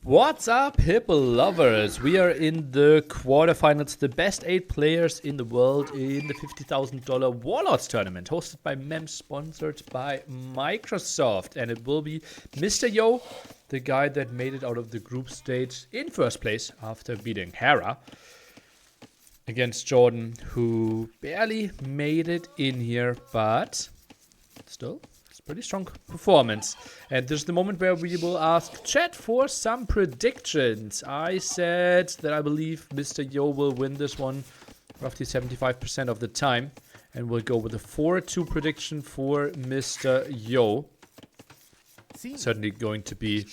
What's up, hippo lovers? We are in the quarterfinals, the best 8 players in the world in the $50,000 Warlords tournament, hosted by Mem, sponsored by Microsoft. And it will be Mr. Yo, the guy that made it out of the group stage in first place after beating Hera, against JorDan, who barely made it in here, but still, it's a pretty strong performance. And this is the moment where we will ask chat for some predictions. I said that I believe Mr. Yo will win this one roughly 75% of the time. And we'll go with a 4-2 prediction for Mr. Yo. Certainly going to be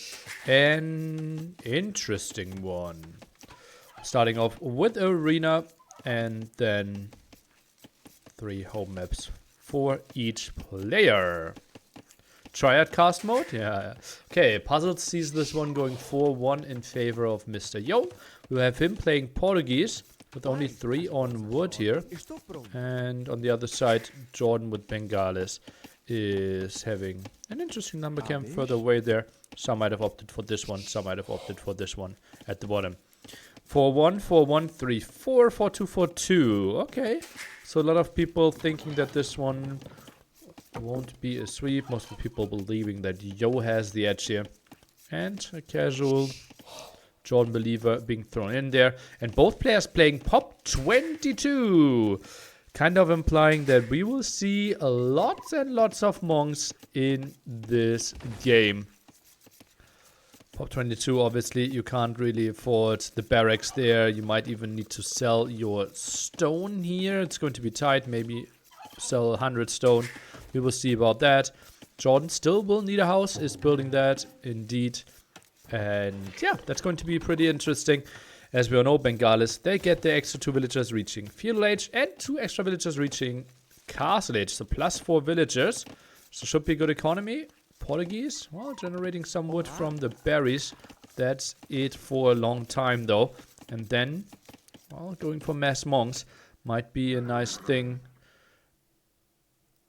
an interesting one. Starting off with Arena and then 3 home maps for each player. Triad cast mode? Yeah. Okay, Puzzles sees this one going 4-1 in favor of Mr. Yo. We'll have him playing Portuguese with only 3 on wood here. And on the other side, JorDan with Bengalis is having an interesting number camp further away there. Some might have opted for this one, some might have opted for this one at the bottom. 4-1, 4-1, 3-4, 4-2, 4-2. Okay, so a lot of people thinking that this one won't be a sweep. Most of the people believing that Yo has the edge here. And a casual JorDan believer being thrown in there. And both players playing Pop 22. Kind of implying that we will see lots and lots of monks in this game. Pop 22, obviously, you can't really afford the barracks there. You might even need to sell your stone here. It's going to be tight. Maybe sell 100 stone. We will see about that. JorDan still will need a house. Is building that, indeed. And yeah, that's going to be pretty interesting. As we all know, Bengalis, they get the extra 2 villagers reaching feudal age and 2 extra villagers reaching castle age. So plus 4 villagers. So should be good economy. Portuguese, well, generating some wood from the berries. That's it for a long time, though. And then, well, going for mass monks might be a nice thing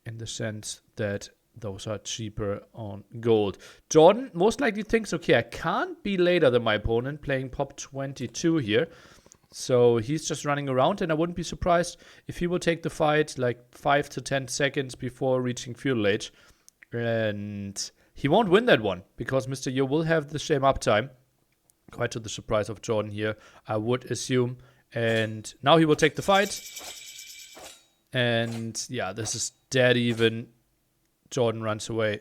in the sense that those are cheaper on gold. JorDan most likely thinks, okay, I can't be later than my opponent playing Pop 22 here. So he's just running around, and I wouldn't be surprised if he will take the fight like 5 to 10 seconds before reaching feudal age. And he won't win that one, because Mr. Yo will have the same uptime. Quite to the surprise of JorDan here, I would assume. And now he will take the fight. And yeah, this is dead even. JorDan runs away.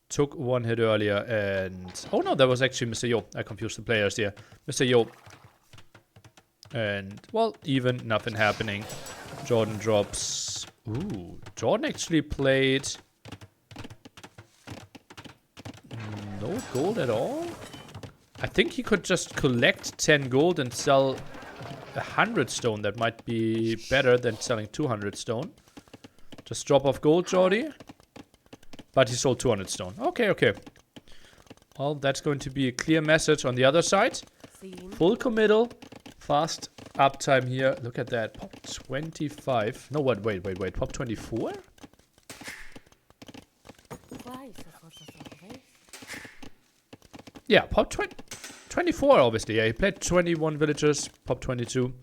Took 1 hit earlier and... oh no, that was actually Mr. Yo. I confused the players here. Mr. Yo. And, well, even nothing happening. JorDan drops... ooh, JorDan actually played... no gold at all? I think he could just collect 10 gold and sell 100 stone. That might be better than selling 200 stone. Just drop off gold, Jordy. But he sold 200 stone. Okay, okay. Well, that's going to be a clear message on the other side. Full committal. Fast uptime here. Look at that. Pop 25. No, what? Wait. Pop 24? Yeah, Pop 24, obviously. Yeah, he played 21 villagers, Pop 22.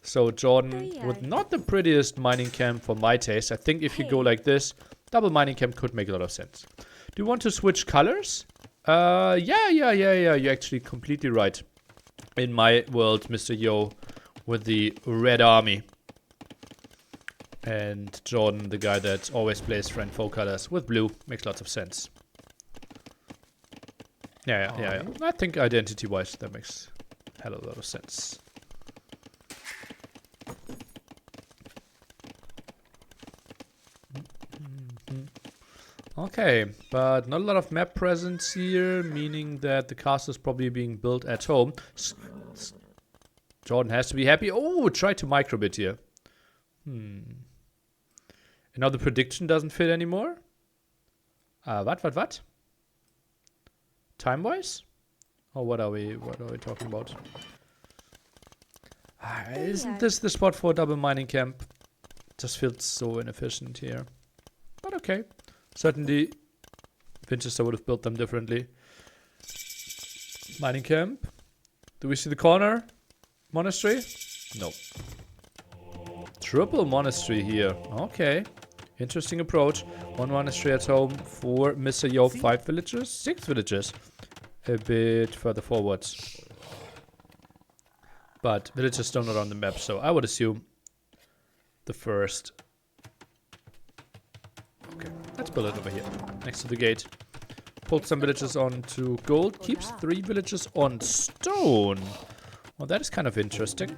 So JorDan with not the prettiest mining camp for my taste. I think if you go like this, double mining camp could make a lot of sense. Do you want to switch colors? Yeah. You're actually completely right. In my world, Mr. Yo with the red army. And JorDan, the guy that always plays friend foe colors with blue. Makes lots of sense. Yeah. I think identity-wise, that makes a hell of a lot of sense. Okay, but not a lot of map presence here, meaning that the castle is probably being built at home. JorDan has to be happy. Oh, try to microbit here. And now the prediction doesn't fit anymore? What? Time-wise? Or what are we talking about? Isn't this the spot for a double mining camp? Just feels so inefficient here. But okay. Certainly, Winchester would have built them differently. Mining camp. Do we see the corner? Monastery? No. Triple monastery here. Okay. Interesting approach. One monastery at home for Mr. Yo. 5 villagers? 6 villagers. A bit further forwards. But villagers still not on the map, so I would assume the first. Okay, let's build it over here, next to the gate. Pulled some villagers onto gold, keeps 3 villagers on stone. Well, that is kind of interesting.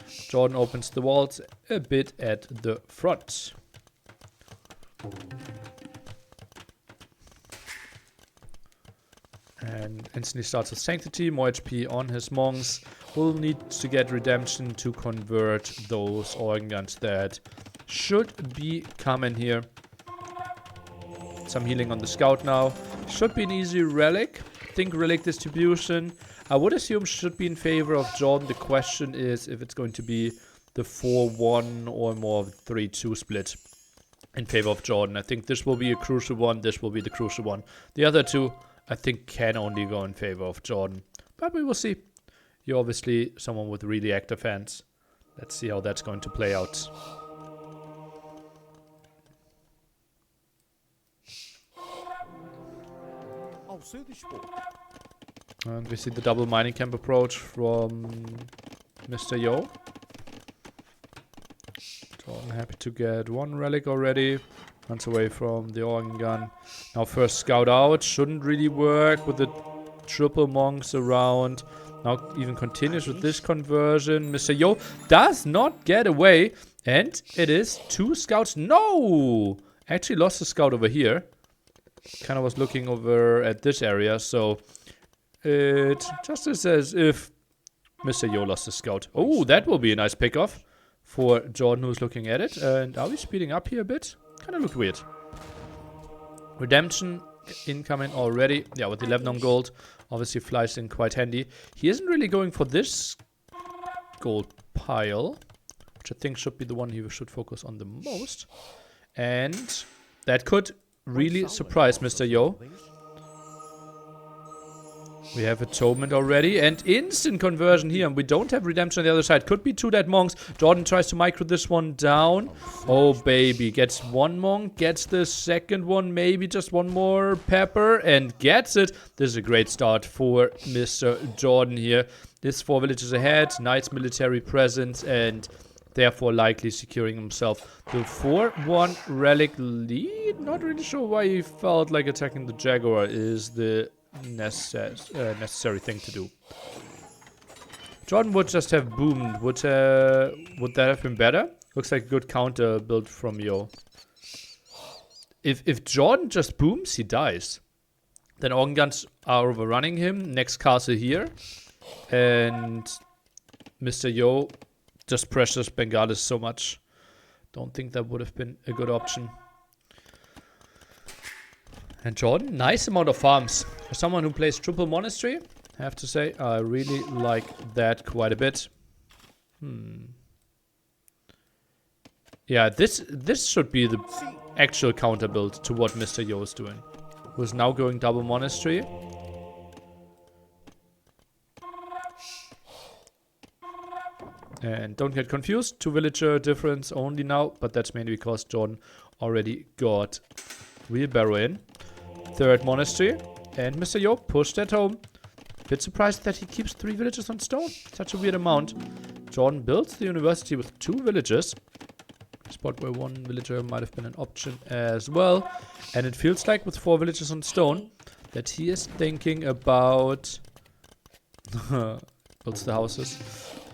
JorDan opens the walls a bit at the front. And instantly starts with Sanctity, more HP on his monks. Will need to get Redemption to convert those organ guns that should be coming here. Some healing on the scout now. Should be an easy relic. Think relic distribution. I would assume should be in favor of JorDan. The question is if it's going to be the 4-1 or more of 3-2 split in favor of JorDan. I think this will be a crucial one. This will be the crucial one. The other two, I think, can only go in favor of JorDan. But we will see. You're obviously someone with really active hands. Let's see how that's going to play out. And we see the double mining camp approach from Mr. Yo. JorDan happy to get 1 relic already. Runs away from the organ gun. Now first scout out. Shouldn't really work with the triple monks around. Now even continues with this conversion. Mr. Yo does not get away. And it is 2 scouts. No! Actually lost the scout over here. Kind of was looking over at this area. So it just is as if Mr. Yo lost the scout. Oh, that will be a nice pick-off for JorDan who's looking at it. And are we speeding up here a bit? Kind of looked weird. Redemption incoming already. Yeah, with 11 on gold. Obviously flies in quite handy. He isn't really going for this gold pile, which I think should be the one he should focus on the most. And that could really surprise Mr. Yo. We have Atonement already and instant conversion here. And we don't have Redemption on the other side. Could be 2 dead monks. JorDan tries to micro this one down. Oh, baby. Gets 1 monk. Gets the second one. Maybe just 1 more pepper. And gets it. This is a great start for Mr. JorDan here. This 4 villages ahead. Nice military presence. And therefore likely securing himself the 4-1 relic lead. Not really sure why he felt like attacking the Jaguar is the necessary thing to do. JorDan would just have boomed. Would that have been better? Looks like a good counter build from Yo. If JorDan just booms, he dies. Then organ guns are overrunning him. Next castle here. And Mr. Yo just pressures Bengalis so much. Don't think that would have been a good option. And JorDan, nice amount of farms. For someone who plays triple monastery, I have to say, I really like that quite a bit. Yeah, this should be the actual counter build to what Mr. Yo is doing. Who's now going double monastery. And don't get confused, 2 villager difference only now, but that's mainly because JorDan already got wheelbarrow in. 3rd monastery, and Mr. Yo pushed that home. Bit surprised that he keeps 3 villagers on stone. Such a weird amount. JorDan builds the university with 2 villages. Spot where 1 villager might have been an option as well. And it feels like with 4 villagers on stone that he is thinking about builds the houses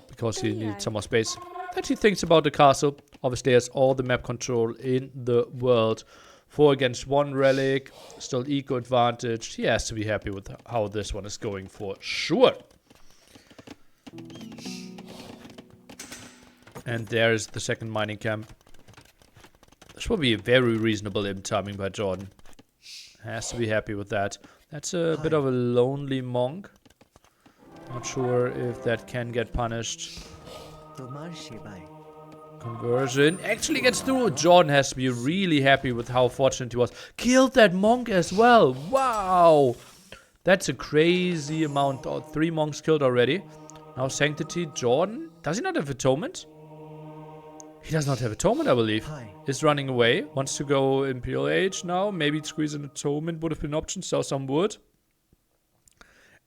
because he needed some more space. That he thinks about the castle. Obviously has all the map control in the world. 4 against 1 relic, still eco advantage. He has to be happy with how this one is going for sure. And there's the second mining camp. This will be a very reasonable imp timing by JorDan. Has to be happy with that. That's a bit of a lonely monk. Not sure if that can get punished. Conversion actually gets through. JorDan has to be really happy with how fortunate he was. Killed that monk as well. Wow. That's a crazy amount. 3 monks killed already. Now Sanctity. JorDan. Does he not have Atonement? He does not have Atonement, I believe. Is running away. Wants to go Imperial Age now. Maybe squeeze an Atonement would have been an option. Sell some wood.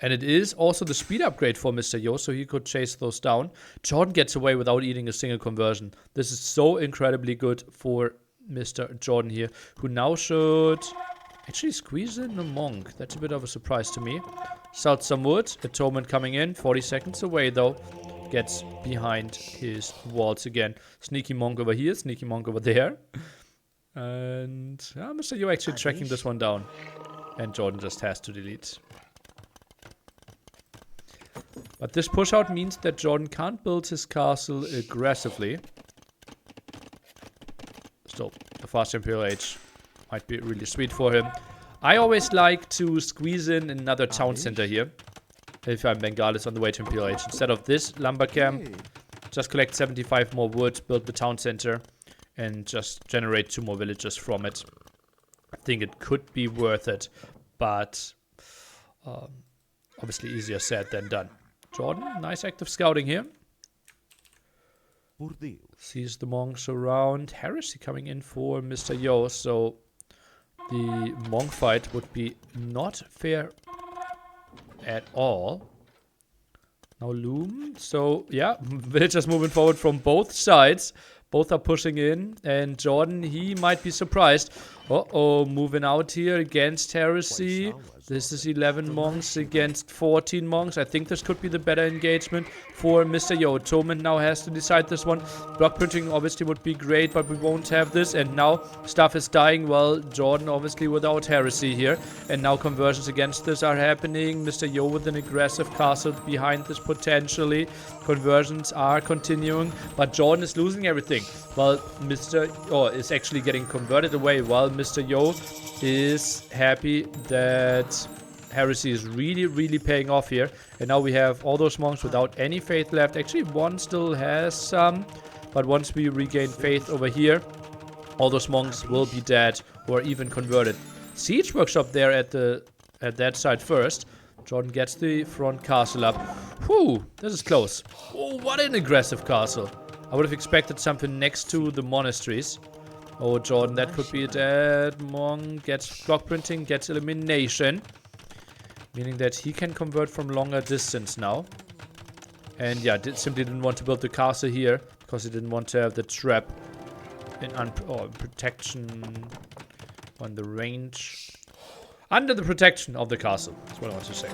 And it is also the speed upgrade for Mr. Yo, so he could chase those down. JorDan gets away without eating a single conversion. This is so incredibly good for Mr. JorDan here, who now should actually squeeze in a monk. That's a bit of a surprise to me. South some wood. Atonement coming in. 40 seconds away, though. Gets behind his walls again. Sneaky monk over here. Sneaky monk over there. And Mr. Yo actually tracking this one down. And JorDan just has to delete. But this push out means that JorDan can't build his castle aggressively. Still, the fast Imperial Age might be really sweet for him. I always like to squeeze in another town center here. If I'm Bengalis on the way to Imperial Age. Instead of this lumber camp, just collect 75 more wood, build the town center, and just generate 2 more villages from it. I think it could be worth it, but obviously easier said than done. JorDan, nice active scouting here. Sees the monks around. Heresy coming in for Mr. Yo, so the monk fight would be not fair at all. Now Loom. So, yeah, villagers moving forward from both sides. Both are pushing in, and JorDan, he might be surprised. Uh-oh, moving out here against Heresy. This is 11 monks against 14 monks. I think this could be the better engagement for Mr. Yo. Atonement now has to decide this one. Block printing obviously would be great, but we won't have this. And now stuff is dying. Well, JorDan obviously without Heresy here. And now conversions against this are happening. Mr. Yo with an aggressive castle behind this potentially. Conversions are continuing, but JorDan is losing everything. Well, Mr. Yo is actually getting converted away, while Mr. Yo is happy that Heresy is really, really paying off here. And now we have all those monks without any faith left. Actually, one still has some, but once we regain faith over here, all those monks will be dead or even converted. Siege workshop there at that side first. JorDan gets the front castle up. Whew, this is close. Oh, what an aggressive castle. I would have expected something next to the monasteries. Oh, JorDan, that could be a dead monk. Gets block printing, gets elimination. Meaning that he can convert from longer distance now. And yeah, simply didn't want to build the castle here, because he didn't want to have the trap in protection on the range. Under the protection of the castle, that's what I want to say.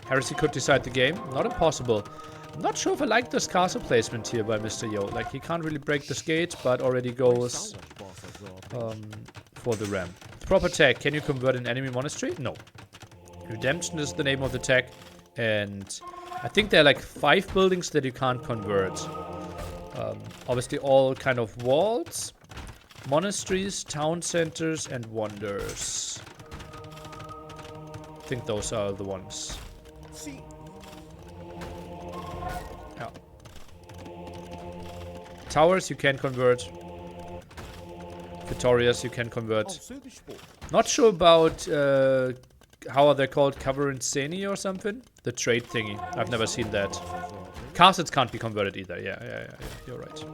Heresy could decide the game. Not impossible. I'm not sure if I like this castle placement here by Mr. Yo. Like, he can't really break this gate, but already goes for the ram. Proper tech. Can you convert an enemy monastery? No. Redemption is the name of the tech. And I think there are like 5 buildings that you can't convert. Obviously all kind of walls, monasteries, town centers, and wonders. I think those are the ones. Yeah. Towers you can convert. Victorias you can convert. Not sure about how are they called? Cover and Seni or something? The trade thingy. I've never seen that. Castles can't be converted either. Yeah. You're right.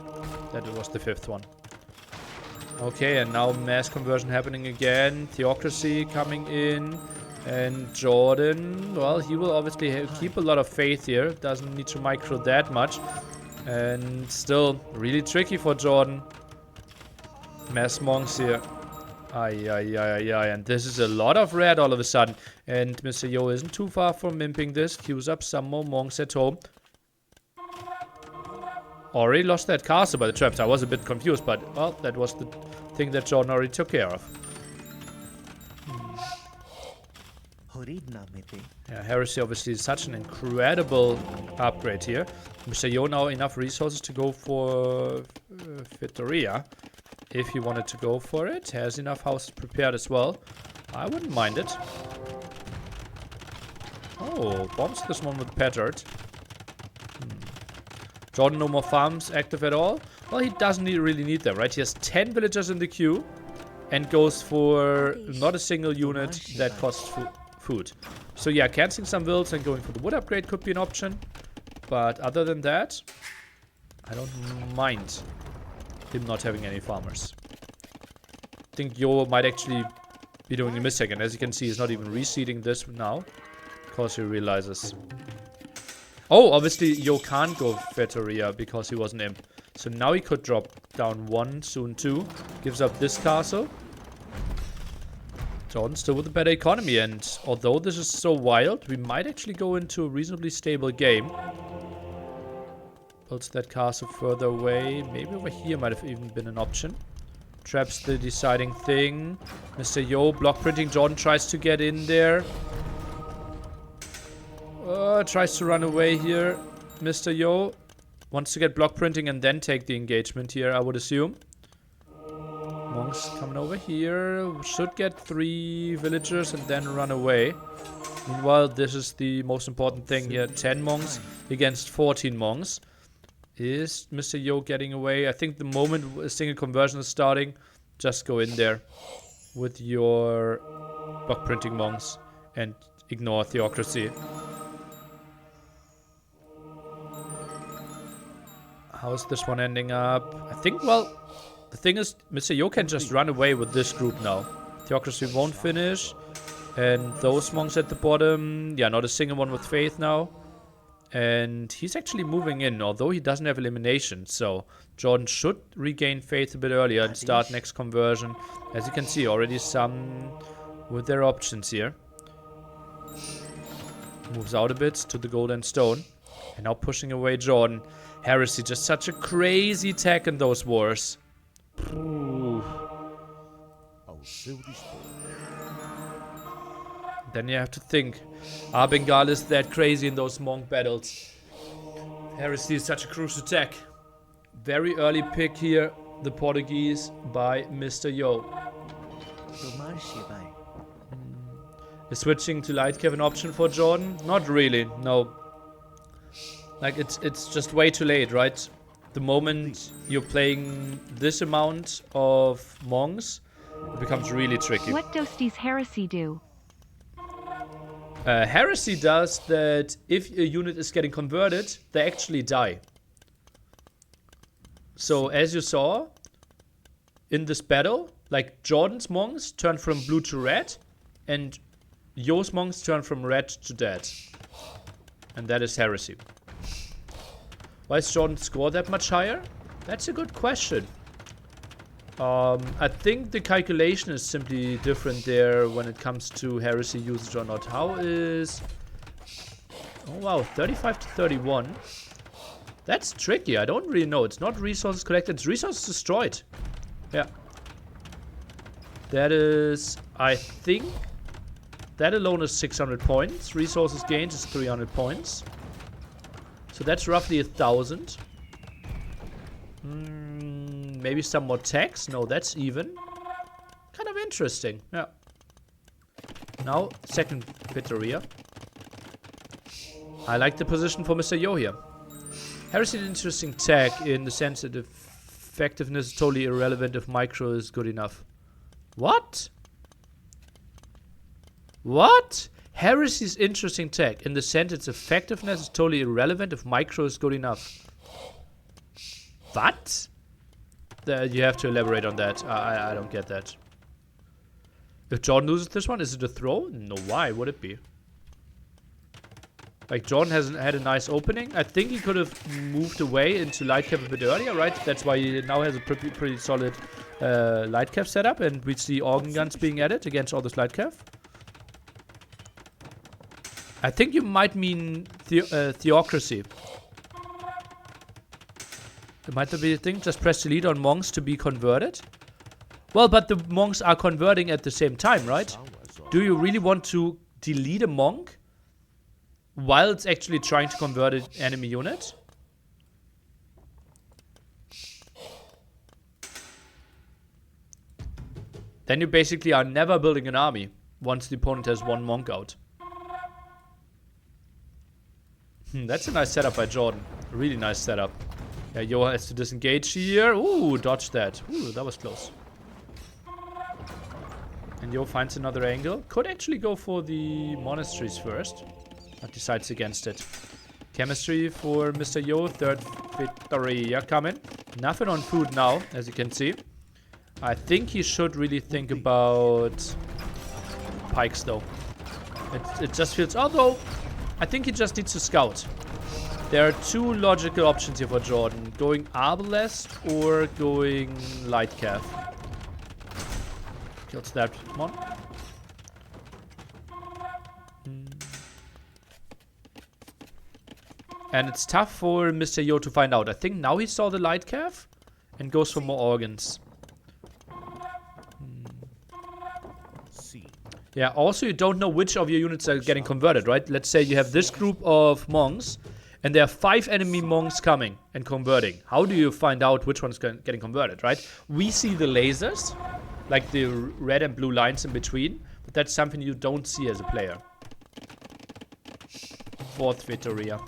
That was the 5th one. Okay, and now mass conversion happening again. Theocracy coming in. And JorDan, well, he will obviously keep a lot of faith here. Doesn't need to micro that much. And still, really tricky for JorDan. Mass monks here. Ay. And this is a lot of red all of a sudden. And Mr. Yo isn't too far from mimping this. Queues up some more monks at home. Already lost that castle by the traps. I was a bit confused, but, well, that was the thing that JorDan already took care of. Yeah, Heresy obviously is such an incredible upgrade here. Mr. Yo now enough resources to go for Vittoria. If he wanted to go for it. Has enough houses prepared as well. I wouldn't mind it. Oh, bombs this one with Petard. JorDan no more farms active at all. Well, he doesn't really need them, right? He has 10 villagers in the queue. And goes for not a single unit that costs food. So yeah, canceling some wills and going for the wood upgrade could be an option. But other than that, I don't mind him not having any farmers. I think Yo might actually be doing a mistake. And as you can see, he's not even reseeding this now. Because he realizes... Oh, obviously Yo can't go Vetteria because he was an imp. So now he could drop down 1, soon 2. Gives up this castle. JorDan still with a better economy. And although this is so wild, we might actually go into a reasonably stable game. Builds that castle further away. Maybe over here might have even been an option. Traps the deciding thing. Mr. Yo block printing. JorDan tries to get in there. Tries to run away here. Mr. Yo wants to get block printing and then take the engagement here, I would assume. Monks coming over here. Should get 3 villagers and then run away. Meanwhile, this is the most important thing here. 10 monks against 14 monks. Is Mr. Yo getting away? I think the moment a single conversion is starting, just go in there with your block printing monks and ignore theocracy. How's this one ending up? I think, well, the thing is, Mr. Yo can just run away with this group now. Theocracy won't finish. And those monks at the bottom, yeah, not a single one with faith now. And he's actually moving in, although he doesn't have elimination. So JorDan should regain faith a bit earlier and start next conversion. As you can see, already some with their options here. Moves out a bit to the golden stone. And now pushing away JorDan. Heresy, just such a crazy tech in those wars. Ooh. Then you have to think. Are Bengalis that crazy in those monk battles? Heresy is such a crucial tech. Very early pick here, the Portuguese by Mr. Yo. Is switching to light cav an option for JorDan? Not really, no. Like, it's just way too late, right? The moment you're playing this amount of monks, it becomes really tricky. What does Heresy do? Heresy does that if a unit is getting converted, they actually die. So, as you saw, in this battle, like, JorDan's monks turn from blue to red, and Yo's monks turn from red to dead. And that is Heresy. Why is JorDan score that much higher? That's a good question. I think the calculation is simply different there when it comes to Heresy usage or not. How is... Oh wow, 35 to 31. That's tricky, I don't really know. It's not resources collected, it's resources destroyed. Yeah. That is... I think... That alone is 600 points. Resources gained is 300 points. So that's roughly 1,000. Maybe some more tax? No, that's even. Kind of interesting. Yeah. Now, second Pizzeria. I like the position for Mr. Yo here. Heresy is an interesting tech in the sense that effectiveness is totally irrelevant if micro is good enough. What? What? Heresy is interesting tech in the sense its effectiveness is totally irrelevant if micro is good enough. What? You have to elaborate on that. I don't get that. If JorDan loses this one, is it a throw? No, why would it be? Like, JorDan hasn't had a nice opening. I think he could have moved away into light cap a bit earlier, right? That's why he now has a pretty solid light cap setup, and we see organ guns being added against all this light cap. I think you might mean theocracy. Might there be a thing? Just press delete on monks to be converted? Well, but the monks are converting at the same time, right? Do you really want to delete a monk while it's actually trying to convert an enemy unit? Then you basically are never building an army once the opponent has one monk out. That's a nice setup by JorDan. Really nice setup. Yeah, Yo has to disengage here. Ooh, dodge that. Ooh, that was close. And Yo finds another angle. Could actually go for the monasteries first, but decides against it. Chemistry for Mr. Yo. Third victory coming. Nothing on food now, as you can see. I think he should really think about pikes, though. It just feels... Although, I think he just needs to scout. There are two logical options here for JorDan. Going Arbalest or going Light Cav. Kills that one. And it's tough for Mr. Yo to find out. I think now he saw the Light Cav and goes for more organs. Yeah, also you don't know which of your units are getting converted, right? Let's say you have this group of monks and there are 5 enemy monks coming and converting. How do you find out which one's getting converted, right? We see the lasers, like the red and blue lines in between, but that's something you don't see as a player. 4th Vittoria.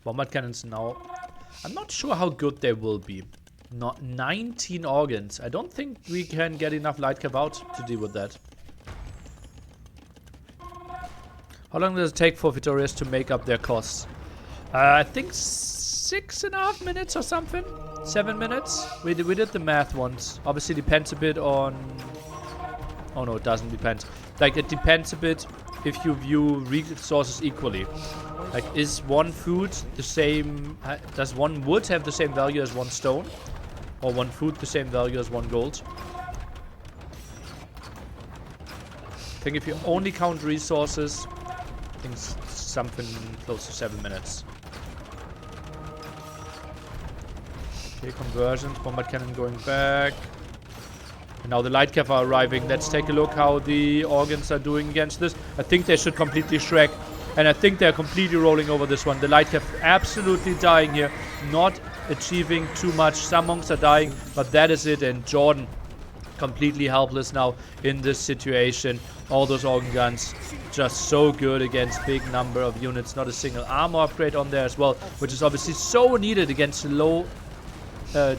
Bombard cannons now. I'm not sure how good they will be. Not 19 organs. I don't think we can get enough light cav out to deal with that. How long does it take for Vittorias to make up their costs? I think 6.5 minutes or something. 7 minutes. We did the math once. Obviously depends a bit on... Oh no, it doesn't depend. Like it depends a bit if you view resources equally. Like, is one food the same... Does one wood have the same value as one stone? Or one food the same value as one gold? I think if you only count resources, I think something close to 7 minutes. Okay, conversions. Bombard cannon going back. And now the light cav are arriving. Let's take a look how the organs are doing against this. I think they should completely shrek. And I think they're completely rolling over this one. The light cav absolutely dying here. Not achieving too much. Some monks are dying, but that is it. And JorDan completely helpless now in this situation. All those organ guns just so good against big number of units. Not a single armor upgrade on there as well, which is obviously so needed against low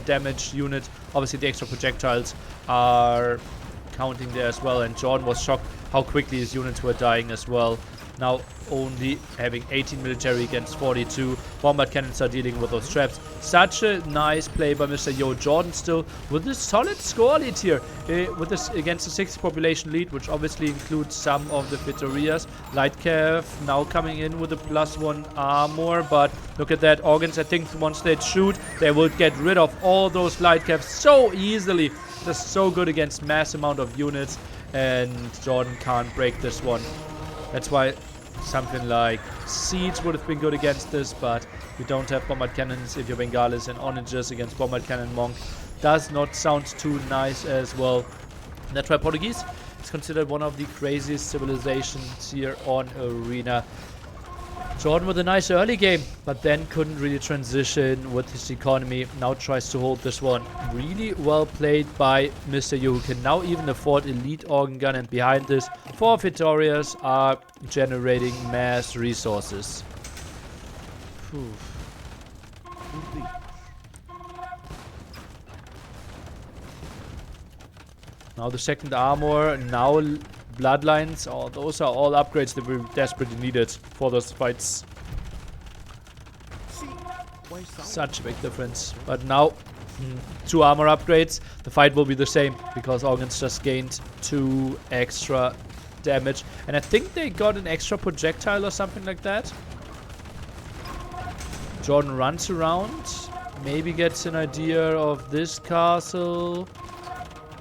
damage unit. Obviously the extra projectiles are counting there as well. And JorDan was shocked how quickly his units were dying as well. Now only having 18 military against 42. Bombard cannons are dealing with those traps. Such a nice play by Mr. Yo. JorDan still with a solid score lead here. With this against the 60 population lead, which obviously includes some of the Vittorias. Light cav now coming in with a +1 armor. But look at that. Organs, I think once they shoot, they will get rid of all those light cavs so easily. Just so good against mass amount of units. And JorDan can't break this one. That's why something like Siege would have been good against this, but you don't have bombard cannons if you're Bengalis, and onagers against bombard cannon monk does not sound too nice as well. And that's why Portuguese is considered one of the craziest civilizations here on Arena. JorDan with a nice early game, but then couldn't really transition with his economy. Now tries to hold this one. Really well played by Mr. Yo, who can now even afford elite organ gun, and behind this, 4 Vittorias are generating mass resources. Whew. Now the second armor, now bloodlines. Oh, those are all upgrades that we desperately needed for those fights. Such a big difference. But now, 2 armor upgrades. The fight will be the same because organs just gained 2 extra damage. And I think they got an extra projectile or something like that. JorDan runs around. Maybe gets an idea of this castle.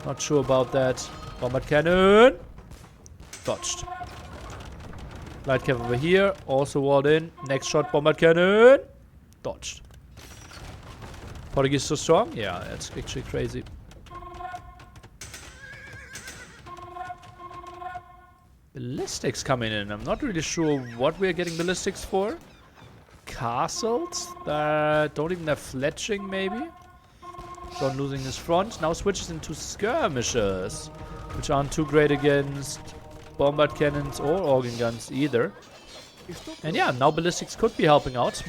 Not sure about that. Bombard cannon. Dodged. Light cav over here. Also walled in. Next shot, bombard cannon. Dodged. Portuguese so strong? Yeah, that's actually crazy. Ballistics coming in. I'm not really sure what we're getting ballistics for. Castles that don't even have fletching, maybe. JorDan losing his front. Now switches into skirmishers, which aren't too great against bombard cannons or organ guns either. And yeah, now Ballistics could be helping out.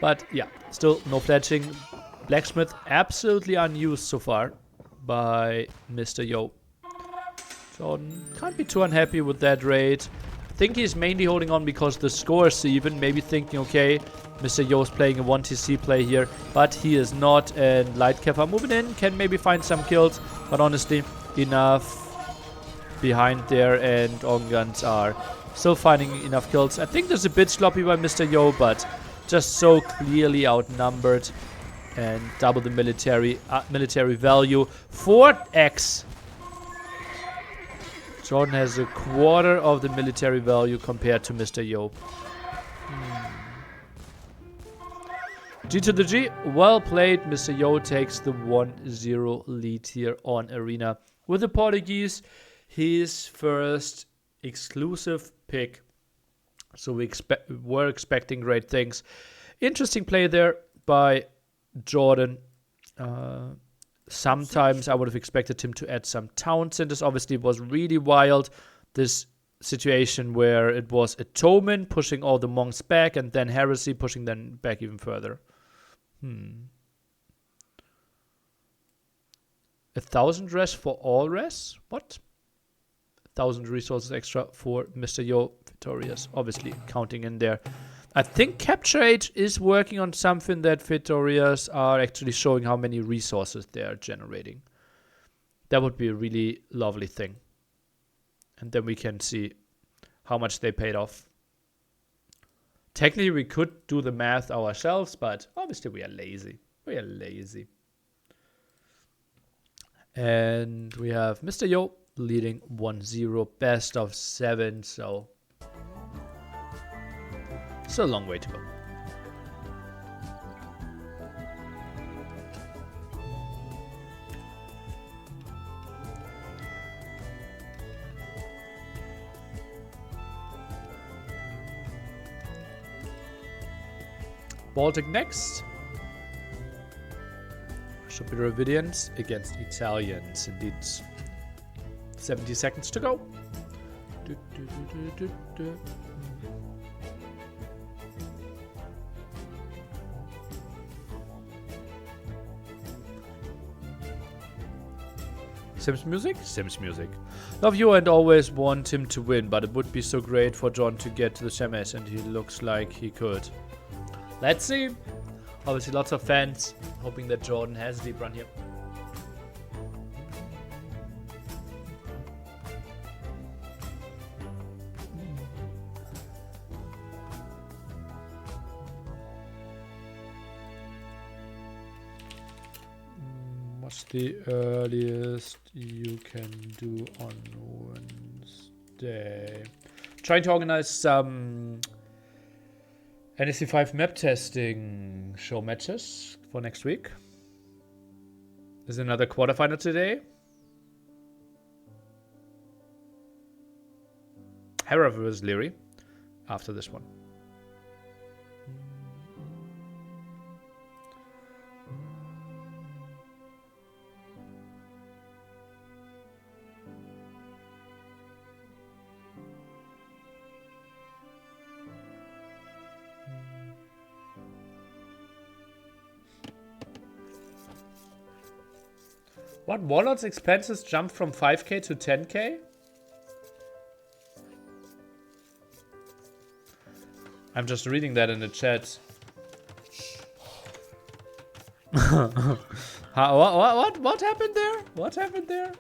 But yeah, still no fletching. Blacksmith absolutely unused so far by Mr. Yo. Jordan can't be too unhappy with that raid. I think he's mainly holding on because the score is even. Maybe thinking, okay, Mr. Yo is playing a 1TC play here. But he is not. And Lightcap are moving in. Can maybe find some kills. But honestly, enough behind there. And Organ Guns are still finding enough kills. I think there's a bit sloppy by Mr. Yo, but just so clearly outnumbered. And double the military value. 4x. Jordan has a quarter of the military value compared to Mr. Yo. G to the G. Well played. Mr. Yo takes the 1-0 lead here on Arena. With the Portuguese, his first exclusive pick. So we're expecting great things. Interesting play there by JorDan. Sometimes I would have expected him to add some town centers. Obviously, it was really wild. This situation where it was Atonement pushing all the monks back and then Heresy pushing them back even further. 1,000 res for all res? What? 1,000 resources extra for Mr. Yo. Victorious, obviously counting in there. I think Capture Age is working on something that Victorious are actually showing how many resources they are generating. That would be a really lovely thing. And then we can see how much they paid off. Technically, we could do the math ourselves, but obviously we are lazy. We are lazy. And we have Mr. Yo leading 1-0, best of 7, so still a long way to go. Baltic next. Should be Dravidians against Italians. Indeed. 70 seconds to go. Sims music? Sims music. Love you and always want him to win, but it would be so great for John to get to the semis, and he looks like he could. Let's see. Obviously lots of fans hoping that JorDan has a deep run here. What's the earliest you can do on Wednesday? Trying to organize some NSC5 map testing show matches for next week. There's another quarterfinal today. Hera vs. Leary after this one. What? Warlords expenses jumped from 5k to 10k? I'm just reading that in the chat. What happened there? What happened there?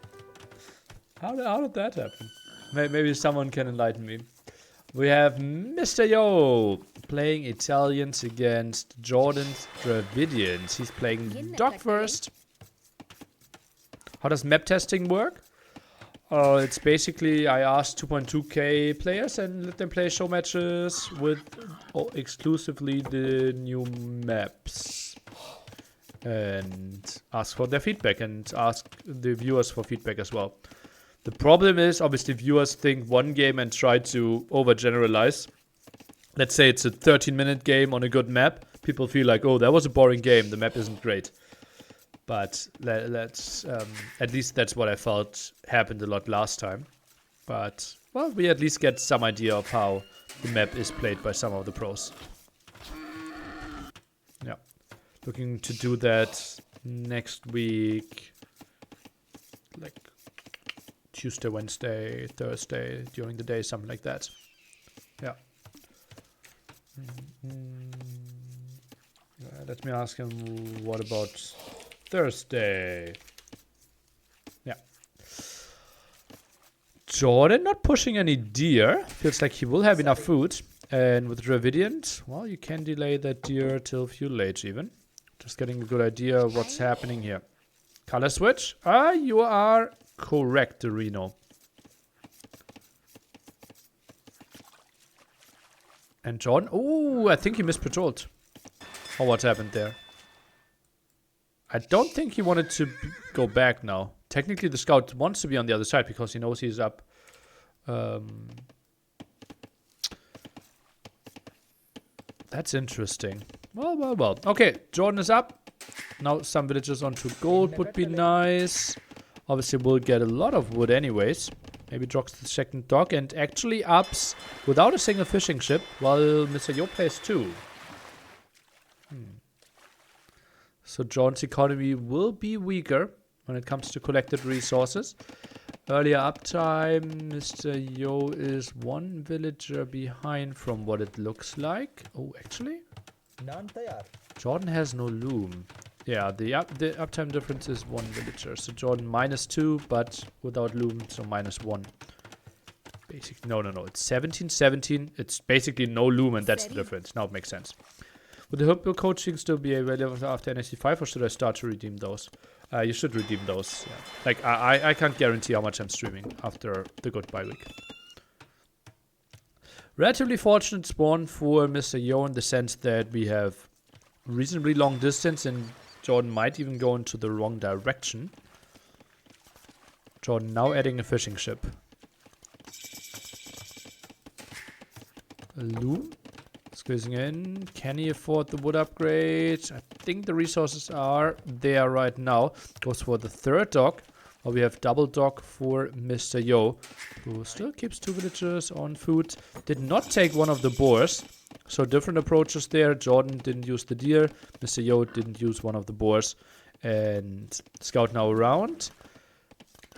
How did that happen? Maybe someone can enlighten me. We have Mr. Yo playing Italians against JorDan's Dravidians. He's playing Doc first. How does map testing work? It's basically I ask 2.2k players and let them play show matches with exclusively the new maps. And ask for their feedback and ask the viewers for feedback as well. The problem is, obviously, viewers think one game and try to overgeneralize. Let's say it's a 13-minute game on a good map. People feel like, oh, that was a boring game. The map isn't great. But let's at least that's what I felt happened a lot last time. But, well, we at least get some idea of how the map is played by some of the pros. Yeah. Looking to do that next week. Like Tuesday, Wednesday, Thursday, during the day, something like that. Yeah. Let me ask him, what about Thursday? Yeah. JorDan not pushing any deer. Feels like he will have enough food. And with Dravidian, well, you can delay that deer till feudal age even. Just getting a good idea of what's happening here. Color switch? You are correct, Reno. And John? Oh, I think he mispatrolled. Oh, what happened there? I don't think he wanted to go back now. Technically, the scout wants to be on the other side because he knows he's up. That's interesting. Well. Okay, JorDan is up. Now some villagers onto gold would be nice. Obviously, we'll get a lot of wood anyways. Maybe drops the second dock and actually ups without a single fishing ship while Mr. Yo plays 2. So John's economy will be weaker when it comes to collected resources. Earlier uptime, Mr. Yo is 1 villager behind from what it looks like. Oh, actually? JorDan has no loom. Yeah, the uptime difference is 1 villager. So JorDan -2, but without loom, so -1. Basically, no. It's 17. It's basically no loom, and that's the difference. Now it makes sense. Would the Hippo coaching still be available after NSC 5, or should I start to redeem those? You should redeem those. Yeah. Like, I can't guarantee how much I'm streaming after the goodbye week. Relatively fortunate spawn for Mr. Yo in the sense that we have reasonably long distance and JorDan might even go into the wrong direction. JorDan now adding a fishing ship. A loom. Squeezing in. Can he afford the wood upgrade? I think the resources are there right now. Goes for the 3rd dock. Or we have double dock for Mr. Yo, who still keeps 2 villagers on food. Did not take one of the boars. So different approaches there. JorDan didn't use the deer. Mr. Yo didn't use one of the boars. And scout now around.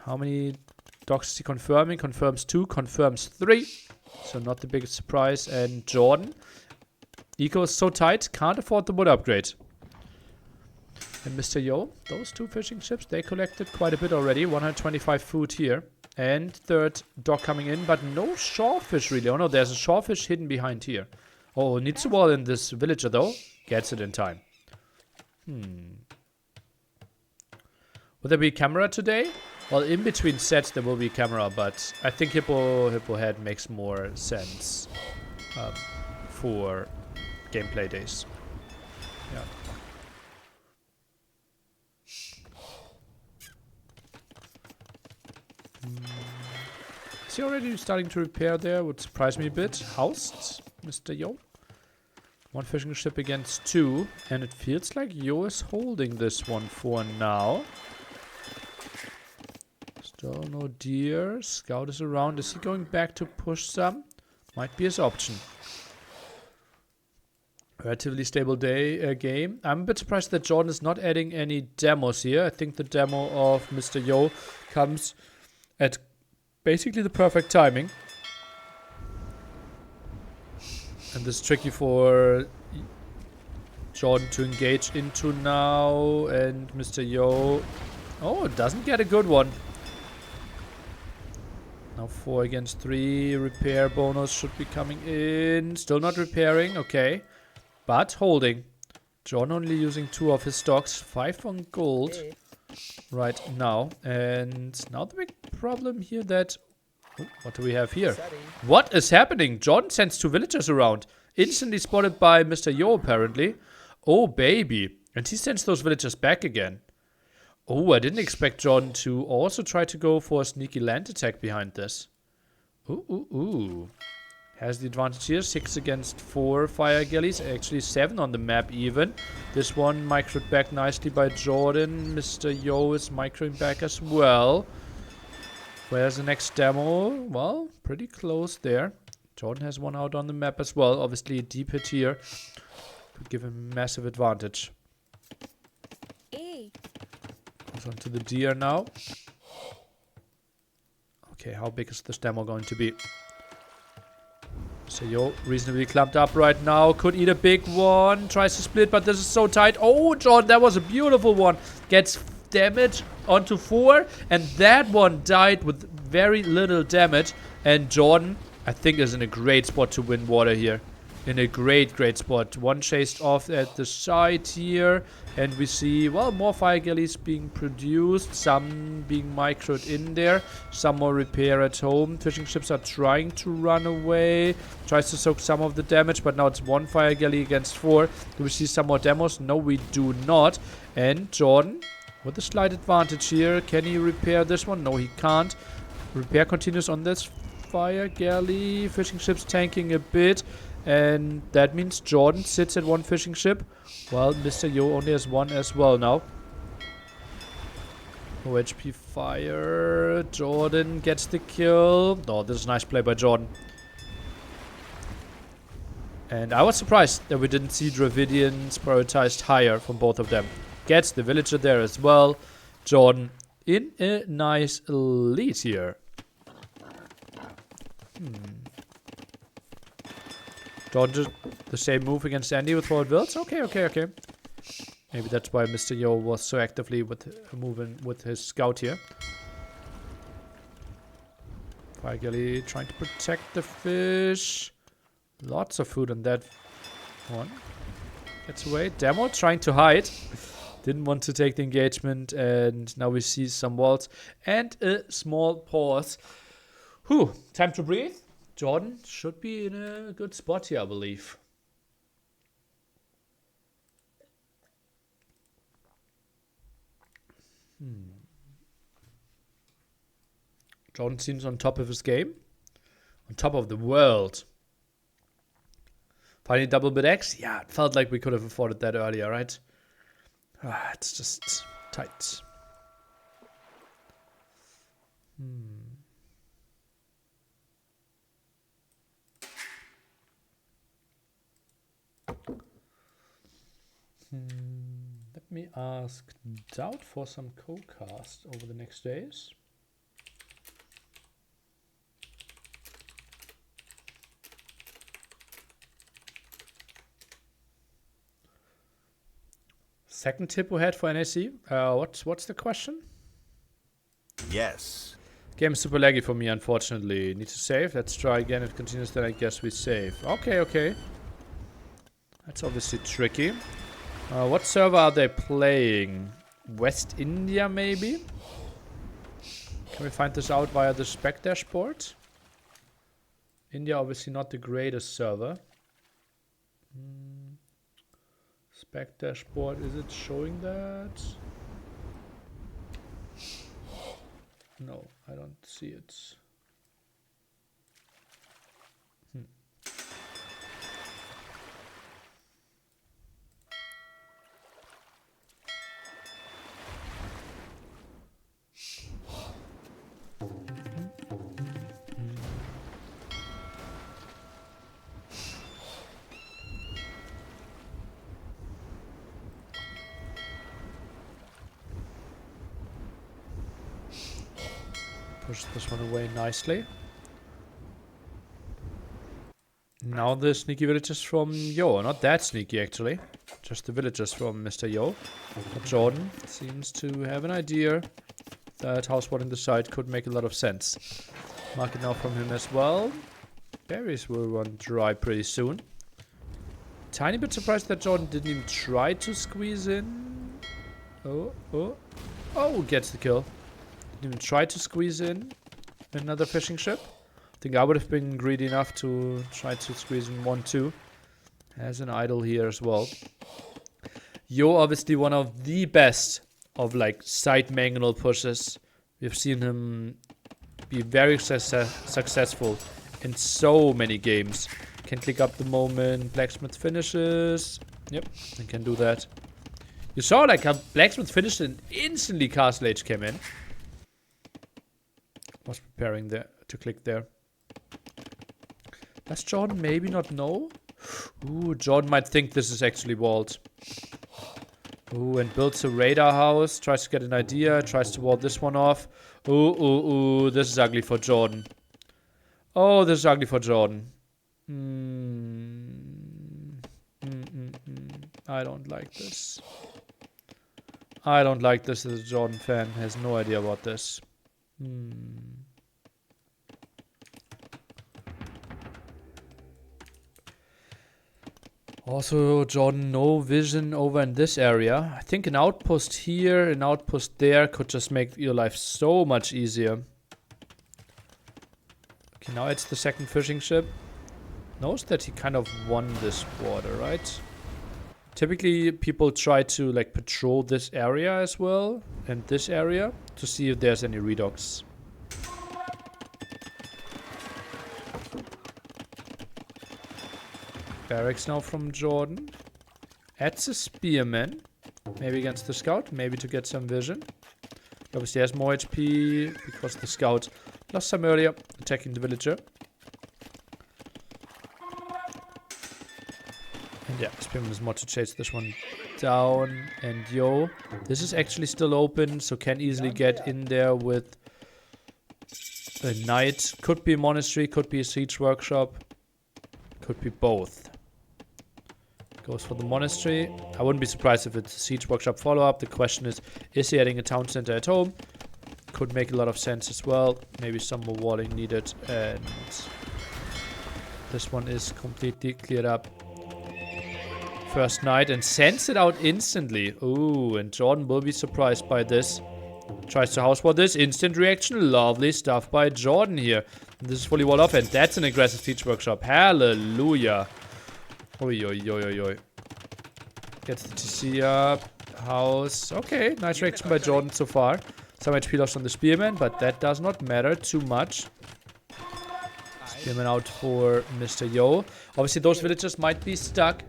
How many docks is he confirming? Confirms 2, confirms 3. So not the biggest surprise. And JorDan. Eco is so tight, can't afford the wood upgrade. And Mr. Yo, those 2 fishing ships, they collected quite a bit already. 125 food here. And 3rd dock coming in, but no shawfish really. Oh no, there's a shawfish hidden behind here. Oh, needs to wall in this villager though. Gets it in time. Will there be a camera today? Well, in between sets there will be a camera, but I think Hippo Head makes more sense for gameplay days. Yeah. Is he already starting to repair there? Would surprise me a bit. Housed, Mr. Yo. 1 fishing ship against 2. And it feels like Yo is holding this one for now. Still no deer. Scout is around. Is he going back to push some? Might be his option. Relatively stable game. I'm a bit surprised that JorDan is not adding any demos here. I think the demo of Mr. Yo comes at basically the perfect timing. And this is tricky for JorDan to engage into now. And Mr. Yo... Oh, doesn't get a good one. Now 4 against 3. Repair bonus should be coming in. Still not repairing. Okay. But holding. JorDan only using 2 of his stocks. 5 on gold right now. And now the big problem here that... Oh, what do we have here? What is happening? JorDan sends 2 villagers around. Instantly spotted by Mr. Yo apparently. Oh baby. And he sends those villagers back again. Oh, I didn't expect JorDan to also try to go for a sneaky land attack behind this. Ooh. Has the advantage here. 6 against 4 fire galleys. Actually 7 on the map even. This one microed back nicely by JorDan. Mr. Yo is microing back as well. Where's the next demo? Well, pretty close there. JorDan has one out on the map as well. Obviously, a deep hit here could give him massive advantage. Goes on to the deer now. Okay, how big is this demo going to be? So Yo, reasonably clumped up right now. Could eat a big one. Tries to split, but this is so tight. Oh, JorDan, that was a beautiful one. Gets damage onto 4. And that one died with very little damage. And JorDan, I think, is in a great spot to win water here. In a great spot. One chased off at the side here. And we see, well, more fire galleys being produced. Some being microed in there. Some more repair at home. Fishing ships are trying to run away. Tries to soak some of the damage. But now it's 1 fire galley against 4. Do we see some more demos? No, we do not. And JorDan with a slight advantage here. Can he repair this one? No, he can't. Repair continues on this fire galley. Fishing ships tanking a bit. And that means JorDan sits at 1 fishing ship. Well, Mr. Yo only has 1 as well now. No HP fire. JorDan gets the kill. Oh, this is a nice play by JorDan. And I was surprised that we didn't see Dravidians prioritized higher from both of them. Gets the villager there as well. JorDan in a nice lead here. JorDan just the same move against Andy with forward wills. Okay. Maybe that's why Mr. Yo was so actively with moving with his scout here. Fire galley trying to protect the fish. Lots of food on that one. Gets away. Demo trying to hide. Didn't want to take the engagement. And now we see some walls and a small pause. Whew. Time to breathe. JorDan should be in a good spot here, I believe. JorDan seems on top of his game. On top of the world. Finding double bid X? Yeah, it felt like we could have afforded that earlier, right? It's just tight. Let me ask Doubt for some co-cast over the next days. Second tip we had for NAC. What's the question? Yes. Game is super laggy for me, unfortunately. Need to save. Let's try again. If it continues, then I guess we save. Okay. That's obviously tricky. What server are they playing? West India, maybe? Can we find this out via the spec dashboard? India, obviously not the greatest server. Spec dashboard, is it showing that? No, I don't see it. Push this one away nicely. Now the sneaky villagers from Yo. Not that sneaky, actually. Just the villagers from Mr. Yo. But JorDan seems to have an idea that house spotting the side could make a lot of sense. Market now from him as well. Berries will run dry pretty soon. Tiny bit surprised that JorDan didn't even try to squeeze in. Oh, gets the kill. Didn't even try to squeeze in another fishing ship. I think I would have been greedy enough to try to squeeze in 1-2. Has an idol here as well. Yo, obviously one of the best of like side mangonel pushes. We've seen him be very successful in so many games. Can click up the moment blacksmith finishes. Yep, I can do that. You saw like how blacksmith finished and instantly Castle Age came in. Was preparing there to click there. Does Jordan maybe not know? Ooh, Jordan might think this is actually walled. Ooh, and builds a radar house. Tries to get an idea. Tries to wall this one off. Ooh. This is ugly for Jordan. Oh, this is ugly for Jordan. I don't like this. I don't like this as a Jordan fan. Has no idea about this. Also, Jordan, no vision over in this area. I think an outpost here, an outpost there could just make your life so much easier. Okay, now it's the second fishing ship. Knows that he kind of won this water, right? Typically, people try to like patrol this area as well, and this area, to see if there's any redocks. Barracks now from Jordan. Adds a spearman. Maybe against the scout. Maybe to get some vision. Obviously has more HP because the scout lost some earlier attacking the villager. And yeah, spearman is more to chase this one down. And yo, this is actually still open, so can easily get in there with a knight. Could be a monastery, could be a siege workshop. Could be both. Goes for the monastery. I wouldn't be surprised if it's a siege workshop follow-up. The question is he adding a town center at home? Could make a lot of sense as well. Maybe some more walling needed. And this one is completely cleared up. First night and sends it out instantly. Ooh, and Jordan will be surprised by this. Tries to house wall this. Instant reaction. Lovely stuff by Jordan here. This is fully walled off, and that's an aggressive siege workshop. Hallelujah. Oi. Gets the TC up. House. Okay, nice reaction by Jordan so far. Some HP lost on the spearman, but that does not matter too much. Spearman out for Mr. Yo. Obviously, those villagers might be stuck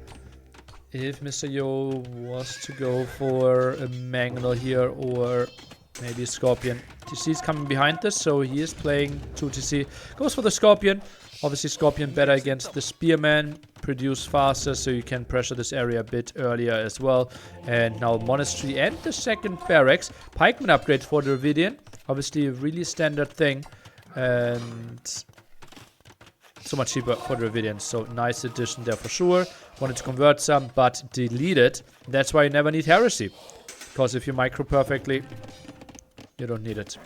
if Mr. Yo was to go for a Mangonel here or maybe a Scorpion. TC is coming behind this, so he is playing 2 TC. Goes for the Scorpion. Obviously, Scorpion better against the Spearman. Produce faster, so you can pressure this area a bit earlier as well. And now Monastery and the second Barracks. Pikeman upgrade for the Dravidian. Obviously, a really standard thing. And so much cheaper for the Dravidian. So, nice addition there for sure. Wanted to convert some, but deleted. That's why you never need Heresy. Because if you micro perfectly, you don't need it.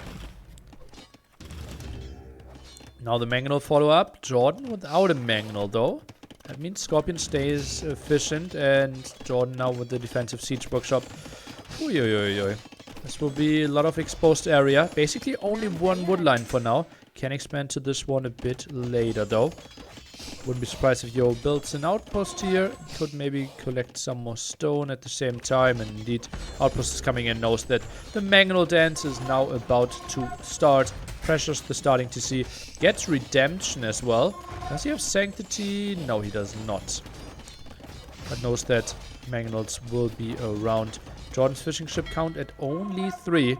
Now the Mangonel follow-up. Jordan without a Mangonel, though. That means Scorpion stays efficient, and Jordan now with the defensive siege workshop. Oy. This will be a lot of exposed area. Basically only one wood line for now. Can expand to this one a bit later, though. Wouldn't be surprised if Yo builds an outpost here. Could maybe collect some more stone at the same time. And indeed, outpost is coming in, knows that the Mangonel dance is now about to start. Pressures the starting TC. Gets redemption as well. Does he have sanctity? No, he does not. But knows that Mangonels will be around. Jordan's fishing ship count at only 3.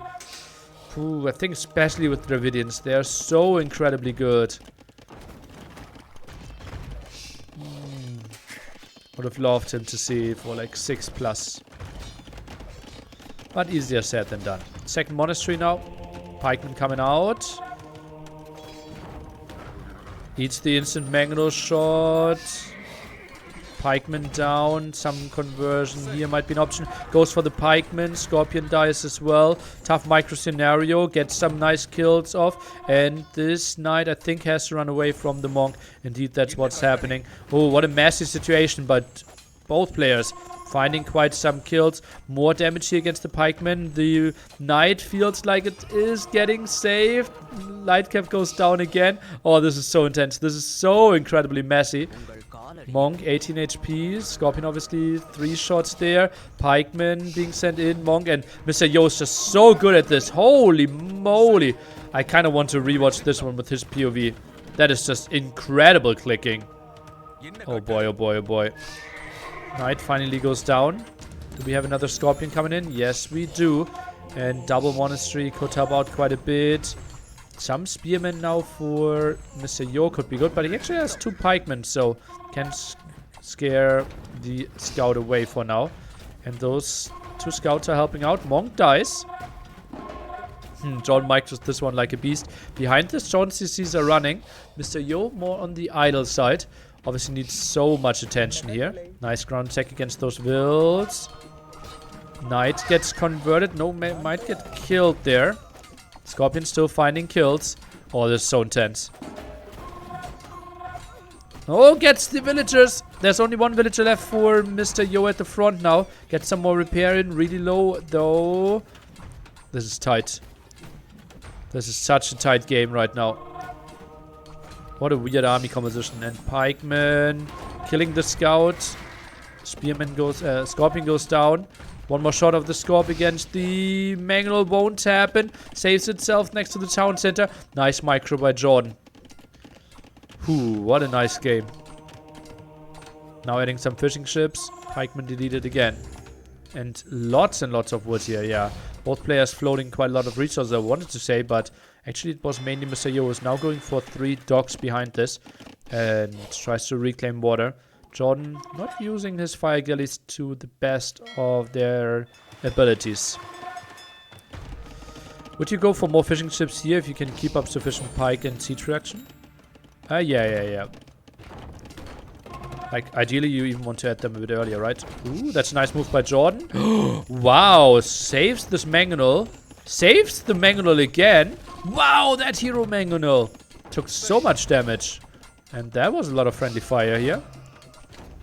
Ooh, I think especially with Dravidians, they are so incredibly good. Would have loved him to see for like 6+. But easier said than done. Second monastery now. Pikeman coming out. Eats the instant Mangonel shot. Pikeman down. Some conversion here might be an option. Goes for the Pikeman. Scorpion dies as well. Tough micro scenario. Gets some nice kills off. And this knight, I think, has to run away from the monk. Indeed, that's what's happening. Oh, what a messy situation. But both players finding quite some kills. More damage here against the Pikeman. The knight feels like it is getting saved. Lightcap goes down again. Oh, this is so intense. This is so incredibly messy. Monk, 18 HP. Scorpion, obviously, 3 shots there. Pikeman being sent in. Monk and Mr. Yo is just so good at this. Holy moly. I kind of want to rewatch this one with his POV. That is just incredible clicking. Oh boy, oh boy, oh boy. Knight finally goes down. Do we have another Scorpion coming in? Yes, we do. And double monastery could help out quite a bit. Some spearmen now for Mr. Yo could be good, but he actually has 2 pikemen, so can scare the scout away for now. And those 2 scouts are helping out. Monk dies. Jordan micros this one like a beast. Behind this, Jordan CCs are running. Mr. Yo more on the idle side. Obviously needs so much attention here. Nice ground attack against those wilds. Knight gets converted. No, might get killed there. Scorpion still finding kills. Oh, this is so intense. Oh, gets the villagers. There's only 1 villager left for Mr. Yo at the front now. Get some more repair in. Really low, though. This is tight. This is such a tight game right now. What a weird army composition. And pikeman killing the scout. Spearman goes, Scorpion goes down. 1 more shot of the Scorp against the Mangle. Won't happen. Saves itself next to the town center. Nice micro by Jordan. What a nice game. Now adding some fishing ships. Pikeman deleted again. And lots of wood here, yeah. Both players floating quite a lot of resources, I wanted to say, but actually it was mainly Mr. Yo is now going for 3 docks behind this. And tries to reclaim water. Jordan not using his fire galleys to the best of their abilities. Would you go for more fishing ships here if you can keep up sufficient pike and siege reaction? Yeah. Like, ideally you even want to add them a bit earlier, right? Ooh, that's a nice move by Jordan. Wow, saves this mangonel. Saves the mangonel again. Wow, that hero mangonel took so much damage. And that was a lot of friendly fire here.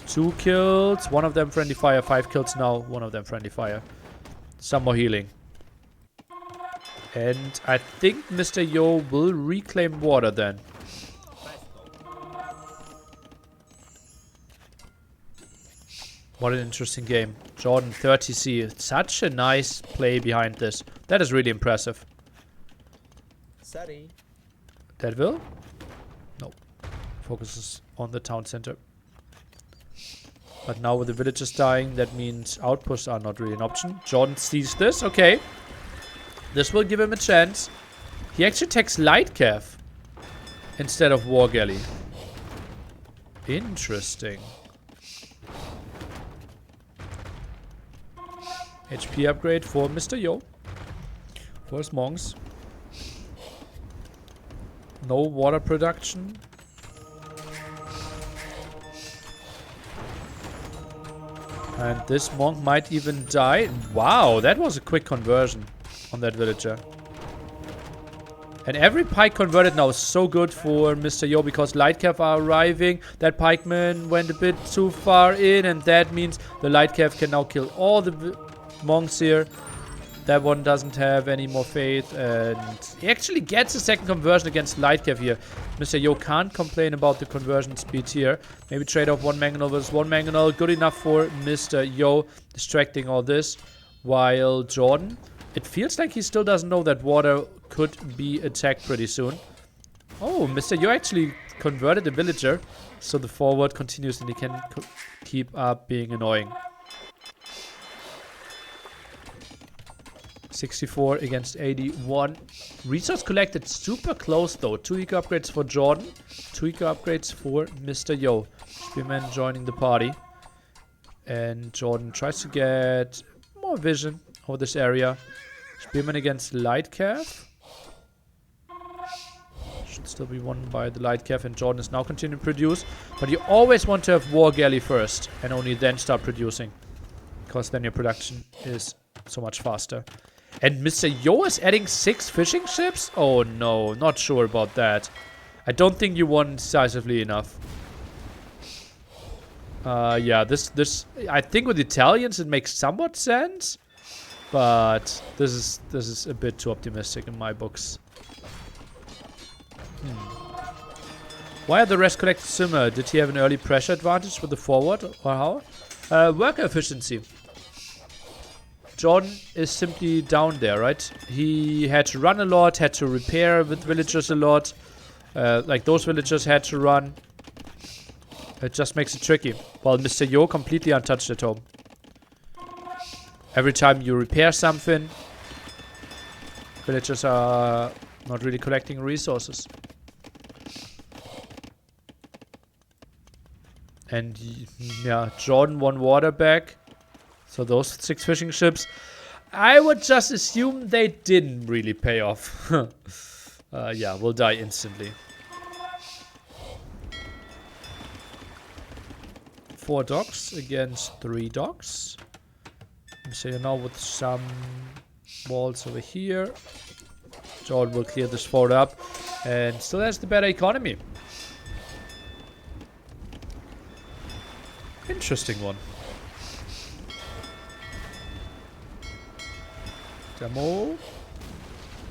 2 kills, 1 of them friendly fire, 5 kills now, 1 of them friendly fire. Some more healing. And I think Mr. Yo will reclaim water then. What an interesting game. Jordan 30C. Such a nice play behind this. That is really impressive. Sorry. That will? No. Focuses on the town center. But now with the villagers dying, that means outposts are not really an option. Jordan sees this. Okay. This will give him a chance. He actually takes light cav instead of war galley. Interesting. HP upgrade for Mr. Yo. For his monks. No water production. And this monk might even die. Wow, that was a quick conversion on that villager. And every pike converted now is so good for Mr. Yo because light cav are arriving. That pikeman went a bit too far in, and that means the light cav can now kill all the monks here. That one doesn't have any more faith, and he actually gets a second conversion against light cav here. Mr. Yo can't complain about the conversion speed here. Maybe trade off 1 mangonel versus 1 mangonel. Good enough for Mr. Yo, distracting all this. While Jordan, it feels like he still doesn't know that water could be attacked pretty soon. Oh, Mr. Yo actually converted a villager, so the forward continues and he can keep up being annoying. 64 against 81. Resource collected super close though. 2 eco upgrades for Jordan. 2 eco upgrades for Mr. Yo. Spearman joining the party. And Jordan tries to get more vision over this area. Spearman against light cav. Should still be won by the light cav, and Jordan is now continuing to produce. But you always want to have war galley first and only then start producing. Because then your production is so much faster. And Mr. Yo is adding 6 fishing ships? Oh no, not sure about that. I don't think you won decisively enough. Yeah, this I think with Italians it makes somewhat sense. But this is a bit too optimistic in my books. Why are the rest collected similar? Did he have an early pressure advantage with the forward or how? Worker efficiency. Jordan is simply down there, right? He had to run a lot, had to repair with villagers a lot. Like those villagers had to run. It just makes it tricky. While Mr. Yo completely untouched at home. Every time you repair something, villagers are Not really collecting resources. And yeah, JorDan 1 water back. So those 6 fishing ships, I would just assume they didn't really pay off. Yeah, we'll die instantly. 4 docks against 3 docks. So you know, with some walls over here, JorDan will clear this fort up and still has the better economy. Interesting one. Demo.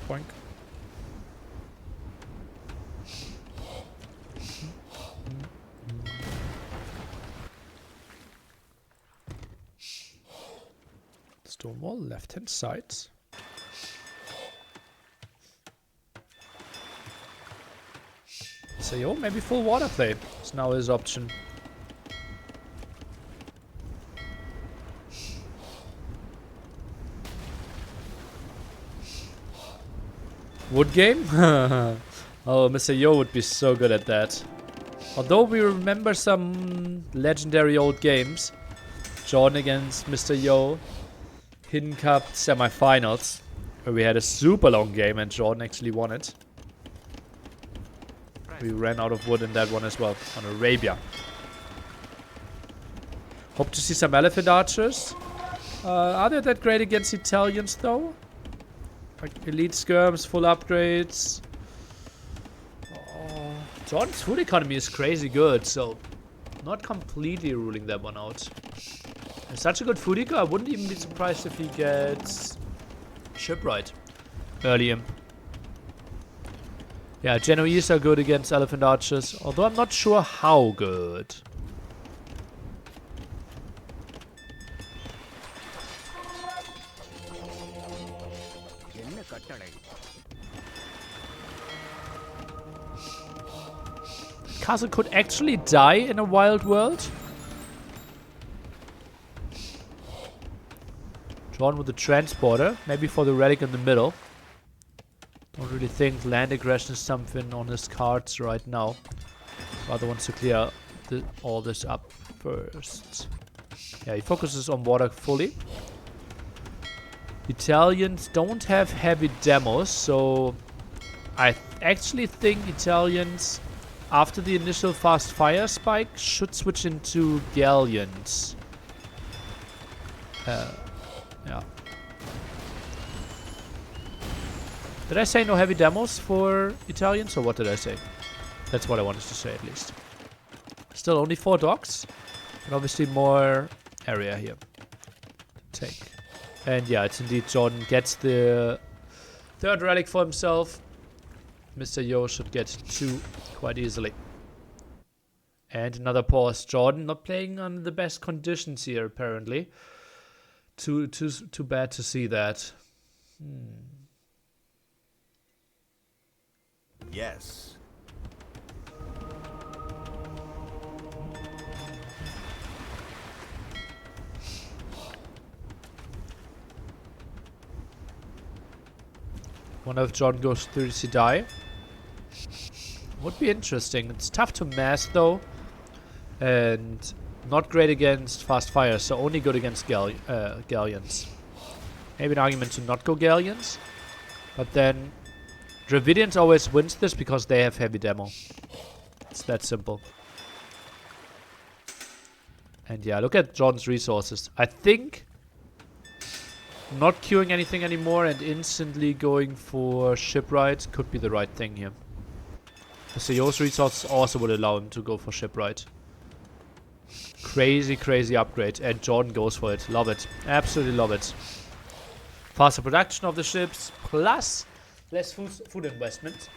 Boink. Stone wall, left hand side. So yo, maybe full water play is now his option. Wood game? Oh, Mr. Yo would be so good at that. Although we remember some legendary old games. JorDan against Mr. Yo. Hidden Cup semifinals. Where we had a super long game and JorDan actually won it. We ran out of wood in that one as well. On Arabia. Hope to see some elephant archers. Are they that great against Italians though? Like elite skirms, full upgrades. Oh, JorDan's food economy is crazy good, so not completely ruling that one out. And such a good food eco, I wouldn't even be surprised if he gets shipwright early imp. Yeah, Genoese are good against elephant archers, although I'm not sure how good. Castle could actually die in a wild world. JorDan with the transporter, maybe for the relic in the middle. Don't really think land aggression is something on his cards right now. Rather wants to clear all this up first. Yeah, he focuses on water fully. Italians don't have heavy demos, so I actually think Italians, after the initial fast fire spike, should switch into galleons. Yeah. Did I say no heavy demos for Italians, or what did I say? That's what I wanted to say, at least. Still only 4 docks, and obviously more area here to take. And yeah, it's indeed JorDan gets the 3rd relic for himself. Mr. Yo should get 2 quite easily. And another pause. JorDan not playing on the best conditions here, apparently. Too bad to see that. Yes. Wonder if JorDan goes 30 die. Would be interesting. It's tough to mass though. And not great against fast fire, so only good against galleons. Maybe an argument to not go galleons. But then Dravidians always wins this because they have heavy demo. It's that simple. And yeah, look at JorDan's resources. I think not queuing anything anymore and instantly going for shipwright could be the right thing here. Mr. Yo's resources also would allow him to go for shipwright. Crazy, crazy upgrade. And JorDan goes for it. Love it. Absolutely love it. Faster production of the ships, plus less food investment.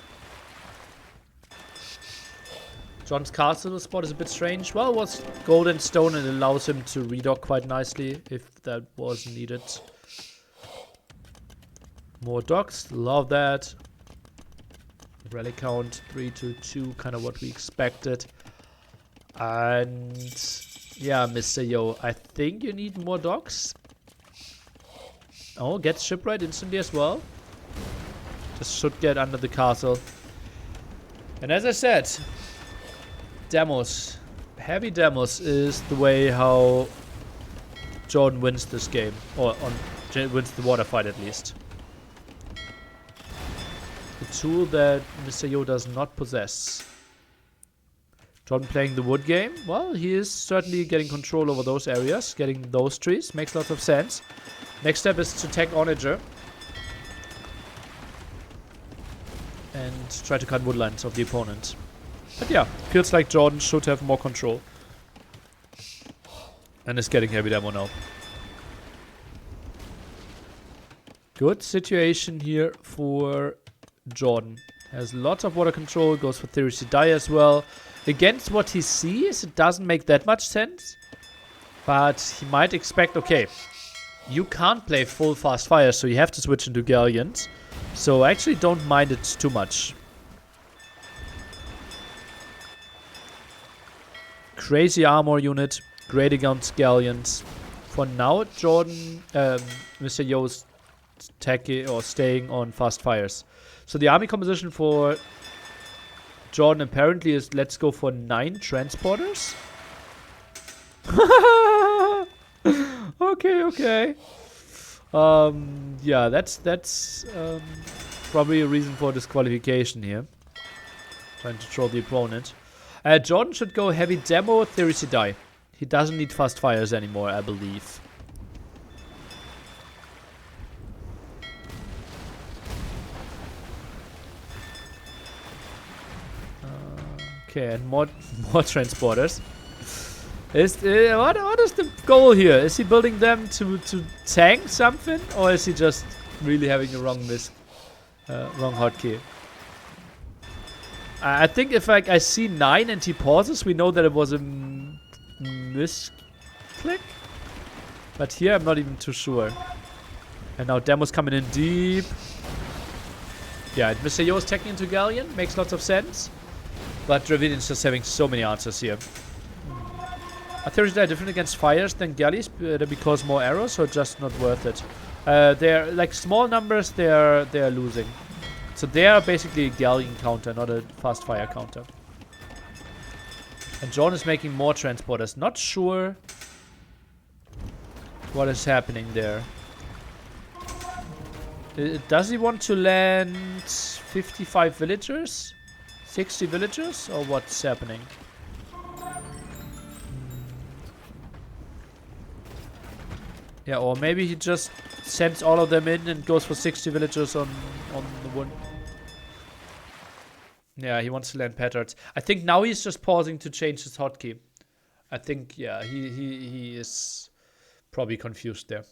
JorDan's castle spot is a bit strange. Well, it was gold and stone and allows him to redock quite nicely if that was needed. More docks, love that. Relic count 3 to 2, kind of what we expected. And yeah, Mr. Yo, I think you need more docks. Oh, gets shipwright instantly as well. This should get under the castle. And as I said, demos. Heavy demos is the way how JorDan wins this game. Or wins the water fight at least. The tool that Mr. Yo does not possess. JorDan playing the wood game. Well, he is certainly getting control over those areas. Getting those trees. Makes lots of sense. Next step is to tag Onager. And try to cut wood lines of the opponent. But yeah, feels like JorDan should have more control. And is getting heavy demo now. Good situation here for JorDan. Has lots of water control, goes for Theory Die as well. Against what he sees, it doesn't make that much sense. But he might expect, okay, you can't play full fast fire, so you have to switch into Galleons. So I actually don't mind it too much. Crazy armor unit, great against Galleons. For now, JorDan, Mr. Yo's or staying on fast fires. So the army composition for JorDan apparently is let's go for 9 transporters. Okay. Yeah, that's probably a reason for disqualification here. Trying to troll the opponent. JorDan should go heavy demo, Theory Die. He doesn't need fast fires anymore, I believe. Okay, and more transporters. What is the goal here? Is he building them to tank something, or is he just really having a wrong hotkey? I think if I see 9 and he pauses, we know that it was a misclick. But here I'm not even too sure. And now Demo's coming in deep. Yeah, Mr. Yo is taking into Galleon. Makes lots of sense. But Dravidian's just having so many answers here. Theories that are different against fires than galleys because more arrows, so just not worth it. They're like small numbers. They're losing. So they are basically a galleon counter, not a fast fire counter. And JorDan is making more transporters. Not sure what is happening there. Does he want to land 55 villagers? 60 villagers? Or what's happening? Yeah, or maybe he just sends all of them in and goes for 60 villagers on the one. Yeah, he wants to land patterns. I think now he's just pausing to change his hotkey. I think, yeah, he is probably confused there.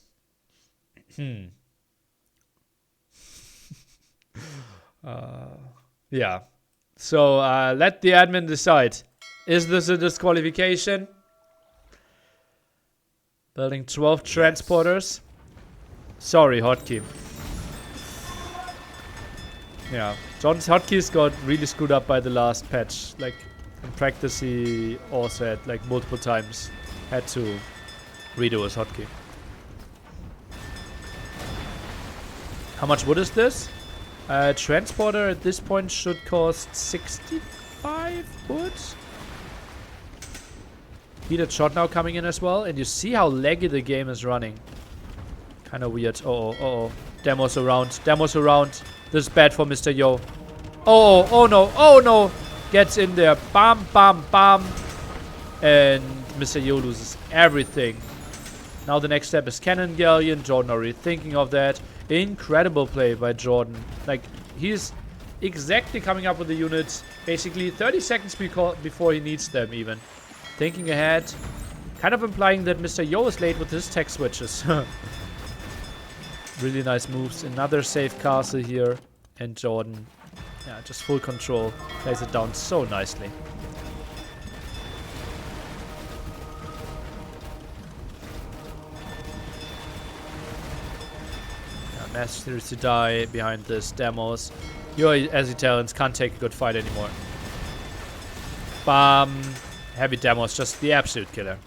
Yeah. So, let the admin decide. Is this a disqualification? Building 12 transporters. Sorry, hotkey. Yeah, JorDan's hotkeys got really screwed up by the last patch. Like, in practice he also had, like, multiple times had to redo his hotkey. How much wood is this? Transporter at this point should cost 65 wood. Heated shot now coming in as well. And you see how laggy the game is running. Kind of weird. Uh-oh. Demos around. Demos around. This is bad for Mr. Yo. Oh no. Oh no. Gets in there. Bam, bam, bam. And Mr. Yo loses everything. Now the next step is Cannon Galleon. JorDan already thinking of that. Incredible play by JorDan. Like, he's exactly coming up with the units. Basically 30 seconds before he needs them even. Thinking ahead. Kind of implying that Mr. Yo is late with his tech switches. Really nice moves. Another safe castle here. And JorDan, yeah, just full control. Plays it down so nicely. Yeah, Masters to die behind this demos. Your as Italians can't take a good fight anymore. Bam. Heavy demos, just the absolute killer.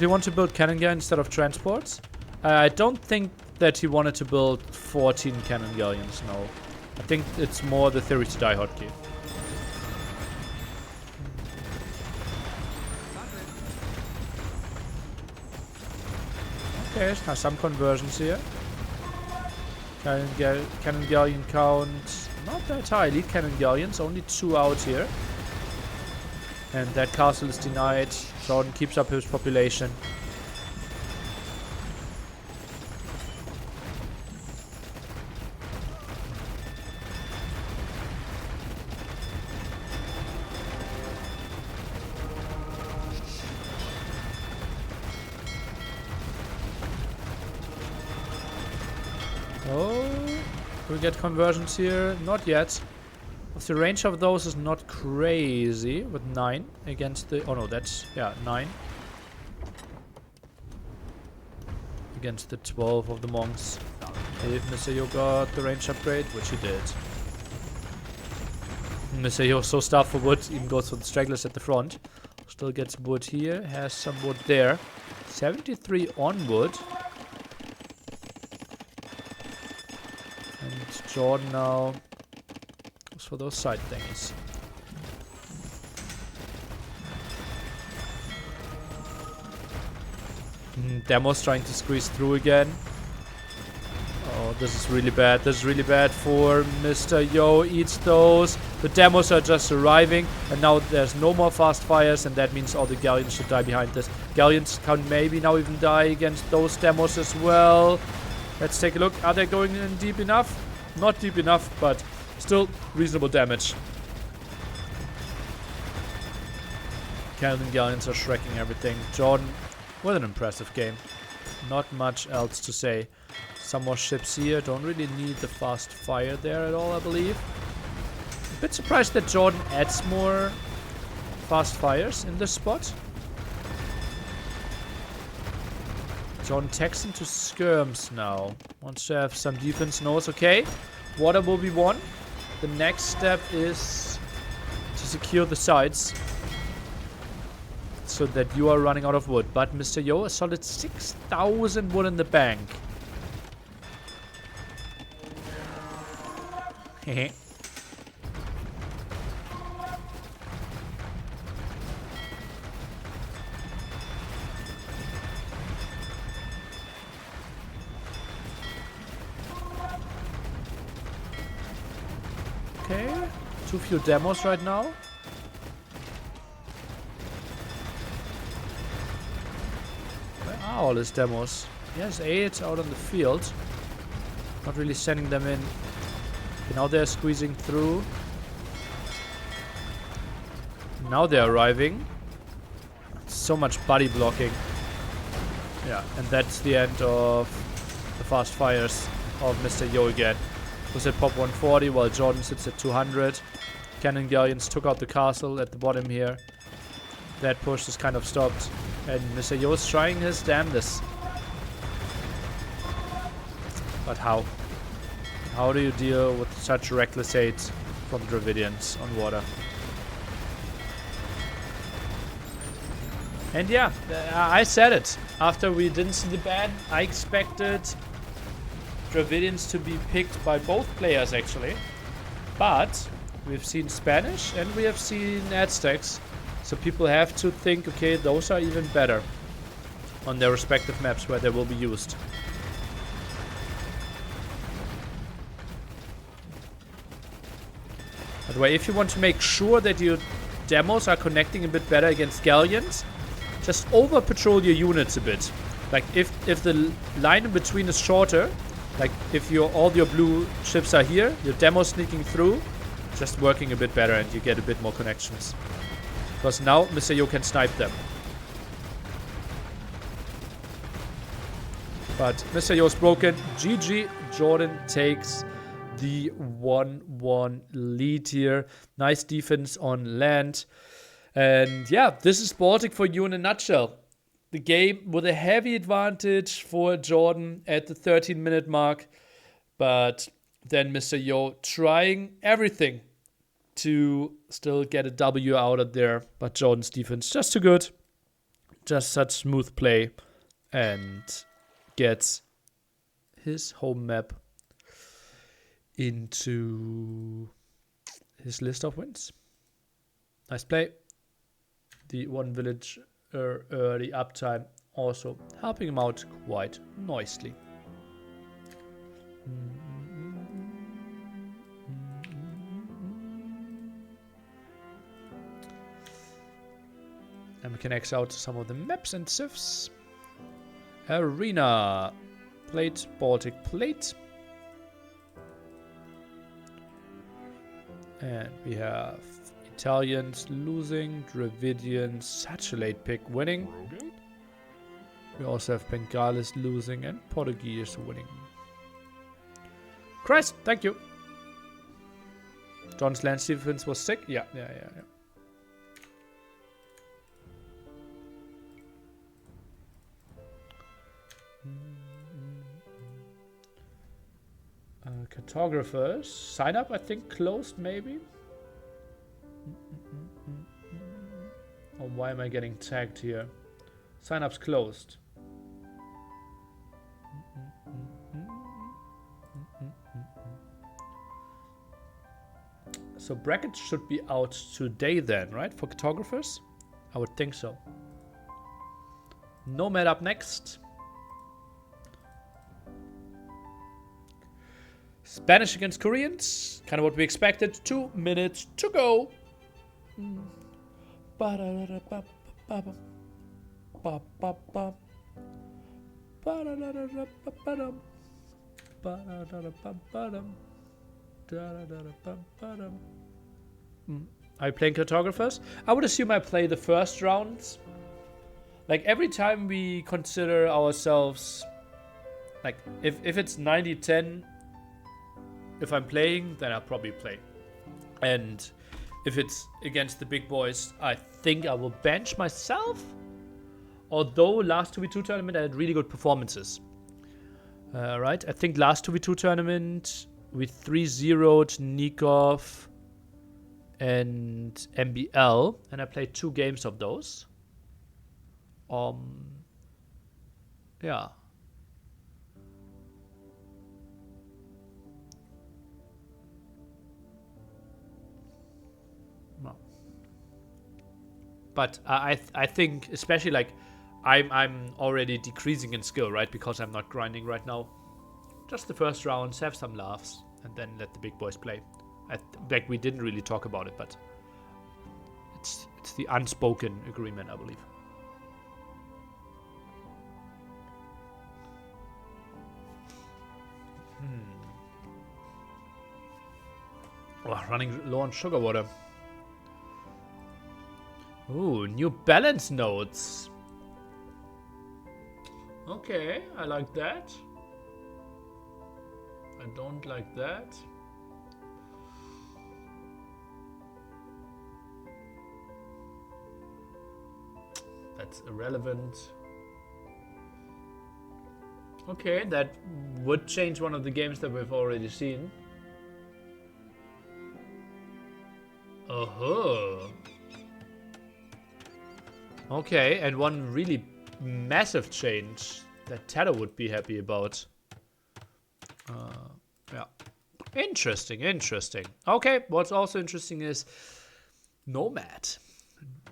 he want to build cannon gear instead of transports? I don't think that he wanted to build 14 cannon galleons, no. I think it's more the theory to die hotkey. Okay, now some conversions here. Cannon galleon count not that high. Elite cannon galleons, only 2 out here. And that castle is denied. JorDan keeps up his population. Oh, do we get conversions here? Not yet. The range of those is not crazy with 9 against the... Oh no, that's... Yeah, 9. Against the 12 of the monks. If Mr. Yo got the range upgrade, which he did. Mr. Yo so starved for wood, even goes for the stragglers at the front. Still gets wood here, has some wood there. 73 on wood. And JorDan now goes for those side things. Demo's trying to squeeze through again. Oh, this is really bad. This is really bad for Mr. Yo. Eats those. The demos are just arriving. And now there's no more fast fires. And that means all the galleons should die behind this. Galleons can maybe now even die against those demos as well. Let's take a look. Are they going in deep enough? Not deep enough, but still reasonable damage. Cannon galleons are shrekking everything. JorDan with an impressive game. Not much else to say. Some more ships here. Don't really need the fast fire there at all, I believe. A bit surprised that JorDan adds more fast fires in this spot. JorDan takes into skirms now. Wants to have some defense. Knows, okay. Water will be won. The next step is to secure the sides. So that you are running out of wood. But Mr. Yo, a solid 6,000 wood in the bank. Hehe. Okay, too few demos right now. Where are all his demos? He has 8 out on the field. Not really sending them in. Okay, now they're squeezing through. Now they're arriving. So much body blocking. Yeah, and that's the end of the fast fires of Mr. Yo again. Was at pop 140 while JorDan sits at 200. Cannon galleons took out the castle at the bottom here. That push is kind of stopped. And Mr. Yo is trying his damnedest. But how? How do you deal with such reckless hate from Dravidians on water? And yeah, I said it. After we didn't see the ban, I expected Dravidians to be picked by both players actually. But we've seen Spanish and we have seen Aztecs. So people have to think, okay, those are even better on their respective maps where they will be used. By the way, if you want to make sure that your demos are connecting a bit better against galleons, just over patrol your units a bit. Like if the line in between is shorter, like if all your blue ships are here, your demo sneaking through, just working a bit better and you get a bit more connections. Because now Mr. Yo can snipe them. But Mr. Yo's broken. GG. JorDan takes the 1-1 lead here. Nice defense on land. And yeah, this is Baltic for you in a nutshell. The game with a heavy advantage for JorDan at the 13-minute mark. But then Mr. Yo trying everything to still get a W out of there. But JorDan's defense just too good. just such smooth play and gets his home map into his list of wins. Nice play. The one village early uptime also helping him out quite nicely. And we can X out some of the maps and civs. Arena. Plate, Baltic plate. And we have Italians losing, Dravidians, such a late pick, winning. We also have Bengalis losing and Portuguese winning. Christ, thank you. John's land defense was sick. Yeah. Cartographers. Sign up, I think, closed maybe. Oh, why am I getting tagged here? Sign up's closed. So brackets should be out today then, right? For cartographers? I would think so. Nomad up next. Spanish against Koreans. Kind of what we expected. 2 minutes to go. Are you playing cartographers? I would assume I play the first rounds. Like every time we consider ourselves, like if it's 90-10, if I'm playing, then I'll probably play. And if it's against the big boys, I think I will bench myself. Although last 2v2 tournament I had really good performances. Right, I think last 2v2 tournament we 3-0'd Nikov and MBL, and I played 2 games of those. Yeah. No. But I think, especially like I'm already decreasing in skill, right? Because I'm not grinding right now. Just the first rounds, have some laughs, and then let the big boys play. Like we didn't really talk about it, but it's the unspoken agreement, I believe. Oh, running low on sugar water. Ooh, new balance notes. Okay, I like that. I don't like that. That's irrelevant. Okay, that would change one of the games that we've already seen. Oh. Okay, and one really massive change that Tedder would be happy about. Yeah. Interesting. Okay, what's also interesting is Nomad.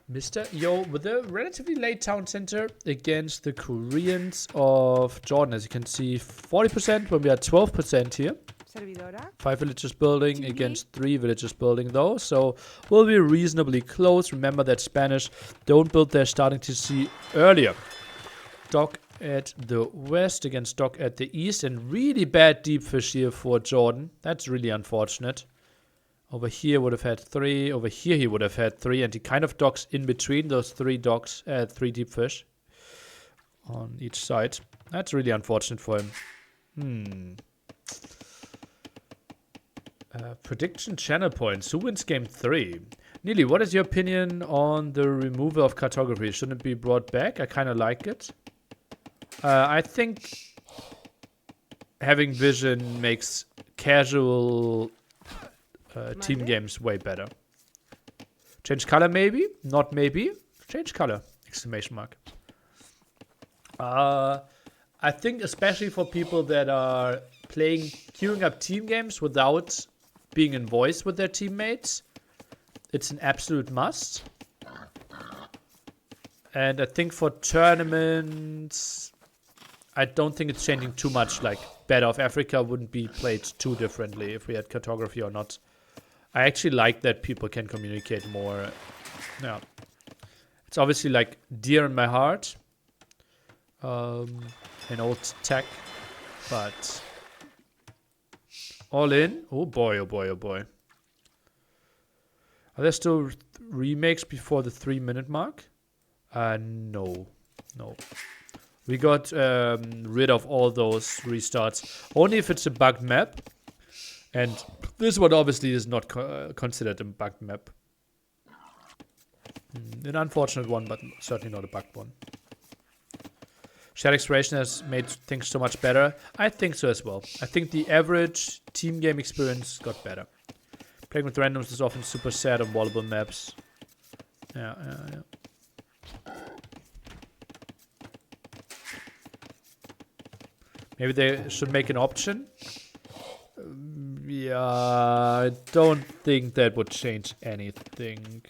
Mr. Yo with a relatively late town center against the Koreans of JorDan. As you can see, 40% when we are 12% here. Servidora. 5 villages building against 3 villages building though, so we'll be reasonably close. Remember that Spanish don't build their starting TC earlier. Dock at the west against Dock at the east, and really bad deep fish here for JorDan. That's really unfortunate. Over here would have had 3, over here he would have had 3, and he kind of docks in between those 3 docks, 3 deep fish on each side. That's really unfortunate for him. Prediction channel points. Who wins game 3? Neely, what is your opinion on the removal of cartography? Shouldn't it be brought back? I kind of like it. I think having vision makes casual team games way better. Change color maybe? Not maybe. Change color. Exclamation mark. I think especially for people that are queuing up team games without being in voice with their teammates, it's an absolute must. And I think for tournaments, I don't think it's changing too much. Like, Battle of Africa wouldn't be played too differently if we had cartography or not. I actually like that people can communicate more. Yeah. It's obviously, like, dear in my heart. An old tech. But all in. Oh boy, oh boy, oh boy. Are there still remakes before the 3-minute mark? No. No. We got rid of all those restarts. Only if it's a bugged map. And this one obviously is not considered a bugged map. An unfortunate one, but certainly not a bugged one. Shared exploration has made things so much better. I think so as well. I think the average team game experience got better. Playing with randoms is often super sad on wallable maps. Yeah. Maybe they should make an option. Yeah, I don't think that would change anything.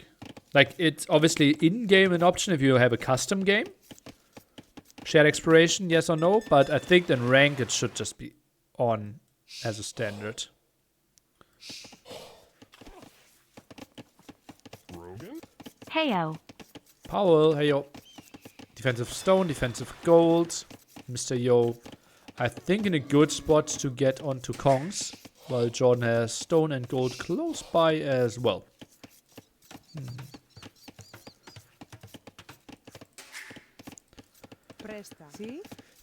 Like, it's obviously in-game an option if you have a custom game. Shared exploration, yes or no, but I think in rank it should just be on as a standard. Heyo. Powell, hey yo. Defensive stone, defensive gold. Mr. Yo, I think in a good spot to get onto Kongs, while JorDan has stone and gold close by as well.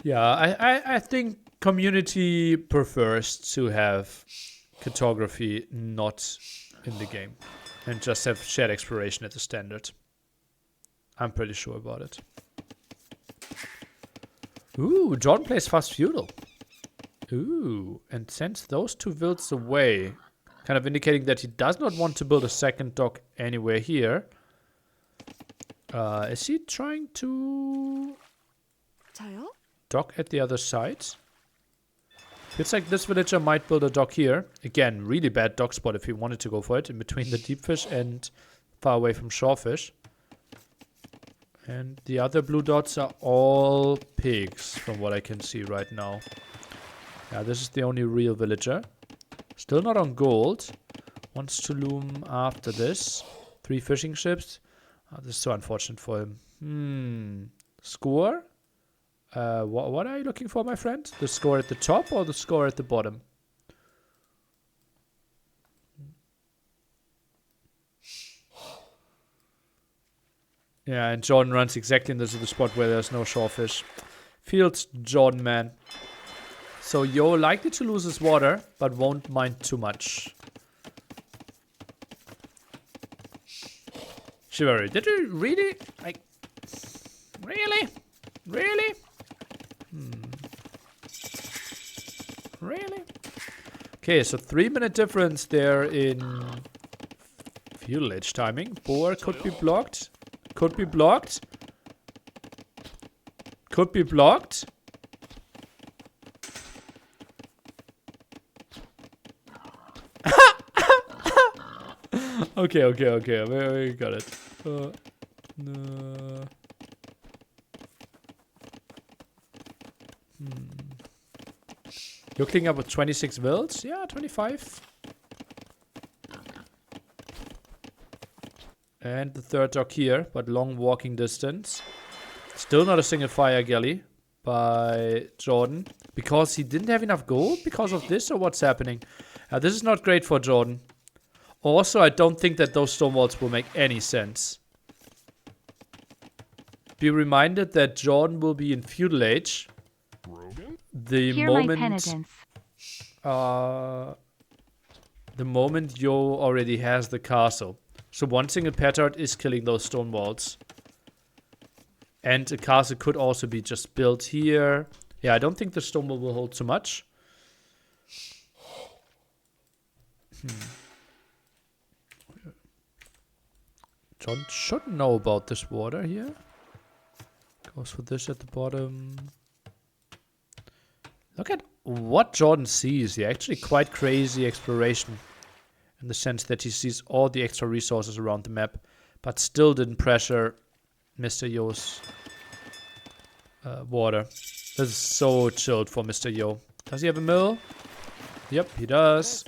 Yeah, I think community prefers to have cartography not in the game and just have shared exploration as a standard. I'm pretty sure about it. Ooh, JorDan plays fast feudal. Ooh, and sends those 2 wilds away. Kind of indicating that he does not want to build a second dock anywhere here. Is he trying to dock at the other side? It's like this villager might build a dock here. Again, really bad dock spot if he wanted to go for it. In between the deep fish and far away from shorefish. And the other blue dots are all pigs, from what I can see right now. Yeah, this is the only real villager. Still not on gold. Wants to loom after this. 3 fishing ships. Oh, this is so unfortunate for him. Score? What are you looking for, my friend? The score at the top or the score at the bottom? Yeah, and JorDan runs exactly into the spot where there's no shorefish. Feels JorDan, man. So Yo likely to lose his water, but won't mind too much. Chivalry, did you really? Like, really? Really? Really? Okay, so 3-minute difference there in feudal age timing. Boar could be blocked. Could be blocked. Could be blocked. Okay. We got it. No. You're cleaning up with 26 wilds? Yeah, 25. And the third dock here, but long walking distance. Still not a single fire galley by JorDan. Because he didn't have enough gold because of this, or what's happening? This is not great for JorDan. Also, I don't think that those stone walls will make any sense. Be reminded that JorDan will be in feudal age. The moment Yo already has the castle. So one single petard is killing those stone walls. And a castle could also be just built here. Yeah, I don't think the stone wall will hold too much. John should know about this water here. Goes for this at the bottom. Look at what JorDan sees here. Actually quite crazy exploration. In the sense that he sees all the extra resources around the map. But still didn't pressure Mr. Yo's water. This is so chilled for Mr. Yo. Does he have a mill? Yep, he does.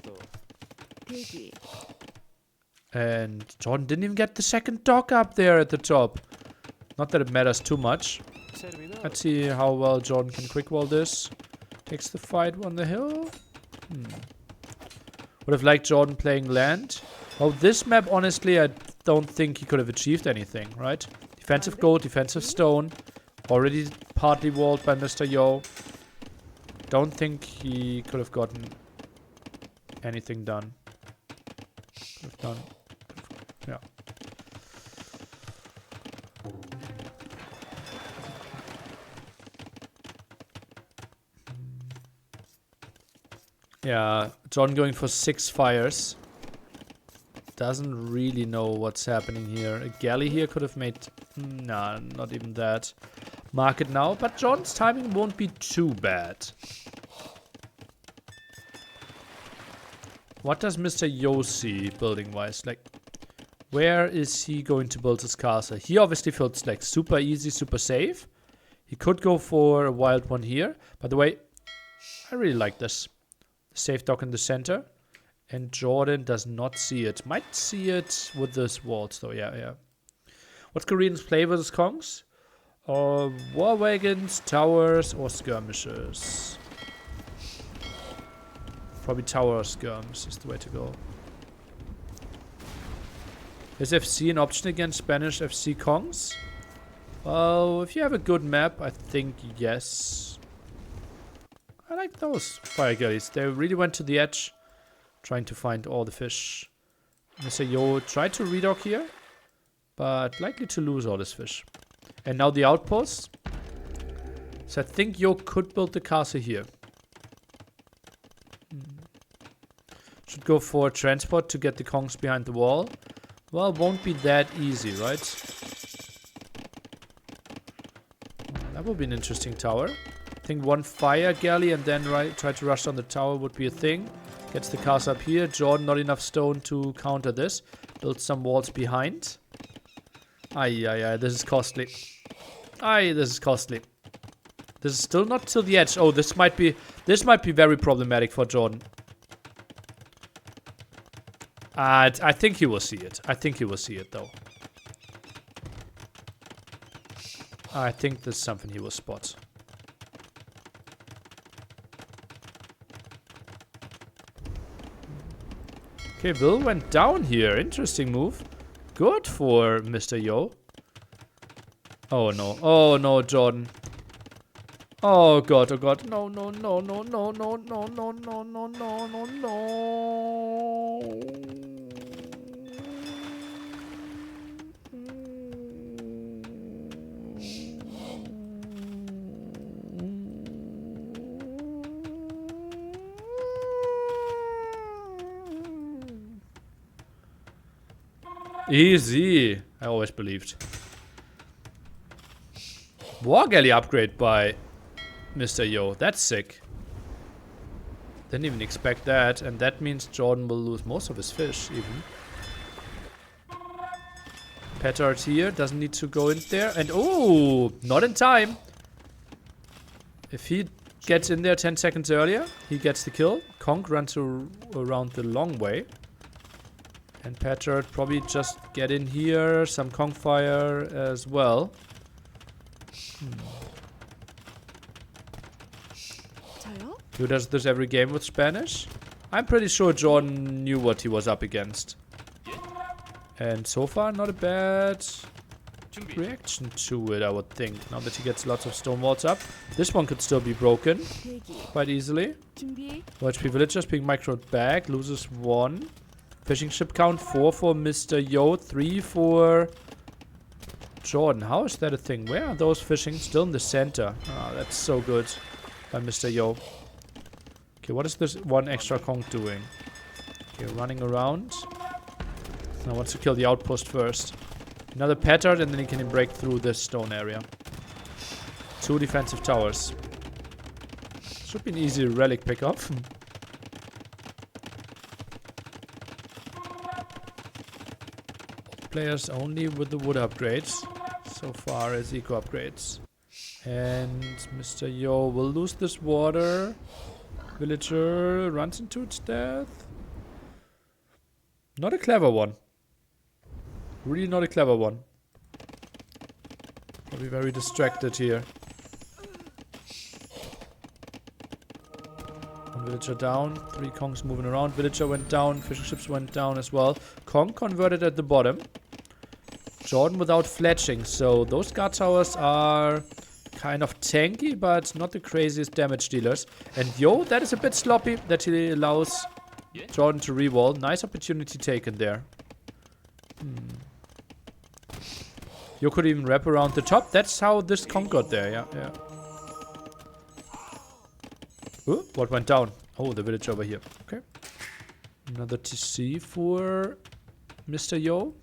And JorDan didn't even get the second dock up there at the top. Not that it matters too much. Let's see how well JorDan can quick wall this. Takes the fight on the hill. Would have liked JorDan playing land. Well, this map, honestly, I don't think he could have achieved anything, right? Defensive gold, defensive stone. Already partly walled by Mr. Yo. Don't think he could have gotten anything done. Could have done. Yeah. Yeah, John going for 6 fires. Doesn't really know what's happening here. A galley here could have made... Nah, not even that. Mark it now, but John's timing won't be too bad. What does Mr. Yo see building-wise? Like, where is he going to build his castle? He obviously feels like super easy, super safe. He could go for a wild one here. By the way, I really like this. Safe dock in the center. And JorDan does not see it. Might see it with this waltz though. Yeah. What's Koreans play versus Kongs? War wagons, towers, or skirmishes? Probably tower or skirms is the way to go. Is FC an option against Spanish FC Kongs? Well, if you have a good map, I think yes. I like those fire galleys. They really went to the edge, trying to find all the fish. Mr. Yo tried to redock here, but likely to lose all this fish. And now the outpost. So I think Yo could build the castle here. Should go for transport to get the Kongs behind the wall. Well, won't be that easy, right? That would be an interesting tower. I think one fire galley and then try to rush on the tower would be a thing. Gets the castle up here. JorDan not enough stone to counter this. Build some walls behind. Aye, this is costly. This is costly. This is still not till the edge. Oh, this might be very problematic for JorDan. I think he will see it. I think he will see it though. I think this is something he will spot. Okay, Will went down here. Interesting move. Good for Mr. Yo. Oh no, JorDan. Oh god, no. Easy. I always believed. War galley upgrade by Mr. Yo. That's sick. Didn't even expect that. And that means JorDan will lose most of his fish even. Petard here. Doesn't need to go in there. And oh, not in time. If he gets in there 10 seconds earlier, he gets the kill. Kong runs around the long way. And Petard probably just get in here. Some Kong fire as well. Who does this every game with Spanish? I'm pretty sure JorDan knew what he was up against. And so far, not a bad reaction to it, I would think. Now that he gets lots of stone walls up. This one could still be broken quite easily. HP villagers being microed back. Loses 1. Fishing ship count 4 for Mr. Yo. 3 for JorDan. How is that a thing? Where are those fishing? Still in the center. Ah, that's so good by Mr. Yo. Okay, what is this one extra Kong doing? Okay, running around. Now wants to kill the outpost first. Another petard and then he can break through this stone area. 2 defensive towers. Should be an easy relic pickup. Players only with the wood upgrades. So far as eco upgrades. And Mr. Yo will lose this water. Villager runs into its death. Not a clever one. Really not a clever one. I'll be very distracted here. One villager down. 3 Kongs moving around. Villager went down. Fishing ships went down as well. Kong converted at the bottom. JorDan without fletching. So those guard towers are kind of tanky, but not the craziest damage dealers. And Yo, that is a bit sloppy that he allows JorDan to re-wall. Nice opportunity taken there. You could even wrap around the top. That's how this Kong got there, yeah. Ooh, what went down? Oh, the village over here. Okay. Another TC for Mr. Yo.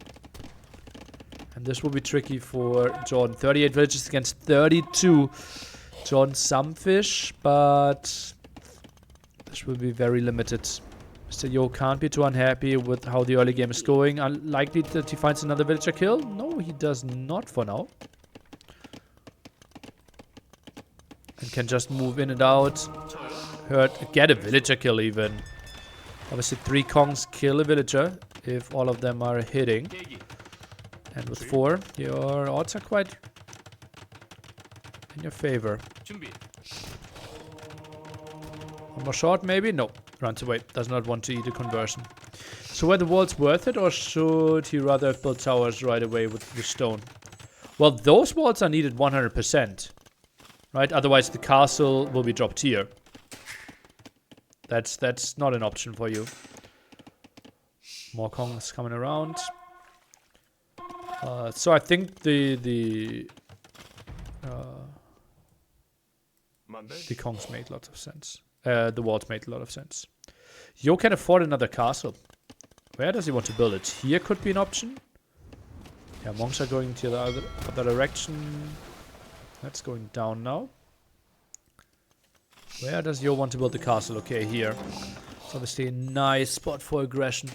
And this will be tricky for JorDan. 38 villages against 32. JorDan some fish, but this will be very limited. Mr. Yo can't be too unhappy with how the early game is going. Unlikely that he finds another villager kill. No, he does not for now. And can just move in and out. Get a villager kill even. Obviously 3 Kongs kill a villager if all of them are hitting. And with 4, your odds are quite in your favor. One more shot maybe? No. Runs away. Does not want to eat a conversion. So were the walls worth it, or should he rather have built towers right away with the stone? Well, those walls are needed 100%. Right? Otherwise the castle will be dropped here. That's not an option for you. More Kongs coming around. So I think the Kongs made lots of sense. The walls made a lot of sense. Yo can afford another castle. Where does he want to build it? Here could be an option. Yeah, monks are going to the other direction. That's going down now. Where does Yo want to build the castle? Okay, here. It's obviously a nice spot for aggression.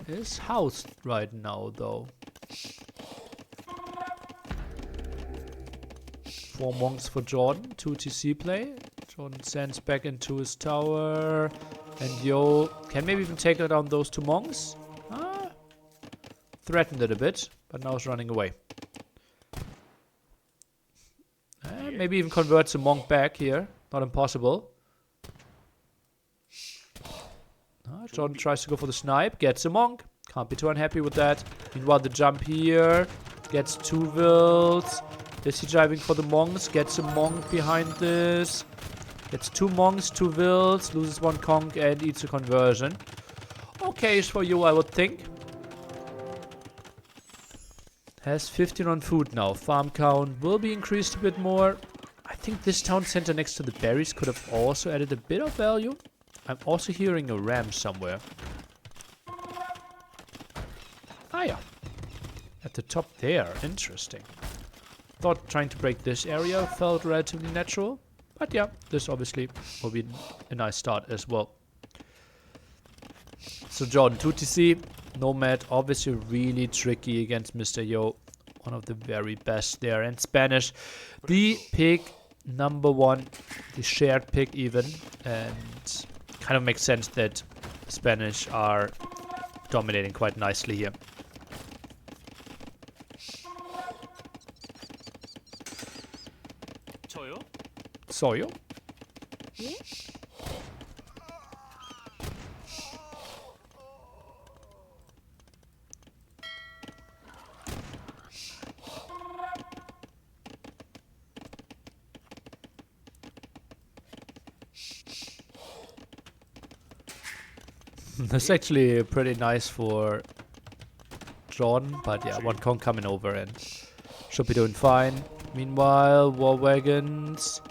It is housed right now, though. 4 monks for JorDan. 2 TC play. JorDan sends back into his tower. And Yo can maybe even take down those 2 monks. Threatened it a bit, but now is running away. And maybe even converts a monk back here. Not impossible. JorDan tries to go for the snipe. Gets a monk. Can't be too unhappy with that. Meanwhile, the jump here. Gets 2 vills. Is he driving for the monks? Gets a monk behind this. Gets 2 monks, 2 vills. Loses 1 conch and eats a conversion. Okay, for you, I would think. Has 15 on food now. Farm count will be increased a bit more. I think this town center next to the berries could have also added a bit of value. I'm also hearing a ram somewhere. Ah, yeah. At the top there. Interesting. Thought trying to break this area felt relatively natural. But yeah, this obviously will be a nice start as well. So JorDan 2 TC. Nomad obviously really tricky against Mr. Yo. One of the very best there. And Spanish, the pick number 1. The shared pick even. And kind of makes sense that Spanish are dominating quite nicely here. Soyo? That's actually pretty nice for JorDan, but yeah, 1 Kong coming over and should be doing fine. Meanwhile, war wagons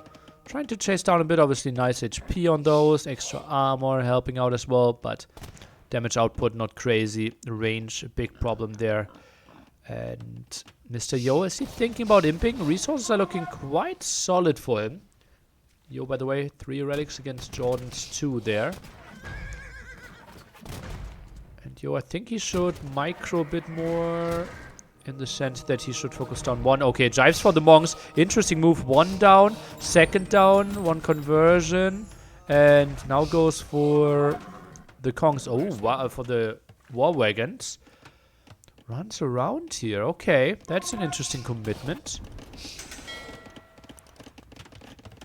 trying to chase down a bit, obviously nice HP on those, extra armor helping out as well, but damage output not crazy, range a big problem there. And Mr. Yo, is he thinking about imping? Resources are looking quite solid for him. Yo, by the way, 3 relics against JorDan's 2 there. And Yo, I think he should micro a bit more in the sense that he should focus down 1. Okay, jives for the monks. Interesting move. 1 down, 2nd down, 1 conversion. And now goes for the Kongs. Oh, wow, for the war wagons. Runs around here. Okay, that's an interesting commitment.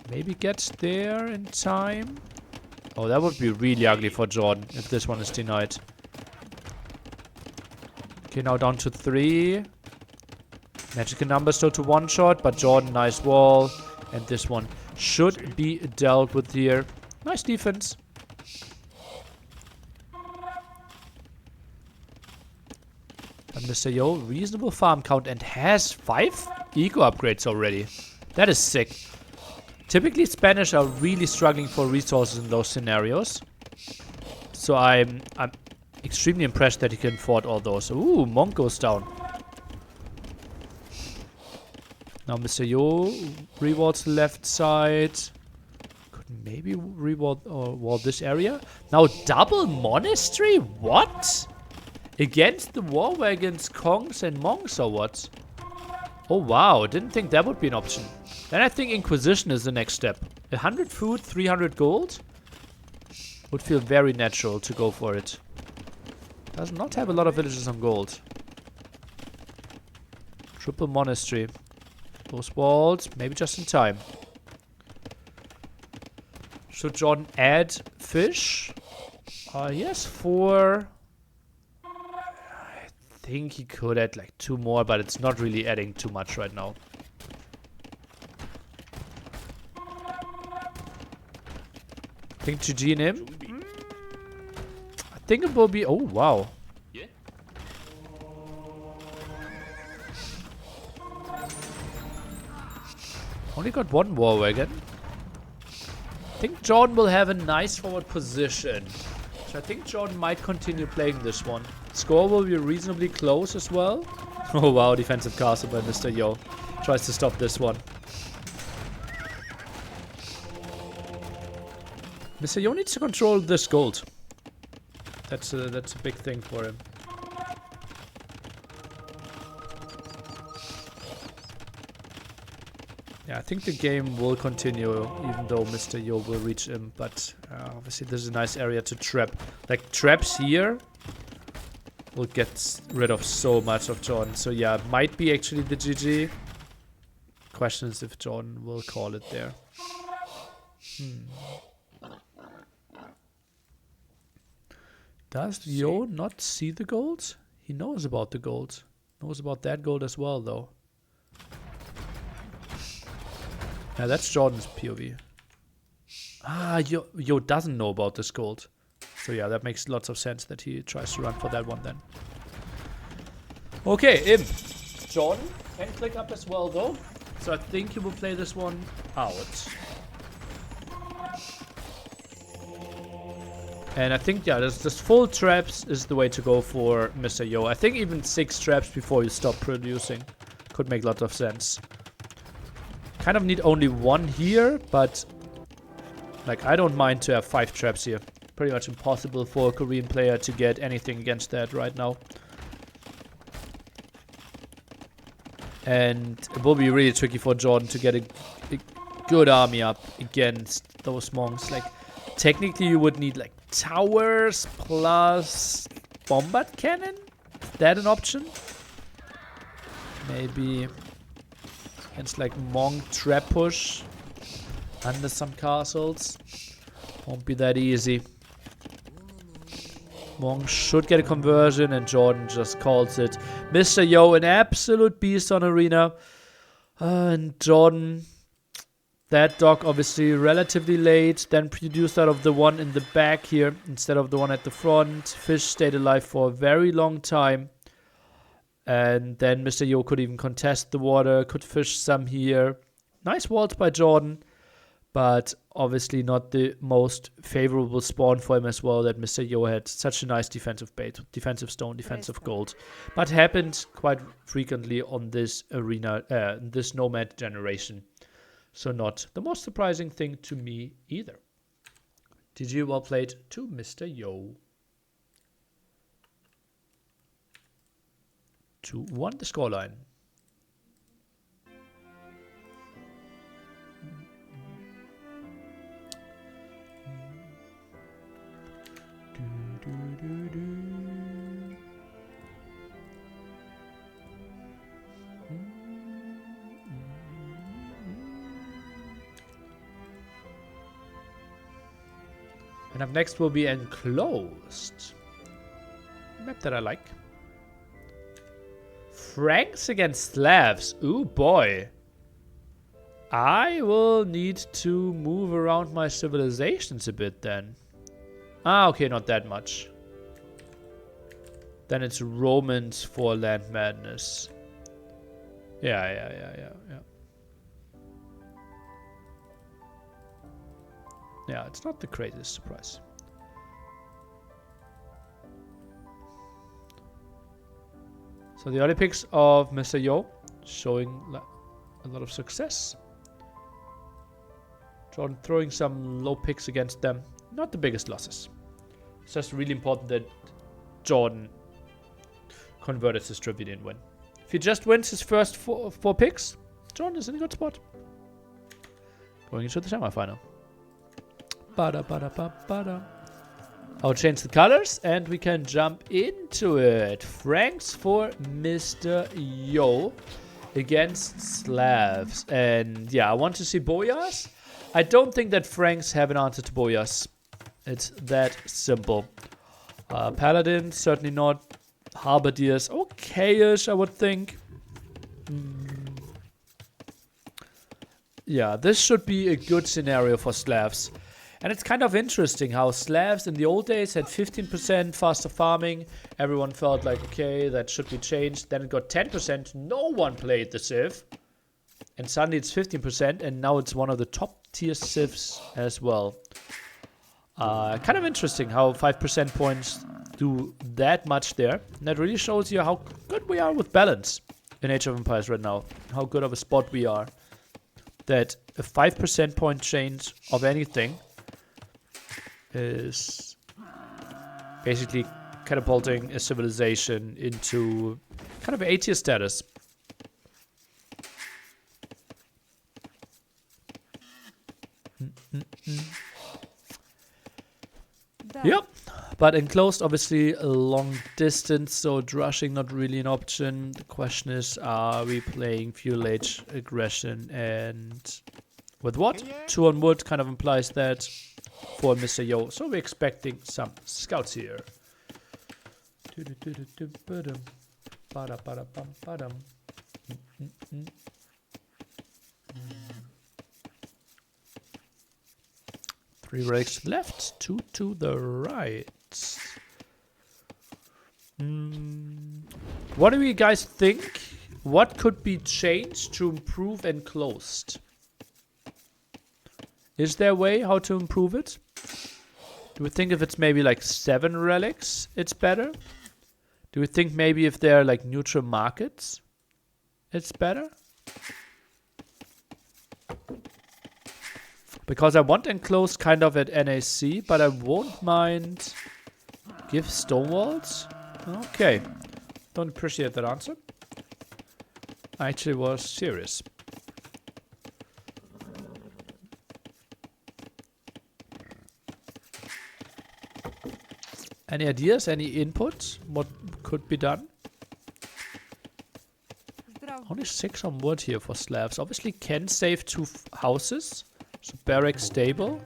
Maybe gets there in time. Oh, that would be really ugly for JorDan if this one is denied. Okay, now down to 3. Magical number still to 1 shot, but JorDan, nice wall. And this one should be dealt with here. Nice defense. And Mr. Yo, reasonable farm count and has 5 eco upgrades already. That is sick. Typically, Spanish are really struggling for resources in those scenarios. So I'm extremely impressed that he can afford all those. Ooh, Monk goes down. Now Mr. Yo rewards the left side. Could maybe reward or wall this area. Now double monastery? What? Against the war wagons, Kongs and monks or what? Oh wow, didn't think that would be an option. Then I think Inquisition is the next step. 100 food, 300 gold? Would feel very natural to go for it. Does not have a lot of villages on gold. Triple monastery. Those walls, maybe just in time. Should JorDan add fish? Yes, 4. I think he could add like 2 more, but it's not really adding too much right now. I think GG in him. I think it will be... Oh, wow. Yeah. Only got 1 war wagon. I think JorDan will have a nice forward position. So I think JorDan might continue playing this one. Score will be reasonably close as well. Oh wow, defensive castle by Mr. Yo. Tries to stop this one. Mr. Yo needs to control this gold. That's a big thing for him. Yeah, I think the game will continue even though Mr. Yo will reach him, but obviously this is a nice area to trap. Like traps here will get rid of so much of JorDan. So yeah, it might be actually the GG. Question is if JorDan will call it there. Does Yo not see the gold? He knows about the gold. Knows about that gold as well though. Yeah, that's JorDan's POV. Ah, Yo doesn't know about this gold. So yeah, that makes lots of sense that he tries to run for that one then. Okay, Imp. JorDan can click up as well though. So I think he will play this one out. And I think, yeah, just full traps is the way to go for Mr. Yo. I think even 6 traps before you stop producing could make a lot of sense. Kind of need only 1 here, but like I don't mind to have 5 traps here. Pretty much impossible for a Korean player to get anything against that right now. And it will be really tricky for JorDan to get a good army up against those monks. Like technically you would need like towers plus bombard cannon. Is that an option? Maybe against like monk trap push under some castles. Won't be that easy. Monk should get a conversion and JorDan just calls it. Mr. Yo, an absolute beast on arena. And JorDan, that dog obviously relatively late. Then produced out of the one in the back here instead of the one at the front. Fish stayed alive for a very long time. And then Mr. Yo could even contest the water. Could fish some here. Nice walls by JorDan. But obviously not the most favorable spawn for him as well, that Mr. Yo had such a nice defensive bait, defensive stone, defensive gold. But happened quite frequently on this arena, this Nomad generation. So not the most surprising thing to me either. GG, well played to Mr. Yo. 2-1 the scoreline. And up next will be Enclosed. Map that I like. Franks against Slavs. Ooh boy. I will need to move around my civilizations a bit then. Ah, okay, not that much. Then it's Romans for Land Madness. Yeah. Yeah, it's not the craziest surprise. So the early picks of Mr. Yo showing a lot of success. JorDan throwing some low picks against them. Not the biggest losses. It's just really important that JorDan converted his Dravidian win. If he just wins his first four picks, JorDan is in a good spot. Going into the semifinal. I'll change the colors and we can jump into it. Franks for Mr. Yo against Slavs. And yeah, I want to see Boyars. I don't think that Franks have an answer to Boyars. It's that simple. Paladins, certainly not. Halberdiers, okay-ish, I would think. Yeah, this should be a good scenario for Slavs. And it's kind of interesting how Slavs in the old days had 15% faster farming. Everyone felt like, okay, that should be changed. Then it got 10%. No one played the Civ. And suddenly it's 15%. And now it's one of the top tier Civs as well. Kind of interesting how 5% points do that much there. And that really shows you how good we are with balance in Age of Empires right now. How good of a spot we are. That a 5% point change of anything is basically catapulting a civilization into kind of A-tier status. Yep, but Enclosed obviously a long distance, so drushing not really an option. The question is, are we playing Feudal Age aggression and with what? 2 on wood kind of implies that for Mr. Yo. So we're expecting some scouts here. 3 rakes to the left, 2 to the right. What do you guys think? What could be changed to improve Enclosed? Is there a way how to improve it? Do we think if it's maybe like 7 relics, it's better? Do we think maybe if they're like neutral markets, it's better? Because I want Enclosed kind of at NAC, but I won't mind give Stonewalls. Okay. Don't appreciate that answer. I actually was serious. Any ideas? Any input? What could be done? Only 6 on wood here for Slavs. Obviously can save 2 houses. So barrack stable.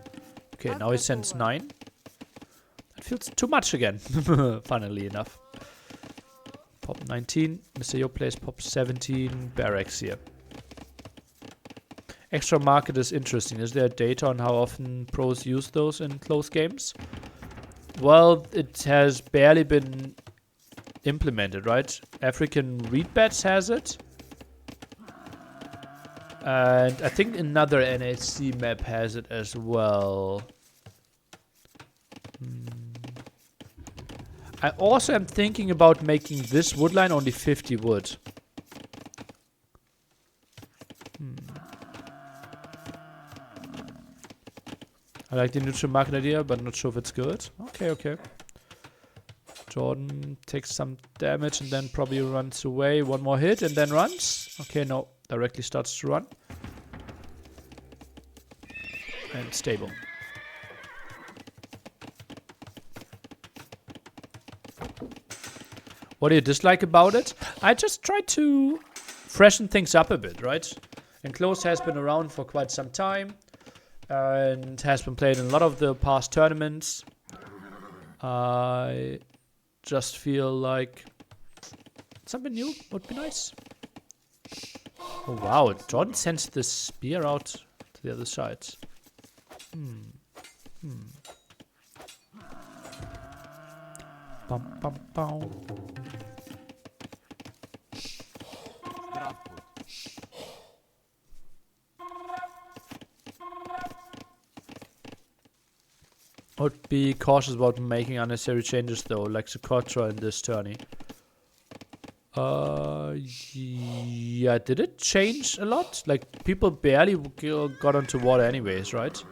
Okay, now he sends 9. That feels too much again. Funnily enough. Pop 19. Mr. Yo plays pop 17. Barracks here. Extra market is interesting. Is there data on how often pros use those in close games? Well, it has barely been implemented, right? African Read Bets has it. And I think another NHC map has it as well. I also am thinking about making this wood line only 50 wood. I like the neutral market idea, but not sure if it's good. Okay, okay. JorDan takes some damage and then probably runs away. One more hit and then runs. Okay, no. Directly starts to run. And stable. What do you dislike about it? I just try to freshen things up a bit, right? Enclosed has been around for quite some time. And has been played in a lot of the past tournaments. I just feel like something new would be nice. Oh wow, JorDan sends the spear out to the other side. Bum, bum, bum. Would be cautious about making unnecessary changes though, like Socotra in this tourney. Yeah, did it change a lot? Like, people barely got onto water anyways, right?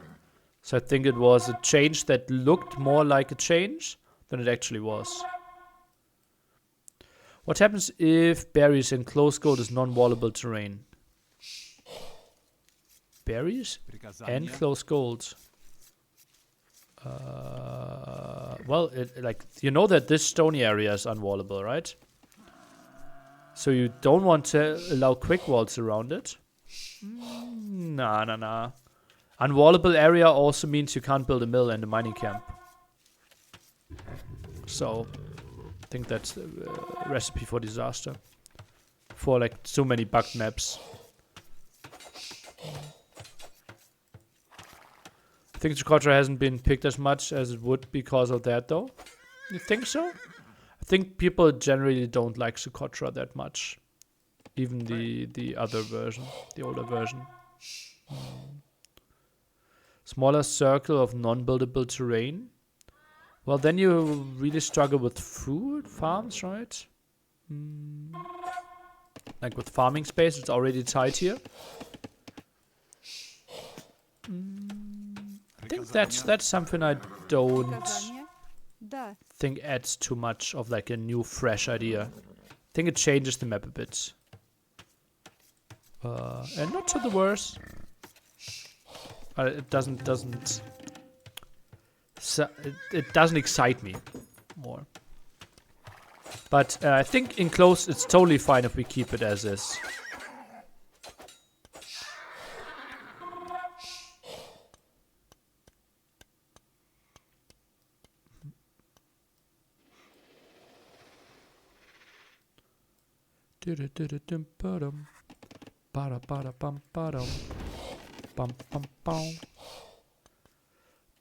So I think it was a change that looked more like a change than it actually was. What happens if berries in close gold is non-wallable terrain? Berries and close gold. Well, like, you know that this stony area is unwallable, right? So you don't want to allow quick walls around it? Nah. Unwallable area also means you can't build a mill and a mining camp. So, I think that's a recipe for disaster. For like so many bugged maps. I think Socotra hasn't been picked as much as it would because of that though. You think so? I think people generally don't like Socotra that much. Even the other version, the older version. Smaller circle of non-buildable terrain. Well, then you really struggle with food farms, right? Like with farming space, it's already tight here. I think that's something I don't think adds too much of like a new fresh idea. I think it changes the map a bit. And not to the worse. It doesn't excite me more. But I think in close it's totally fine if we keep it as is.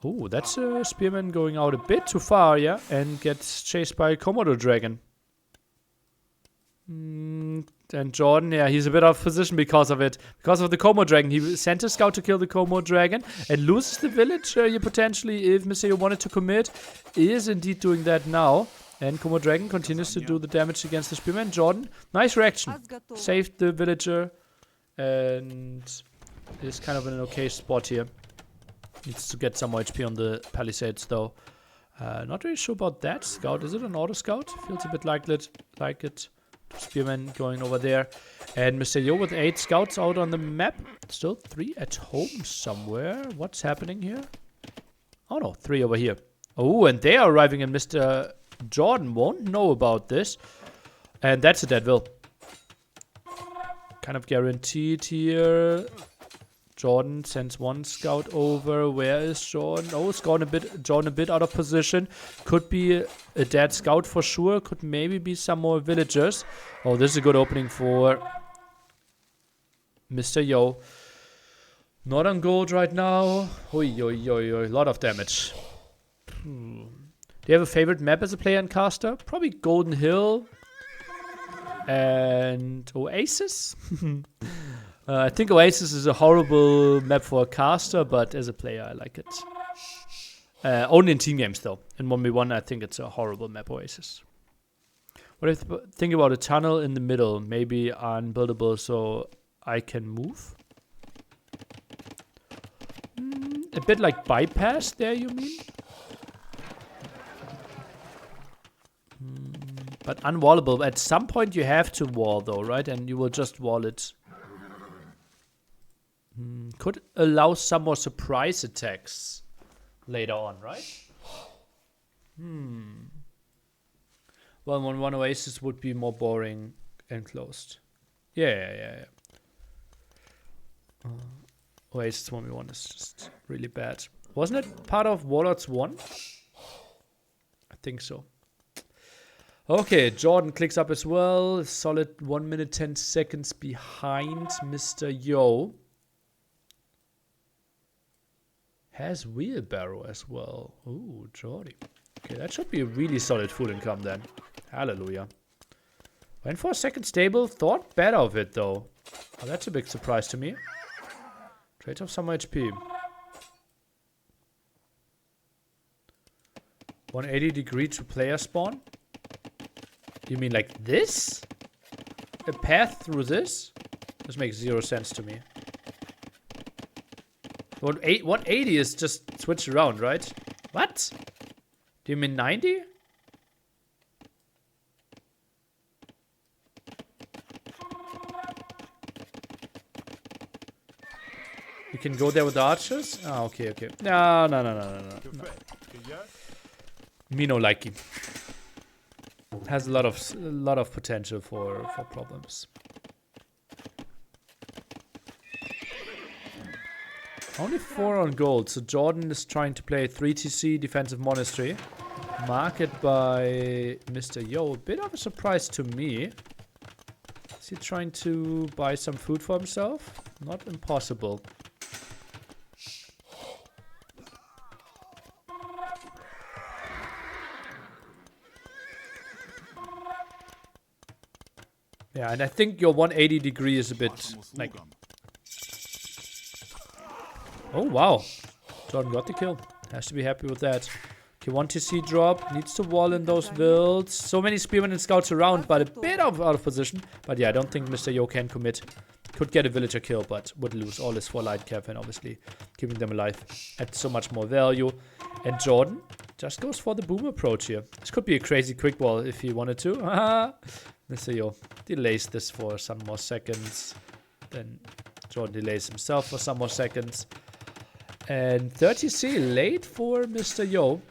Oh, that's a spearman going out a bit too far, yeah, and gets chased by a Komodo dragon. And JorDan, yeah, he's a bit out of position because of it. Because of the Komodo dragon. He sent a scout to kill the Komodo dragon and loses the village here potentially if Mr. wanted to commit. Is indeed doing that now. And Komodo dragon continues to do the damage against the spearman. JorDan, nice reaction. Saved the villager and is kind of in an okay spot here. Needs to get some more HP on the palisades though. Not really sure about that scout. Is it an auto scout? Feels a bit like it. Spearman going over there. And Mr. Yo with 8 scouts out on the map. Still 3 at home somewhere. What's happening here? Oh no, 3 over here. Oh, and they are arriving and Mr. JorDan won't know about this. And that's a deadville. Kind of guaranteed here. JorDan sends 1 scout over. Where is JorDan? Oh, it's JorDan a bit out of position. Could be a dead scout for sure. Could maybe be some more villagers. Oh, this is a good opening for Mr. Yo. Not on gold right now. Oi. A lot of damage. Do you have a favorite map as a player and caster? Probably Golden Hill and Oasis. I think Oasis is a horrible map for a caster, but as a player, I like it. Only in team games, though. In 1v1, I think it's a horrible map, Oasis. What if you think about a tunnel in the middle? Maybe unbuildable so I can move? A bit like bypass there, you mean? But unwallable. At some point you have to wall though, right? And you will just wall it. Could allow some more surprise attacks later on, right? Well, one Oasis would be more boring enclosed. Yeah. Oasis 1v1 is just really bad. Wasn't it part of Warlords 1? I think so. Okay, JorDan clicks up as well. Solid 1 minute 10 seconds behind Mr. Yo. Has wheelbarrow as well. Ooh, Jordy. Okay, that should be a really solid full income then. Hallelujah. Went for a second stable. Thought better of it though. Oh, that's a big surprise to me. Trade off some HP. 180 to player spawn? You mean like this? A path through this? This makes 0 sense to me. 180 is just switch around, right? What? Do you mean 90? You can go there with the archers? Ah, okay. No. Me no likey. Has a lot of potential for problems. Only 4 on gold, so JorDan is trying to play 3TC Defensive Monastery. Market by Mr. Yo. A bit of a surprise to me. Is he trying to buy some food for himself? Not impossible. Yeah, and I think your 180 is a bit like... Oh, wow. JorDan got the kill. Has to be happy with that. Okay, 1TC drop. Needs to wall in those builds. So many spearmen and scouts around, but a bit out of position. But yeah, I don't think Mr. Yo can commit. Could get a villager kill, but would lose all his 4 light cap and obviously keeping them alive adds so much more value. And JorDan just goes for the boom approach here. This could be a crazy quick wall if he wanted to. Mr. Yo delays this for some more seconds. Then JorDan delays himself for some more seconds. And 30C late for Mr. Yo.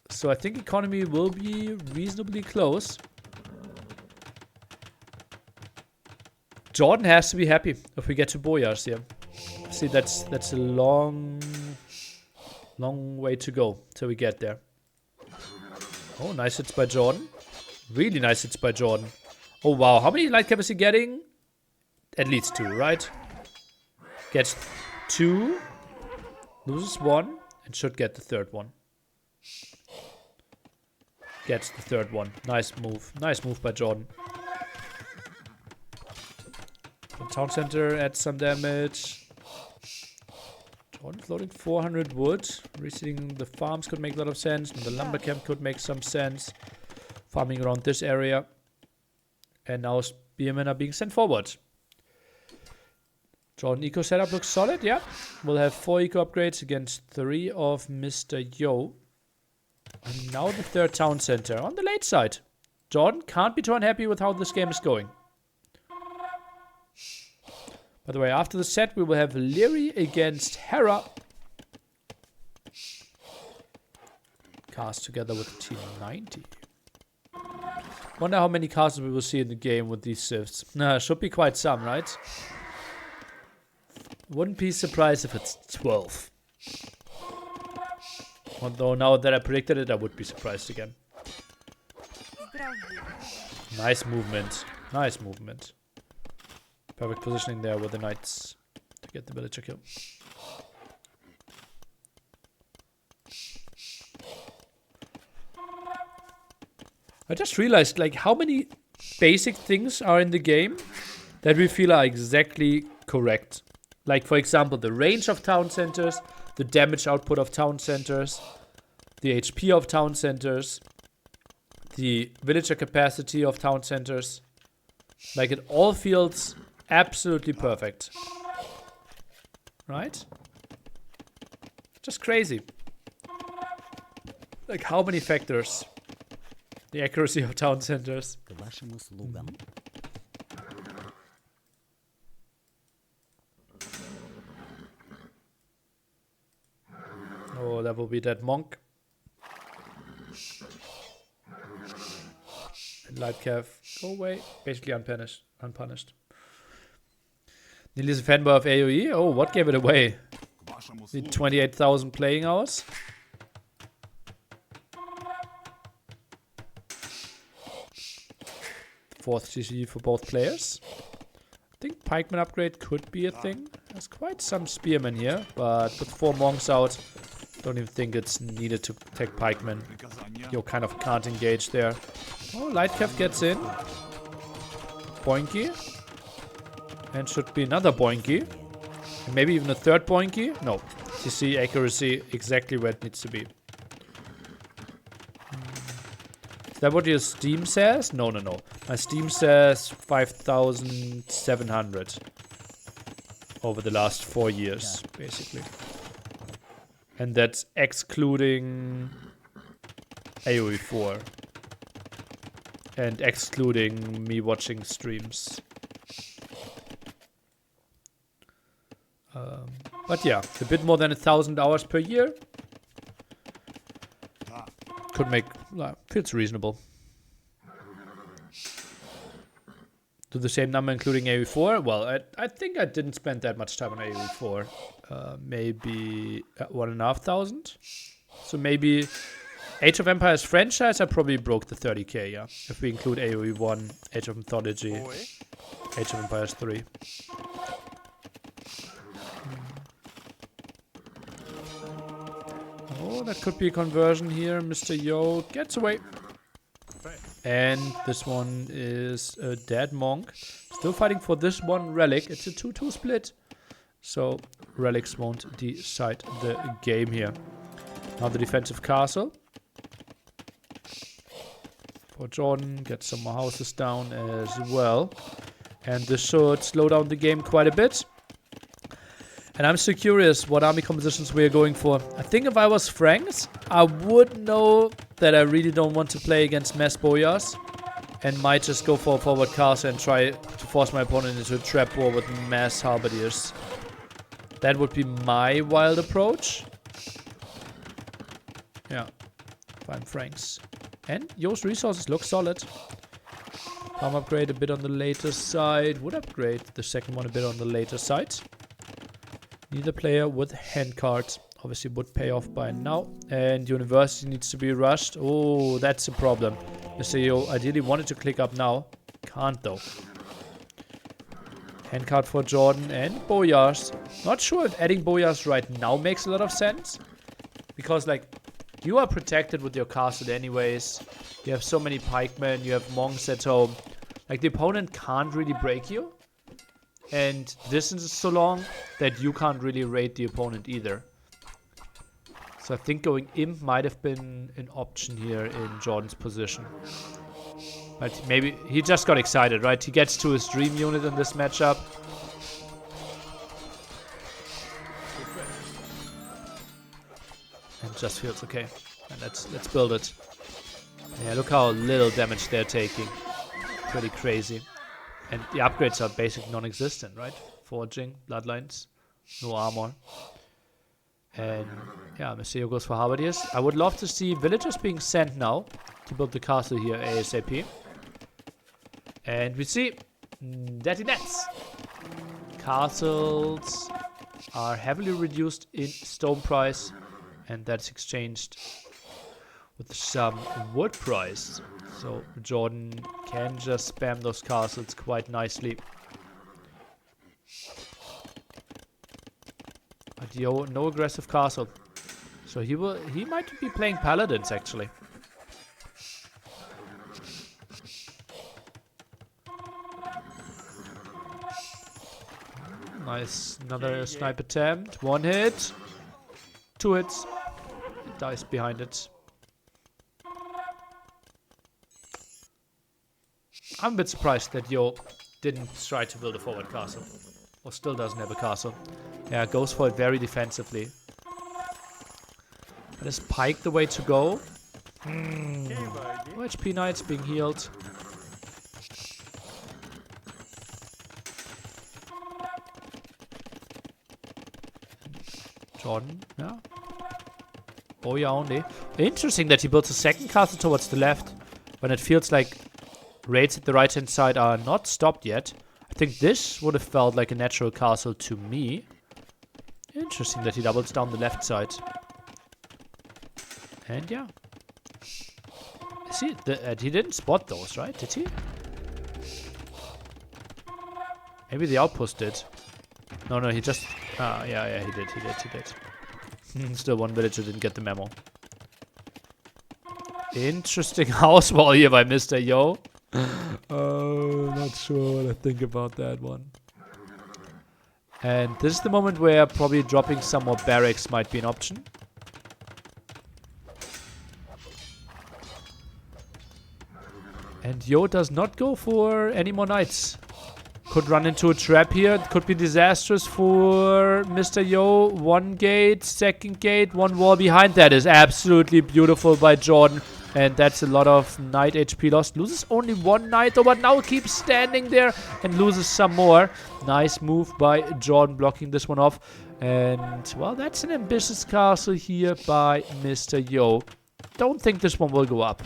So I think economy will be reasonably close. JorDan has to be happy if we get to Boyars here. See, that's a long way to go till we get there. Oh, nice hits by JorDan. Really nice hits by JorDan. Oh, wow. How many light cap is he getting? At least 2, right? Gets 2. Loses 1. And should get the 3rd one. Gets the 3rd one. Nice move. Nice move by JorDan. The town center adds some damage. JorDan's loading 400 wood. Reseating the farms could make a lot of sense. And the lumber camp could make some sense. Farming around this area. And now spearmen are being sent forward. JorDan eco setup looks solid, yeah. We'll have 4 eco upgrades against 3 of Mr. Yo. And now the 3rd town center on the late side. JorDan can't be too unhappy with how this game is going. By the way, after the set we will have Leary against Hera. Cast together with Team 90. Wonder how many casters we will see in the game with these shifts. Should be quite some, right? Wouldn't be surprised if it's 12. Although now that I predicted it, I would be surprised again. Nice movement. Nice movement. Perfect positioning there with the knights to get the villager kill. I just realized like how many basic things are in the game that we feel are exactly correct. Like, for example, the range of town centers, the damage output of town centers, the HP of town centers, the villager capacity of town centers. Like, it all feels absolutely perfect. Right? Just crazy. Like, how many factors? The accuracy of town centers. Oh, that will be that monk. And Light Cav, go away. Basically unpunished. Nearly is a fanboy of AoE. Oh, what gave it away? The 28,000 playing hours. Fourth CC for both players. I think pikeman upgrade could be a thing. There's quite some spearmen here, but with 4 monks out, don't even think it's needed to take pikemen. You kind of can't engage there. Oh, Lightcav gets in. Boinky. And should be another Boinky. And maybe even a third Boinky. No. CC accuracy exactly where it needs to be. Is that what your Steam says? No. My Steam says 5,700 over the last 4 years, basically. And that's excluding AoE 4. And excluding me watching streams. But yeah, a bit more than 1,000 hours per year. Could make, feels reasonable. Do the same number including AoE4? Well, I think I didn't spend that much time on AoE4. Maybe 1,500. So maybe Age of Empires franchise, I probably broke the 30k, yeah. If we include AoE1, Age of Mythology, Age of Empires 3. Oh, that could be a conversion here. Mr. Yo gets away. And this one is a dead monk. Still fighting for this one relic. It's a 2-2 split. So relics won't decide the game here. Now the defensive castle. For JorDan. Get some more houses down as well. And this should slow down the game quite a bit. And I'm so curious what army compositions we are going for. I think if I was Franks, I would know that I really don't want to play against mass boyars. And might just go for a forward castle and try to force my opponent into a trap war with mass halberdiers. That would be my wild approach. Yeah, if I'm Franks. And Yo's resources look solid. Palm upgrade a bit on the later side. Would upgrade the second one a bit on the later side. Neither player with hand cards obviously would pay off by now. And university needs to be rushed. Oh, that's a problem. Mr. Yo ideally wanted to click up now. Can't though. Hand card for JorDan and boyars. Not sure if adding boyars right now makes a lot of sense. Because like, you are protected with your castle anyways. You have so many pikemen. You have monks at home. Like the opponent can't really break you. And distance is so long that you can't really raid the opponent either. So I think going imp might have been an option here in JorDan's position. But maybe he just got excited, right? He gets to his dream unit in this matchup. And just feels okay. And let's build it. Yeah, look how little damage they're taking. Pretty crazy. And the upgrades are basically non-existent, right? Forging, bloodlines, no armor. And yeah, Messiah goes for halberdiers. I would love to see villagers being sent now to build the castle here ASAP. And we see that in nets. Castles are heavily reduced in stone price, and that's exchanged with some wood price. So JorDan can just spam those castles quite nicely. But yo, no aggressive castle. So he might be playing paladins actually. Nice. Another snipe attempt. 1 hit. 2 hits. It dies behind it. I'm a bit surprised that Yo didn't try to build a forward castle. Or still doesn't have a castle. Yeah, goes for it very defensively. But is Pike the way to go? HP Knights being healed. JorDan, yeah. Boya only. Interesting that he builds a second castle towards the left. When it feels like raids at the right hand side are not stopped yet. I think this would have felt like a natural castle to me. Interesting that he doubles down the left side. And yeah. See, he didn't spot those, right? Did he? Maybe the outpost did. No, he just... yeah, he did. Still one villager didn't get the memo. Interesting house wall here by Mr. Yo. Oh, not sure what I think about that one. And this is the moment where probably dropping some more barracks might be an option. And Yo does not go for any more knights. Could run into a trap here. It could be disastrous for Mr. Yo. 1 gate, 2nd gate, 1 wall behind. That is absolutely beautiful by JorDan. And that's a lot of knight HP lost. Loses only 1 knight though, but now keeps standing there and loses some more. Nice move by JorDan, blocking this one off. And, well, that's an ambitious castle here by Mr. Yo. Don't think this one will go up.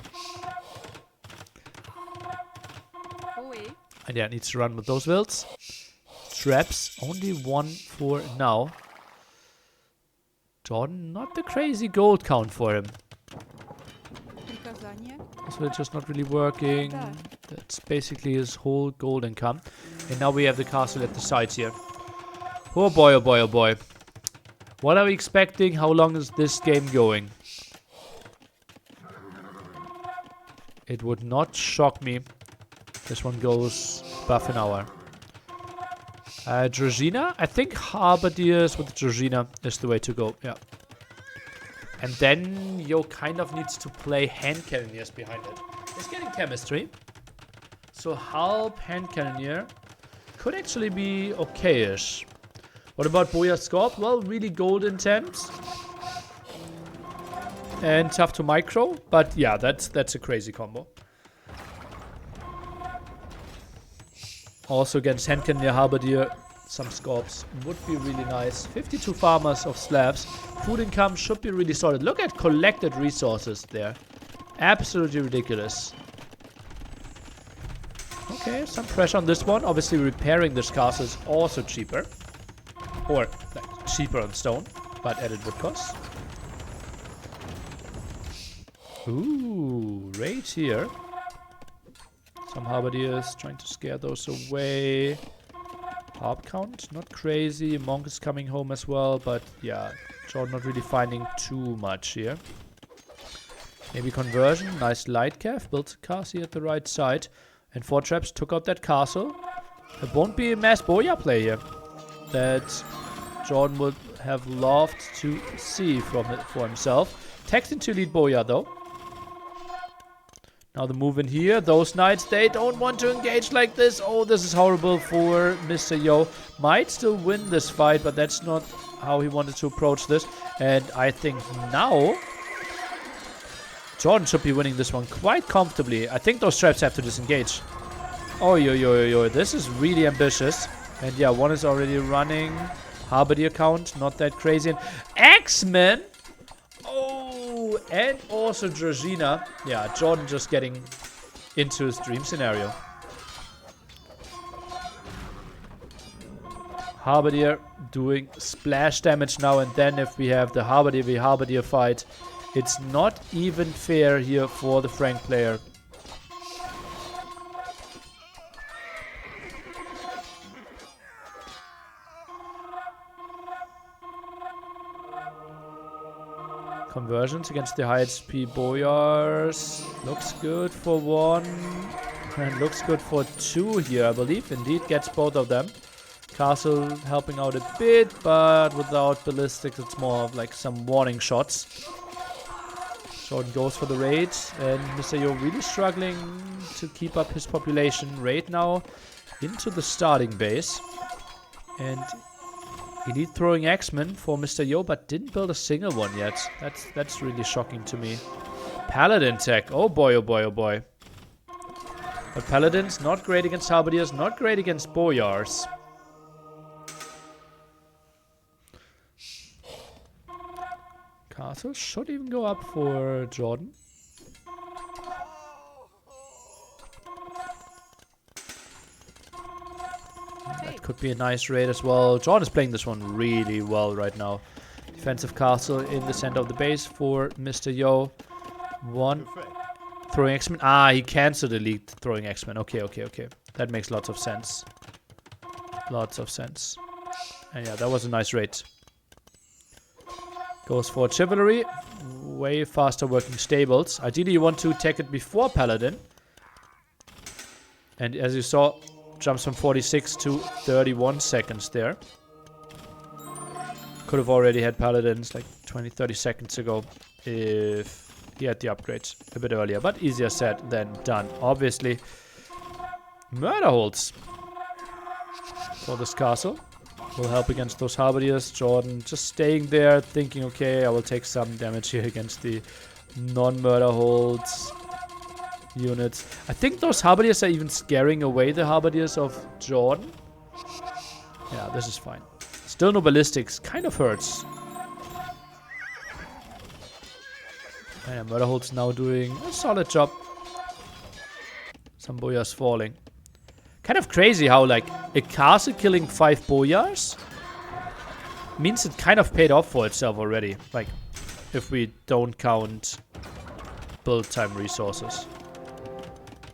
And yeah, needs to run with those builds. Traps, only 1 for now. JorDan, not the crazy gold count for him. This will just not really working. That's basically his whole gold income. And now we have the castle at the sides here. Oh boy, oh boy, oh boy. What are we expecting? How long is this game going? It would not shock me. This one goes above an hour. Georgina? I think Halberdiers with Georgina is the way to go. Yeah. And then Yo kind of needs to play hand cannoneers behind it. It's getting chemistry. So Halb hand cannoneer could actually be okay-ish. What about Boya Scorp? Well, really gold intense. And tough to micro. But yeah, that's a crazy combo. Also against hand cannoneer, Halberdier, some Scorps would be really nice. 52 farmers of slabs. Food income should be really solid. Look at collected resources there. Absolutely ridiculous. Okay, some pressure on this one. Obviously repairing this castle is also cheaper. Or like, cheaper on stone, but added wood costs. Ooh, raid here. Some Halberdiers trying to scare those away. Harp count, not crazy. Monk is coming home as well, but yeah, JorDan not really finding too much here. Maybe conversion. Nice light cav. Built a castle at the right side. And 4 traps took out that castle. It won't be a mass Boya play here that JorDan would have loved to see for himself. Text into lead Boya though. Now the move in here, those knights, they don't want to engage like this. Oh, this is horrible for Mr. Yo. Might still win this fight, but that's not how he wanted to approach this. And I think now JorDan should be winning this one quite comfortably. I think those traps have to disengage. Oh, yo, this is really ambitious. And yeah, one is already running. Halberdier count, not that crazy. And X-Men! Oh, and also Georgina. Yeah, JorDan just getting into his dream scenario. Halberdier doing splash damage now, and then if we have the Halberdier v Halberdier fight, it's not even fair here for the Frank player. Conversions against the high HP Boyars. Looks good for 1. And looks good for 2 here, I believe. Indeed, gets both of them. Castle helping out a bit, but without ballistics, it's more of like some warning shots. JorDan goes for the raid, and Mr. Yo really struggling to keep up his population. Raid now into the starting base. And he need throwing X-Men for Mr. Yo, but didn't build a single one yet. That's really shocking to me. Paladin tech. Oh boy, oh boy, oh boy. But Paladins, not great against Halberdiers, not great against Boyars. Castle should even go up for JorDan. That could be a nice raid as well. JorDan is playing this one really well right now. Defensive castle in the center of the base for Mr. Yo. One. Throwing X-Men. Ah, he cancelled the lead throwing X-Men. Okay, okay, okay. That makes lots of sense. Lots of sense. And yeah, that was a nice raid. Goes for Chivalry. Way faster working stables. Ideally, you want to take it before Paladin. And as you saw, jumps from 46 to 31 seconds there. Could have already had Paladins like 20-30 seconds ago if he had the upgrades a bit earlier, but easier said than done. Obviously, murder holds for this castle will help against those Halberdiers. JorDan just staying there, thinking, okay, I will take some damage here against the non-murder holds units. I think those Halberdiers are even scaring away the Halberdiers of JorDan. Yeah, this is fine. Still no ballistics, kind of hurts. Yeah, Murderhold's now doing a solid job. Some Boyars falling. Kind of crazy how, like, a castle killing 5 Boyars means it kind of paid off for itself already. Like, if we don't count build time resources.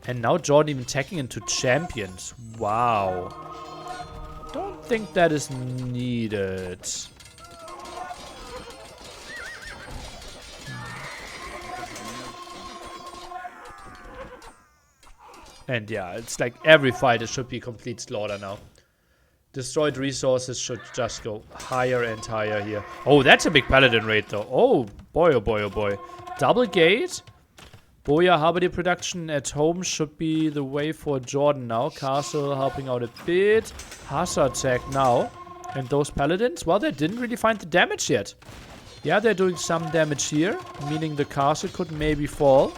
And now JorDan even tagging into champions. Wow. Don't think that is needed. And yeah, it's like every fight it should be complete slaughter now. Destroyed resources should just go higher and higher here. Oh, that's a big Paladin raid though. Oh boy, oh boy, oh boy. Double gate. Boya Halberdier production at home should be the way for JorDan now. Castle helping out a bit. Hazard attack now. And those Paladins, well, they didn't really find the damage yet. Yeah, they're doing some damage here, meaning the castle could maybe fall.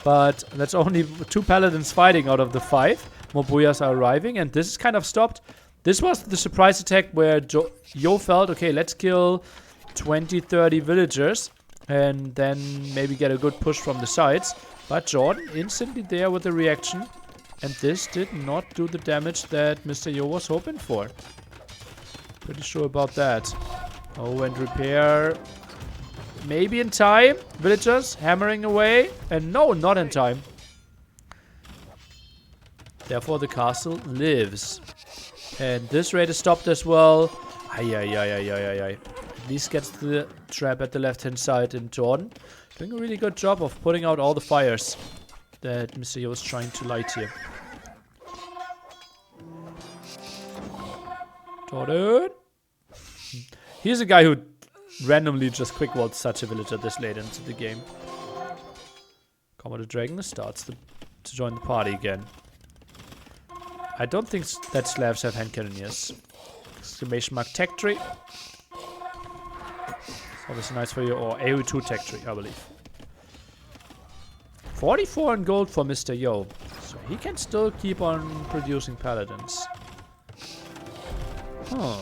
But that's only 2 Paladins fighting out of the 5. More Boyars are arriving, and this is kind of stopped. This was the surprise attack where Yo felt, okay, let's kill 20-30 villagers. And then maybe get a good push from the sides. But JorDan instantly there with the reaction. And this did not do the damage that Mr. Yo was hoping for. Pretty sure about that. Oh, and repair. Maybe in time. Villagers hammering away. And no, not in time. Therefore, the castle lives. And this raid is stopped as well. Ay, ay, ay, ay, ay, ay. At least gets the trap at the left-hand side. And JorDan doing a really good job of putting out all the fires that Mr. Yo is trying to light here. JorDan. He's a guy who randomly just quick walls such a villager this late into the game. Commodore Dragon starts to join the party again. I don't think that Slavs have hand cannoneers. Exclamation mark tech tree. Obviously nice for you, or AoE2 tech tree, I believe. 44 in gold for Mr. Yo. So he can still keep on producing paladins. Huh.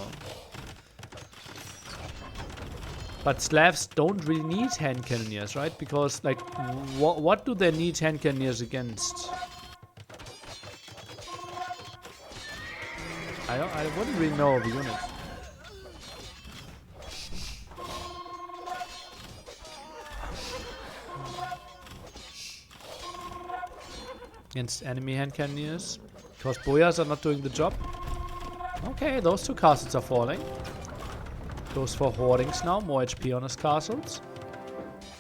But Slavs don't really need hand cannoneers, right? Because, like, what do they need hand cannoneers against? I wouldn't really know of a unit. Against enemy hand cannoneers. Because Boyars are not doing the job. Okay, those 2 castles are falling. Goes for hoardings now, more HP on his castles.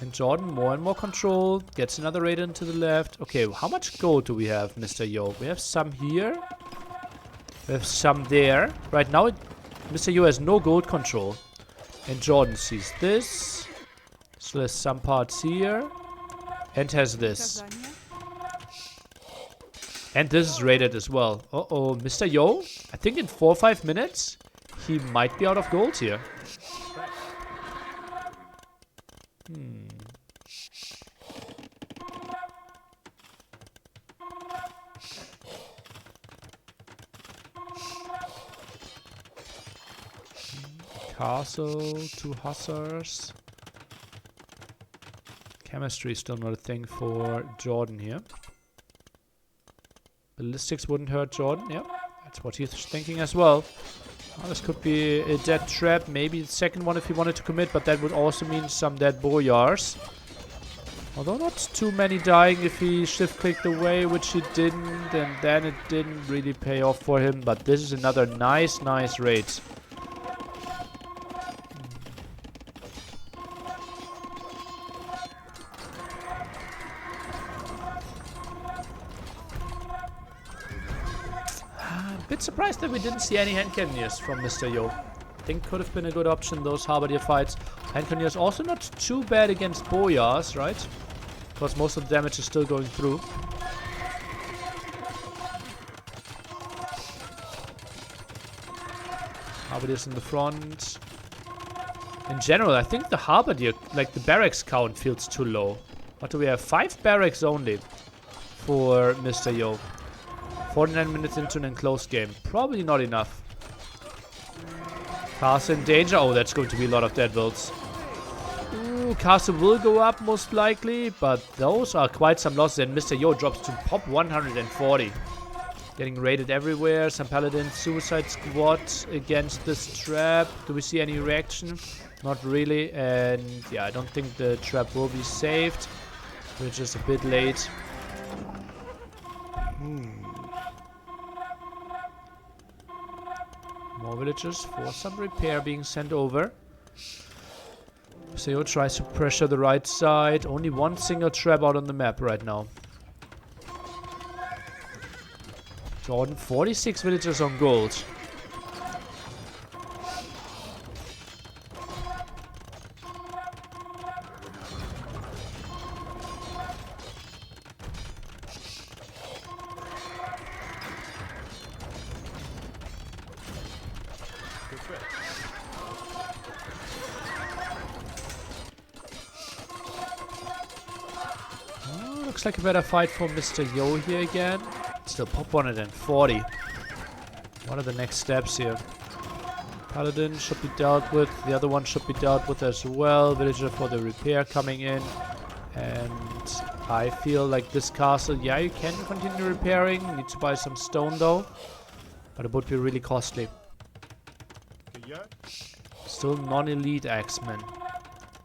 And JorDan, more and more control. Gets another raid into the left. Okay, how much gold do we have, Mr. Yo? We have some here. We have some there. Right now, Mr. Yo has no gold control. And JorDan sees this. So there's some parts here. And has this. And this is rated as well. Uh-oh, Mr. Yo, I think in 4 or 5 minutes, he might be out of gold here. Castle, 2 hussars. Chemistry is still not a thing for JorDan here. Ballistics wouldn't hurt JorDan, yeah. That's what he's thinking as well. Well, this could be a dead trap, maybe the second one if he wanted to commit, but that would also mean some dead boyars. Although not too many dying if he shift-clicked away, which he didn't, and then it didn't really pay off for him. But this is another nice raid. Bit surprised that we didn't see any hand cannoneers from Mr. Yo. I think could have been a good option, those halberdier fights. Hand cannoneers also not too bad against boyars, right? Because most of the damage is still going through. Halberdiers in the front. In general, I think the halberdier, like the barracks count, feels too low. What do we have? 5 barracks only for Mr. Yo. 49 minutes into an enclosed game. Probably not enough. Castle in danger. Oh, that's going to be a lot of dead builds. Ooh, Castle will go up most likely, but those are quite some losses. And Mr. Yo drops to pop 140. Getting raided everywhere. Some Paladin Suicide Squad against this trap. Do we see any reaction? Not really. And yeah, I don't think the trap will be saved. Which is a bit late. More villagers for some repair being sent over. Seo tries to pressure the right side. Only one single trap out on the map right now. JorDan, 46 villagers on gold. Looks like a better fight for Mr. Yo here again. Still pop 140. What are the next steps here? Paladin should be dealt with. The other one should be dealt with as well. Villager for the repair coming in. And I feel like this castle, yeah, you can continue repairing. Need to buy some stone though. But it would be really costly. Still non-elite axemen.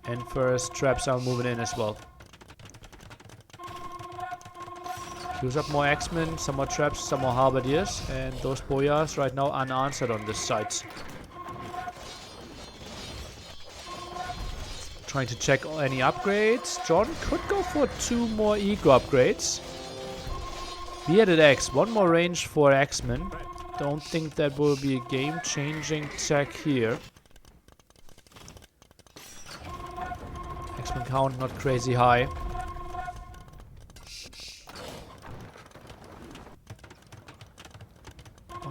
And first traps are moving in as well. Use up more axemen, some more traps, some more halberdiers, and those boyars right now unanswered on this side. Trying to check any upgrades. JorDan could go for 2 more eco upgrades. Bearded axe, 1 more range for axemen. Don't think that will be a game-changing tech here. Axemen count not crazy high.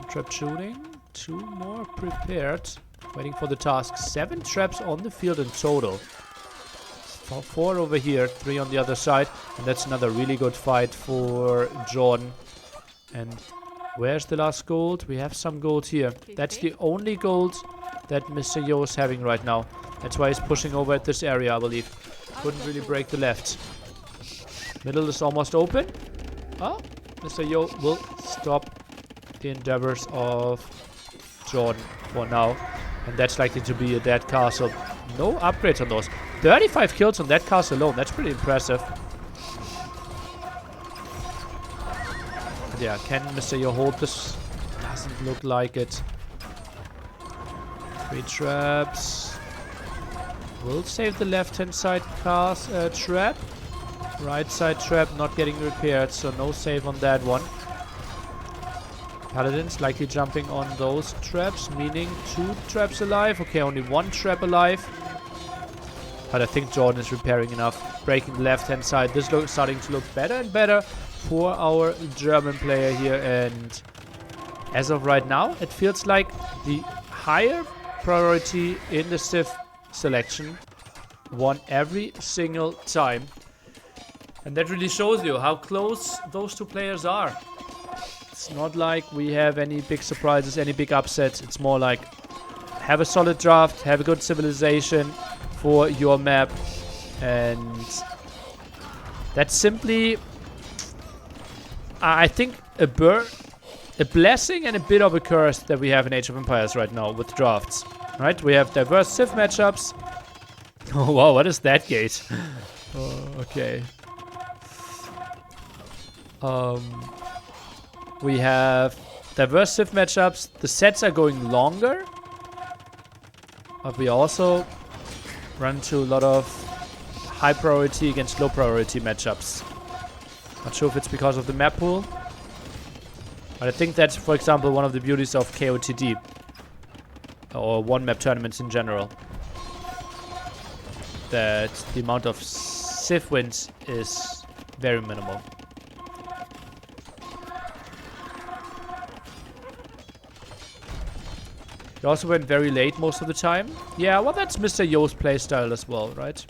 Trap shooting. 2 more prepared. Waiting for the task. 7 traps on the field in total. 4 over here, 3 on the other side. And that's another really good fight for JorDan. And where's the last gold? We have some gold here. That's the only gold that Mr. Yo is having right now. That's why he's pushing over at this area, I believe. Couldn't really break the left. Middle is almost open. Oh, Mr. Yo will stop the endeavors of JorDan for now. And that's likely to be a dead castle. No upgrades on those. 35 kills on that castle alone. That's pretty impressive. But yeah, can Mr. Yo hold this? Doesn't look like it. 3 traps. Will save the left-hand side trap. Right side trap not getting repaired, so no save on that one. Paladins likely jumping on those traps, meaning 2 traps alive. Okay, only 1 trap alive. But I think JorDan is repairing enough. Breaking the left-hand side. This is starting to look better and better for our German player here. And as of right now, it feels like the higher priority in the Civ selection won every single time. And that really shows you how close those 2 players are. It's not like we have any big surprises, any big upsets. It's more like have a solid draft, have a good civilization for your map. And that's simply, I think, a blessing and a bit of a curse that we have in Age of Empires right now with drafts. Right? We have diverse Civ matchups. Oh wow, what is that gate? Oh, okay. We have diverse Civ matchups. The sets are going longer. But we also run into a lot of high priority against low priority matchups. Not sure if it's because of the map pool. But I think that's, for example, one of the beauties of KOTD. Or one map tournaments in general. That the amount of Civ wins is very minimal. He also went very late most of the time. Yeah, well, that's Mr. Yo's playstyle as well, right?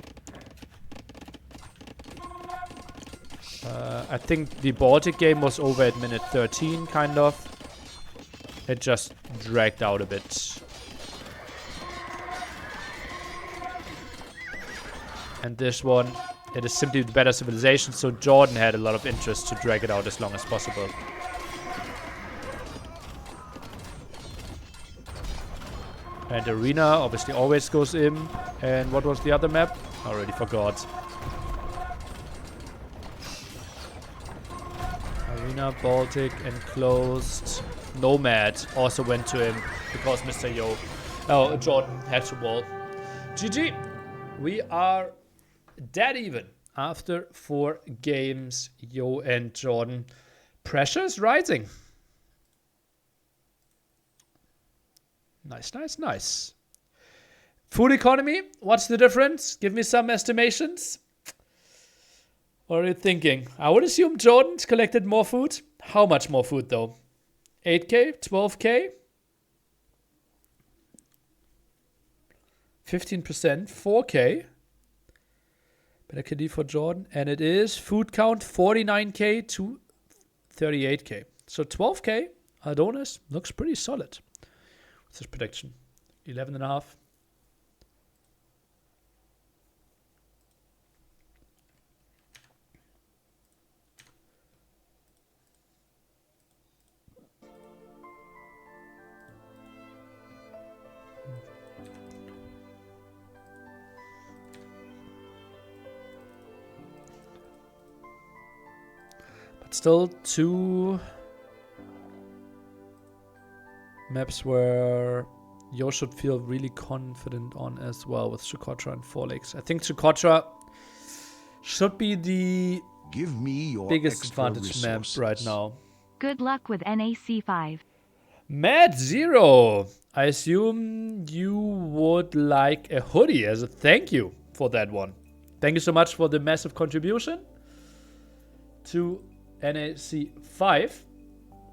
I think the Baltic game was over at minute 13, kind of. It just dragged out a bit. And this one, it is simply the better civilization, so JorDan had a lot of interest to drag it out as long as possible. And Arena obviously always goes in. And what was the other map? I already forgot. Arena, Baltic, Enclosed. Nomad also went to him because Mr. Yo. Oh, JorDan had to wall. GG. We are dead even after 4 games. Yo and JorDan. Pressure's rising. Nice, nice, nice. Food economy, what's the difference? Give me some estimations. What are you thinking? I would assume JorDan's collected more food. How much more food though? 8k? 12k? 15%? 4k? Better KD for JorDan. And it is food count 49k to 38k. So 12k, Adonis, looks pretty solid. What's his prediction? 11.5. But still 2 maps where Yo should feel really confident on as well with Socotra and Four Lakes. I think Socotra should be the biggest advantage map right now. Good luck with NAC5. Mad Zero, I assume you would like a hoodie as a thank you for that one. Thank you so much for the massive contribution to NAC5.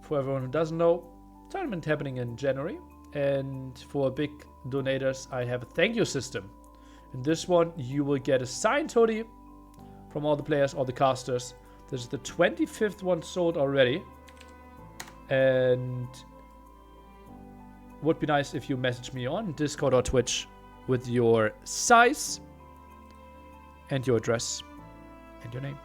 For everyone who doesn't know, tournament happening in January, and for big donators I have a thank you system. In this one you will get a signed hoodie from all the players, all the casters. This is the 25th one sold already, and would be nice if you message me on Discord or Twitch with your size and your address and your name.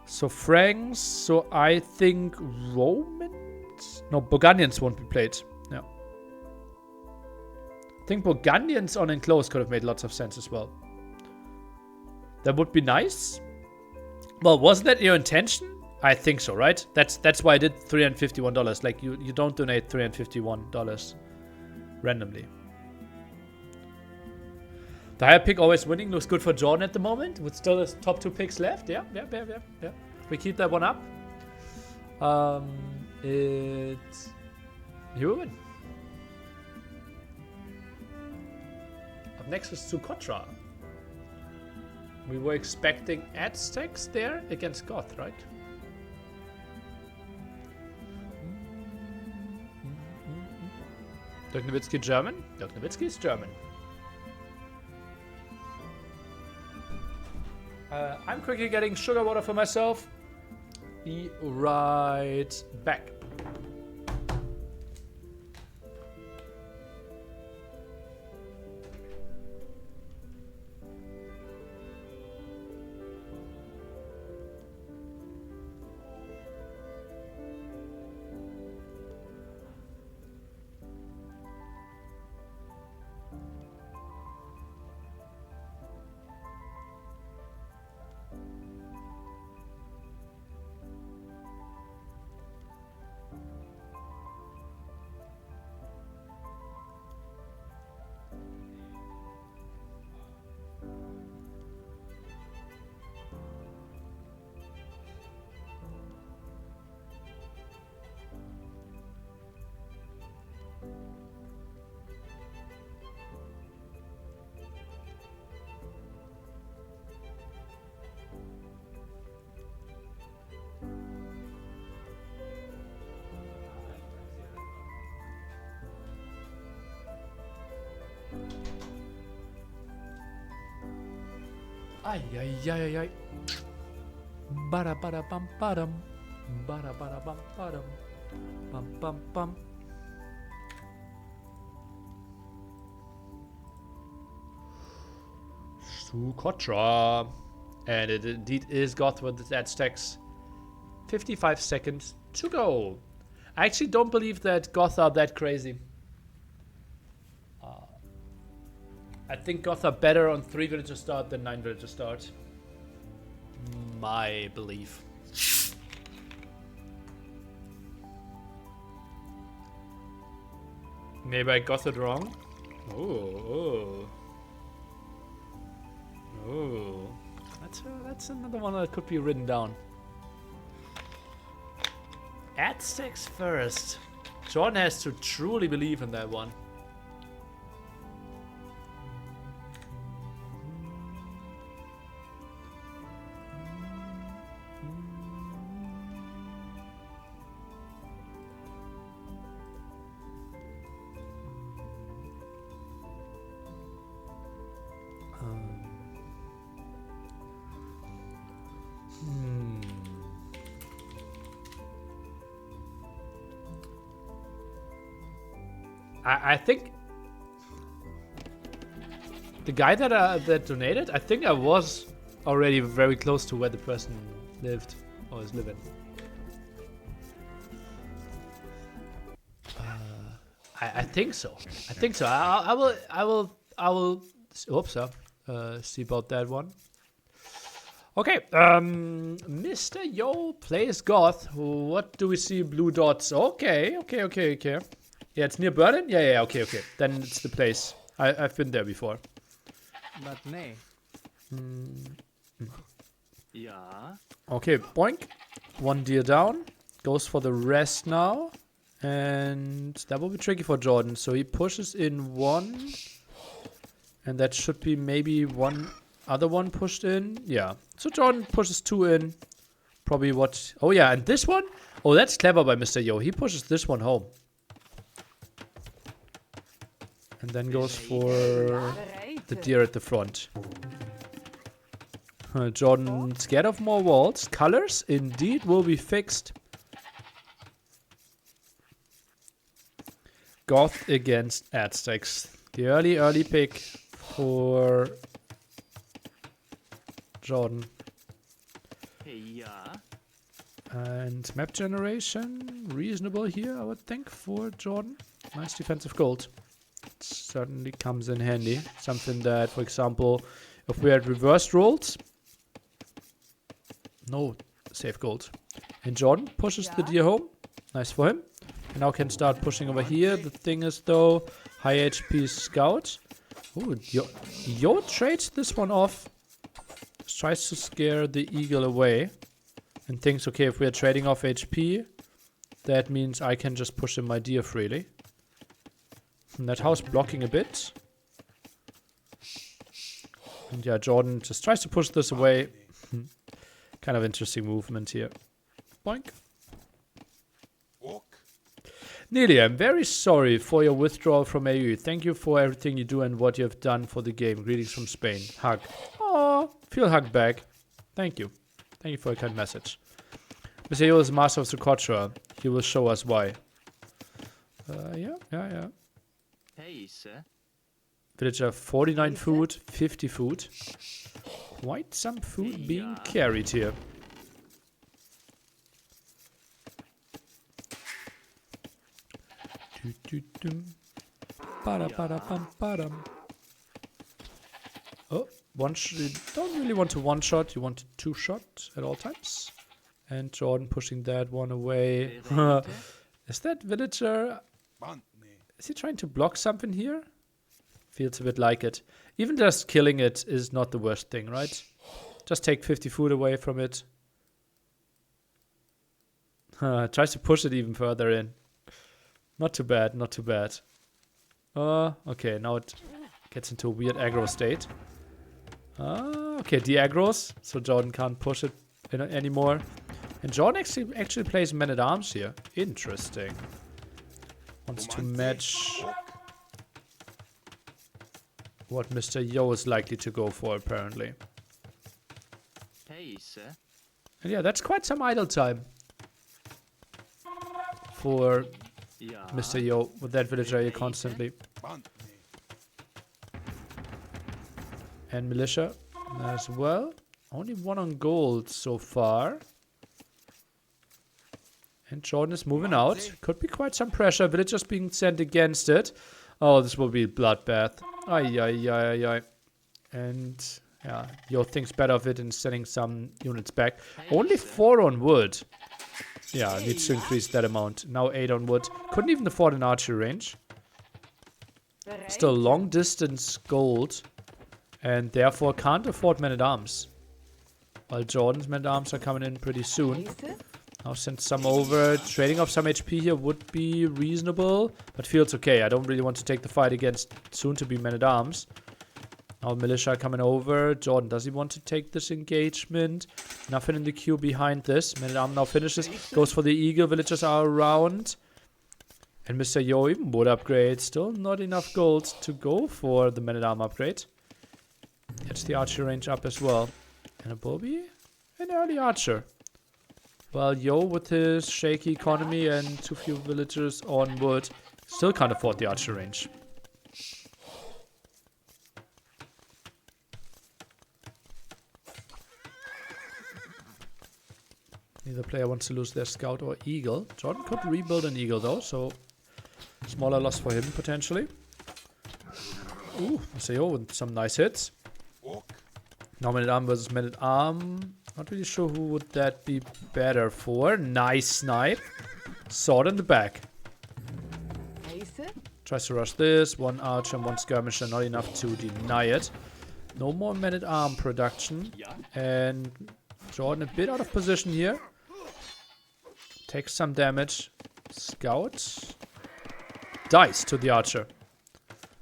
So Franks, so I think Romans? No, Burgundians won't be played. Yeah. I think Burgundians on Enclosed could have made lots of sense as well. That would be nice. Well, wasn't that your intention? I think so, right? That's why I did $351. Like, you don't donate $351 randomly. The higher pick always winning looks good for JorDan at the moment, with still his top 2 picks left. Yeah. We keep that one up. It's... You win. Up next is Sukotra. We were expecting Aztecs there against Goth, right? Dirk Nowitzki German? Dirk Nowitzki is German. I'm quickly getting sugar water for myself. Be right back. Ay, ay, ay, ay, ay. Bada bada bam badam. Bada bada bam badam. Bam bam bam. Sukotra. And it indeed is Goth with the Aztecs. 55 seconds to go. I actually don't believe that Goth are that crazy. I think Goth are better on 3 villager start than 9 villager start. My belief. Maybe I got it wrong. Oh. That's another one that could be written down. Aztecs first. JorDan has to truly believe in that one. I think the guy that donated, I think I was already very close to where the person lived or is living. I think so. I think so. I will. Oops, see about that one. Okay, Mr. Yo plays Goth. What do we see? Blue dots. Okay. Yeah, it's near Berlin? Yeah, okay. Then it's the place. I've been there before. But nay. Yeah. Okay, boink. 1 deer down. Goes for the rest now. And that will be tricky for JorDan. So he pushes in 1. And that should be maybe one other one pushed in. Yeah. So JorDan pushes 2 in. Probably what... Oh yeah, and this one? Oh, that's clever by Mr. Yo. He pushes this one home. And then goes for the deer at the front. JorDan scared of more walls. Colors indeed will be fixed. Goth against Aztecs. The early pick for JorDan. Yeah. And map generation, reasonable here, I would think, for JorDan. Nice defensive gold. It certainly comes in handy. Something that, for example, if we had reversed rolls, no save gold. And JorDan pushes the deer home. Nice for him. And now can start pushing over here. The thing is, though, high HP scout. Ooh, Yo trades this one off. Just tries to scare the eagle away. And thinks, okay, if we are trading off HP, that means I can just push in my deer freely. And that house blocking a bit. And yeah, JorDan just tries to push this away. Kind of interesting movement here. Boink. Neely, I'm very sorry for your withdrawal from AU. Thank you for everything you do and what you have done for the game. Greetings from Spain. Hug. Oh, feel hugged back. Thank you. Thank you for a kind message. Mr. Yo is master of Socotra. He will show us why. Yeah. Hey, sir. Villager, 49 food, 50 food. Quite some food being carried here. Oh, you don't really want to one shot, you want a two shot at all times. And JorDan pushing that one away. Is that villager? Is he trying to block something here? Feels a bit like it. Even just killing it is not the worst thing, right? Just take 50 food away from it. Tries to push it even further in. Not too bad, not too bad. Okay, now it gets into a weird aggro state. Okay, de-aggros, so JorDan can't push it anymore. And JorDan actually plays Man-at-Arms here. Interesting. Wants to match what Mr. Yo is likely to go for, apparently. Hey, sir. And yeah, that's quite some idle time for Mr. Yo with that villager here constantly. And militia as well. Only one on gold so far. And JorDan is moving out. Could be quite some pressure. Villagers being sent against it. Oh, this will be a bloodbath. Ay. And yeah, Yo thinks better of it and sending some units back. Only 4 on wood. Yeah, needs to increase that amount. Now 8 on wood. Couldn't even afford an archery range. Still long distance gold. And therefore can't afford Men-at-Arms. While JorDan's Men-at-Arms are coming in pretty soon. Now send some over. Trading off some HP here would be reasonable. But feels okay. I don't really want to take the fight against soon-to-be Men-at-Arms. Now militia coming over. JorDan, does he want to take this engagement? Nothing in the queue behind this. Men-at-Arms now finishes. Goes for the eagle. Villagers are around. And Mr. Yo even would upgrade. Still not enough gold to go for the Men-at-Arms upgrade. Gets the archer range up as well. And a Bobby? An early archer. While Yo with his shaky economy and too few villagers on wood still can't afford the archer range. Neither player wants to lose their scout or eagle. JorDan could rebuild an eagle though, so smaller loss for him potentially. Ooh, Mr. Yo with some nice hits. Now Man-at-Arm versus Man-at-Arm. Not really sure who would that be better for. Nice snipe. Sword in the back. Tries to rush this. One archer and one skirmisher. Not enough to deny it. No more Man-at-Arm production. And JorDan a bit out of position here. Takes some damage. Scout. Dice to the archer.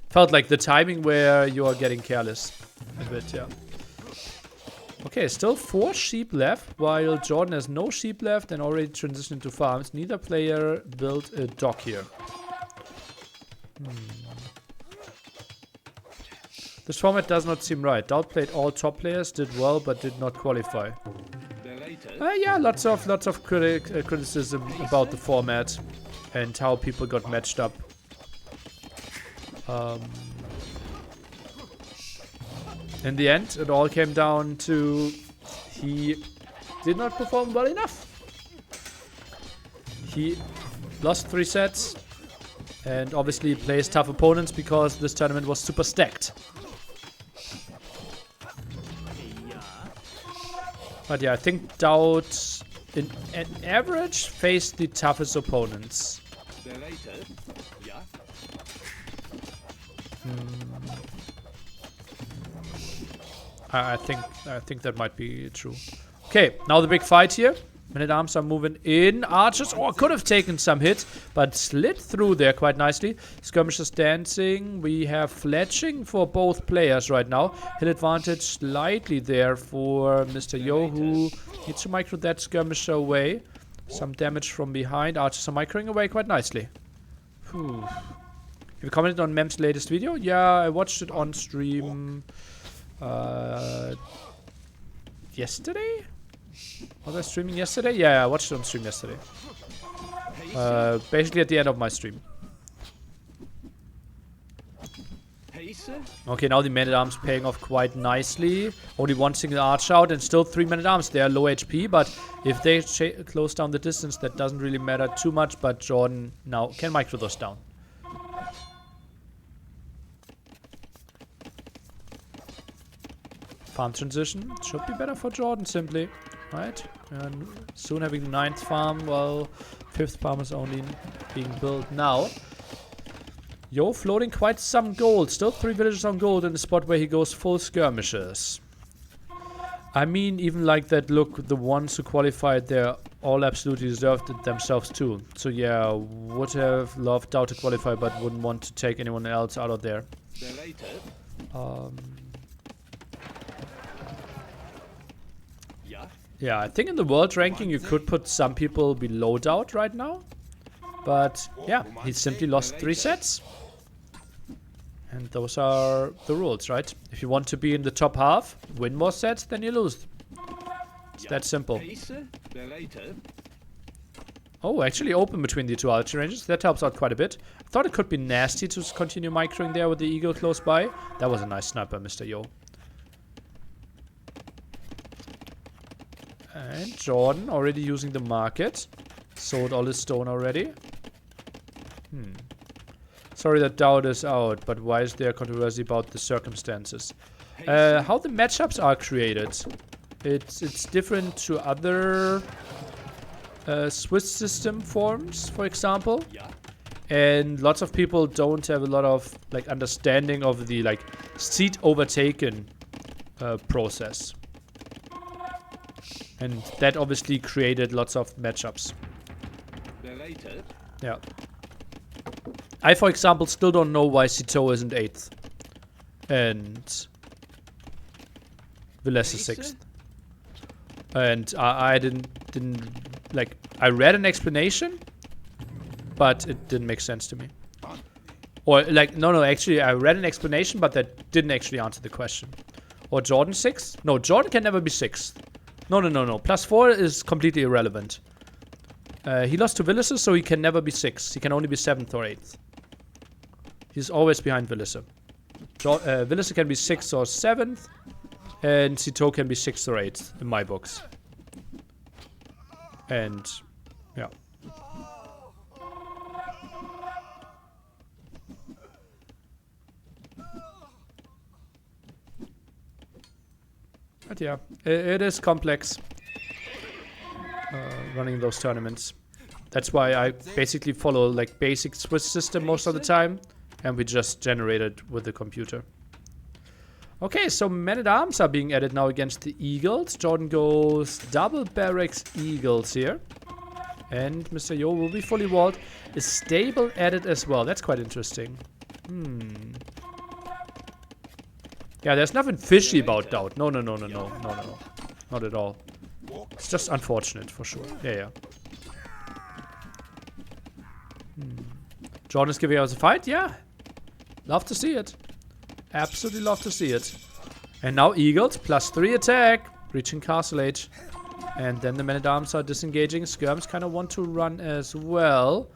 Felt like the timing where you are getting careless. A bit, yeah. Okay, still 4 sheep left, while JorDan has no sheep left and already transitioned into farms. Neither player built a dock here. This format does not seem right. Outplayed all top players, did well, but did not qualify. Yeah, lots of criticism about the format and how people got matched up. In the end, it all came down to he did not perform well enough. He lost 3 sets and obviously plays tough opponents because this tournament was super stacked. But yeah, I think Doubt in average faced the toughest opponents. I think that might be true. Okay, now the big fight here. Men-at-Arms are moving in. Archers, could have taken some hits, but slid through there quite nicely. Skirmishers dancing. We have fletching for both players right now. Hill advantage slightly there for Mr. Yo, who needs to micro that skirmisher away. Some damage from behind. Archers are microing away quite nicely. Whew. Have you commented on Mem's latest video? Yeah, I watched it on stream yesterday? Was I streaming yesterday? Yeah, I watched it on stream yesterday. Basically at the end of my stream. Okay, now the men-at-arms paying off quite nicely. Only one single arch out and still 3 men-at-arms. They are low HP, but if they close down the distance, that doesn't really matter too much. But JorDan now can micro those down. Farm transition should be better for JorDan simply, right? And soon having 9th farm, while 5th farm is only being built now. Yo, floating quite some gold. Still 3 villages on gold in the spot where he goes full skirmishes. I mean, even like that, look, the ones who qualified there all absolutely deserved it themselves too. So yeah, would have loved Dow to qualify, but wouldn't want to take anyone else out of there. Yeah, I think in the world ranking you could put some people below Doubt right now. But yeah, he simply lost 3 sets. And those are the rules, right? If you want to be in the top half, win more sets, then you lose. It's that simple. Oh, actually open between the 2 archer ranges. That helps out quite a bit. I thought it could be nasty to continue microing there with the eagle close by. That was a nice sniper, Mr. Yo. And JorDan already using the market. Sold all his stone already. Sorry that Doubt is out, but why is there controversy about the circumstances? How the matchups are created. It's different to other Swiss system forms, for example. And lots of people don't have a lot of like understanding of the like seat overtaken process. And that obviously created lots of matchups. Yeah. I, for example, still don't know why Cito isn't 8th. And Villes is 6th. And I didn't like, I read an explanation, but it didn't make sense to me. Or like, no, actually I read an explanation, but that didn't actually answer the question. Or JorDan 6th? No, JorDan can never be 6th. No. +4 is completely irrelevant. He lost to Villis, so he can never be 6th. He can only be 7th or 8th. He's always behind Villis. Villis can be 6th or 7th. And Cito can be 6th or 8th in my books. And, yeah. But yeah, it is complex running those tournaments. That's why I basically follow like basic Swiss system most of the time, and we just generate it with the computer. Okay, so men-at-arms are being added now against the Eagles. JorDan goes double barracks Eagles here. And Mr. Yo will be fully walled. Is stable added as well. That's quite interesting. Yeah, there's nothing fishy about Doubt. No. Not at all. It's just unfortunate for sure. Yeah. JorDan is giving us a fight? Yeah. Love to see it. Absolutely love to see it. And now Eagles, +3 attack. Reaching Castle Age. And then the men-at-arms are disengaging. Skirms kind of want to run as well.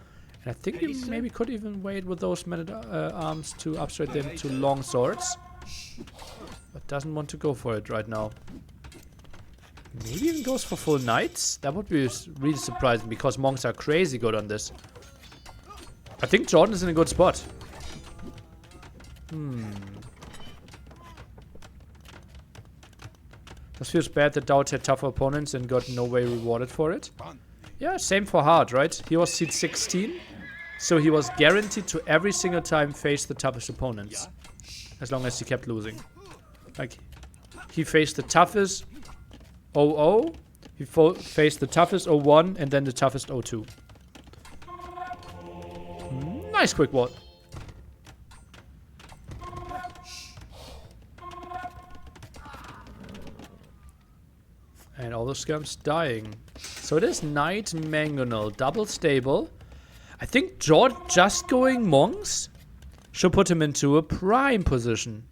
And I think we maybe could even wait with those men-at-arms to upgrade them to long swords. But doesn't want to go for it right now. Maybe even goes for full knights? That would be really surprising because monks are crazy good on this. I think JorDan is in a good spot. Just feels bad that Doubt had tougher opponents and got no way rewarded for it. Yeah, same for Hard, right? He was seed 16, so he was guaranteed to every single time face the toughest opponents. As long as he kept losing. Like, he faced the toughest 0-0, He faced the toughest 01 and then the toughest 02. Nice quick wall. And all the scums dying. So it is Knight Mangonel. Double stable. I think Jord just going monks should put him into a prime position.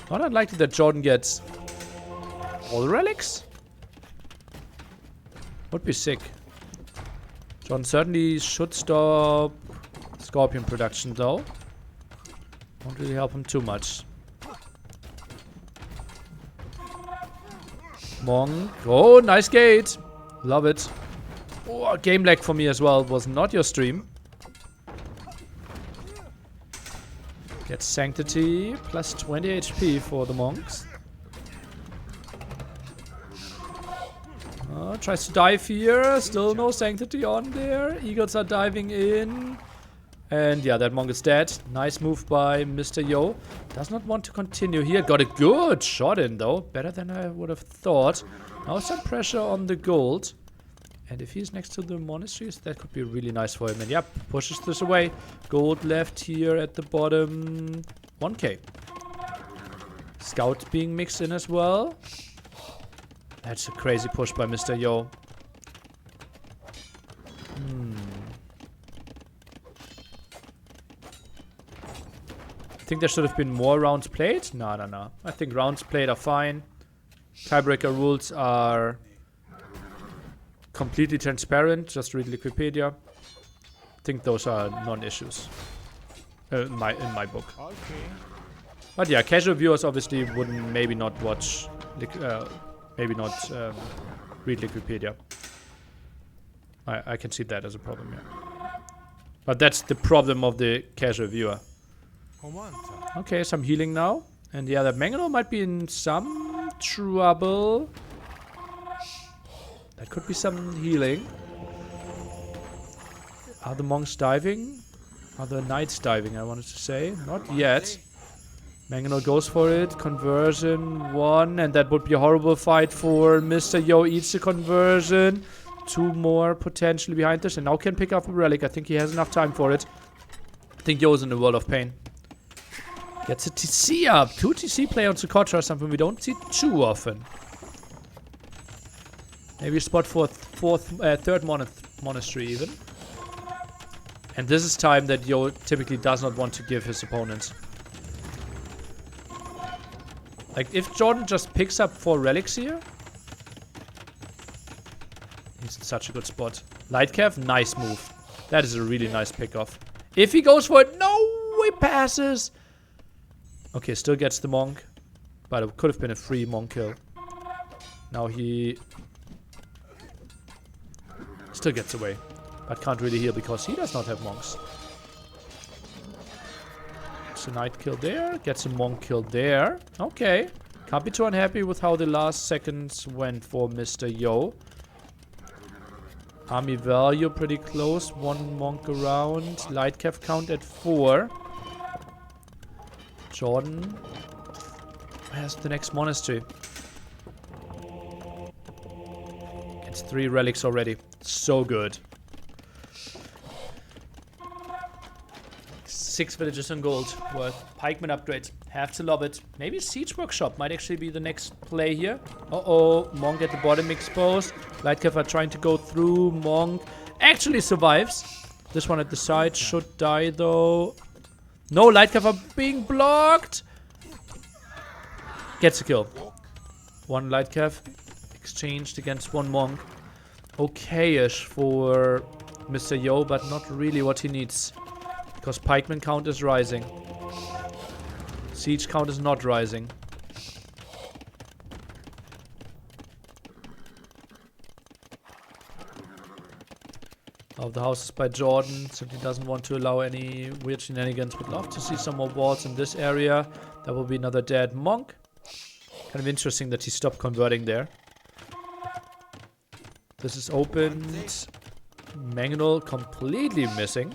Not unlikely that JorDan gets all relics. Would be sick. JorDan certainly should stop Scorpion production though. Won't really help him too much. Monk. Oh, nice gate. Love it. Oh, game lag for me as well. Was not your stream. Get Sanctity. Plus 20 HP for the monks. Tries to dive here. Still no Sanctity on there. Eagles are diving in. And yeah, that monk is dead. Nice move by Mr. Yo. Does not want to continue here. Got a good shot in though. Better than I would have thought. Now some pressure on the gold. And if he's next to the monasteries, that could be really nice for him. And yep, pushes this away. Gold left here at the bottom. 1k. Scout being mixed in as well. That's a crazy push by Mr. Yo. I think there should have been more rounds played. No. I think rounds played are fine. Tiebreaker rules are completely transparent. Just read Wikipedia. I think those are non-issues in my book. Okay. But yeah, casual viewers obviously wouldn't maybe not watch, maybe not read Wikipedia. I can see that as a problem, yeah. But that's the problem of the casual viewer. Okay, some healing now. And yeah, that Mangonel might be in some trouble. That could be some healing. Are the monks diving? Are the knights diving, I wanted to say. Not yet. Mangonel goes for it. Conversion 1. And that would be a horrible fight for Mr. Yo. Eats the conversion. 2 more potentially behind this. And now can pick up a relic. I think he has enough time for it. I think Yo is in a world of pain. Gets a TC up. 2 TC play on Socotra, something we don't see too often. Maybe a spot for third monastery even. And this is time that Yo typically does not want to give his opponents. Like, if JorDan just picks up 4 relics here, he's in such a good spot. Lightcav, nice move. That is a really nice pickoff. If he goes for it, no, he passes. Okay, still gets the monk. But it could have been a free monk kill. Now he still gets away. But can't really heal because he does not have monks. Gets a knight kill there. Gets a monk kill there. Okay. Can't be too unhappy with how the last seconds went for Mr. Yo. Army value pretty close. 1 monk around. Lightcav count at 4. JorDan has the next monastery. Gets 3 relics already. So good. 6 villages on gold. Worth pikeman upgrade. Have to love it. Maybe Siege Workshop might actually be the next play here. Uh-oh. Monk at the bottom exposed. Lightcav are trying to go through. Monk actually survives. This one at the side should die though. No, Lightcav are being blocked. Gets a kill. 1 Lightcav exchanged against 1 monk. Okay-ish for Mr. Yo, but not really what he needs. Because pikeman count is rising. Siege count is not rising. Of the houses by JorDan. Simply doesn't want to allow any weird shenanigans. Would love to see some more walls in this area. That will be another dead monk. Kind of interesting that he stopped converting there. This is opened. Mangonel completely missing.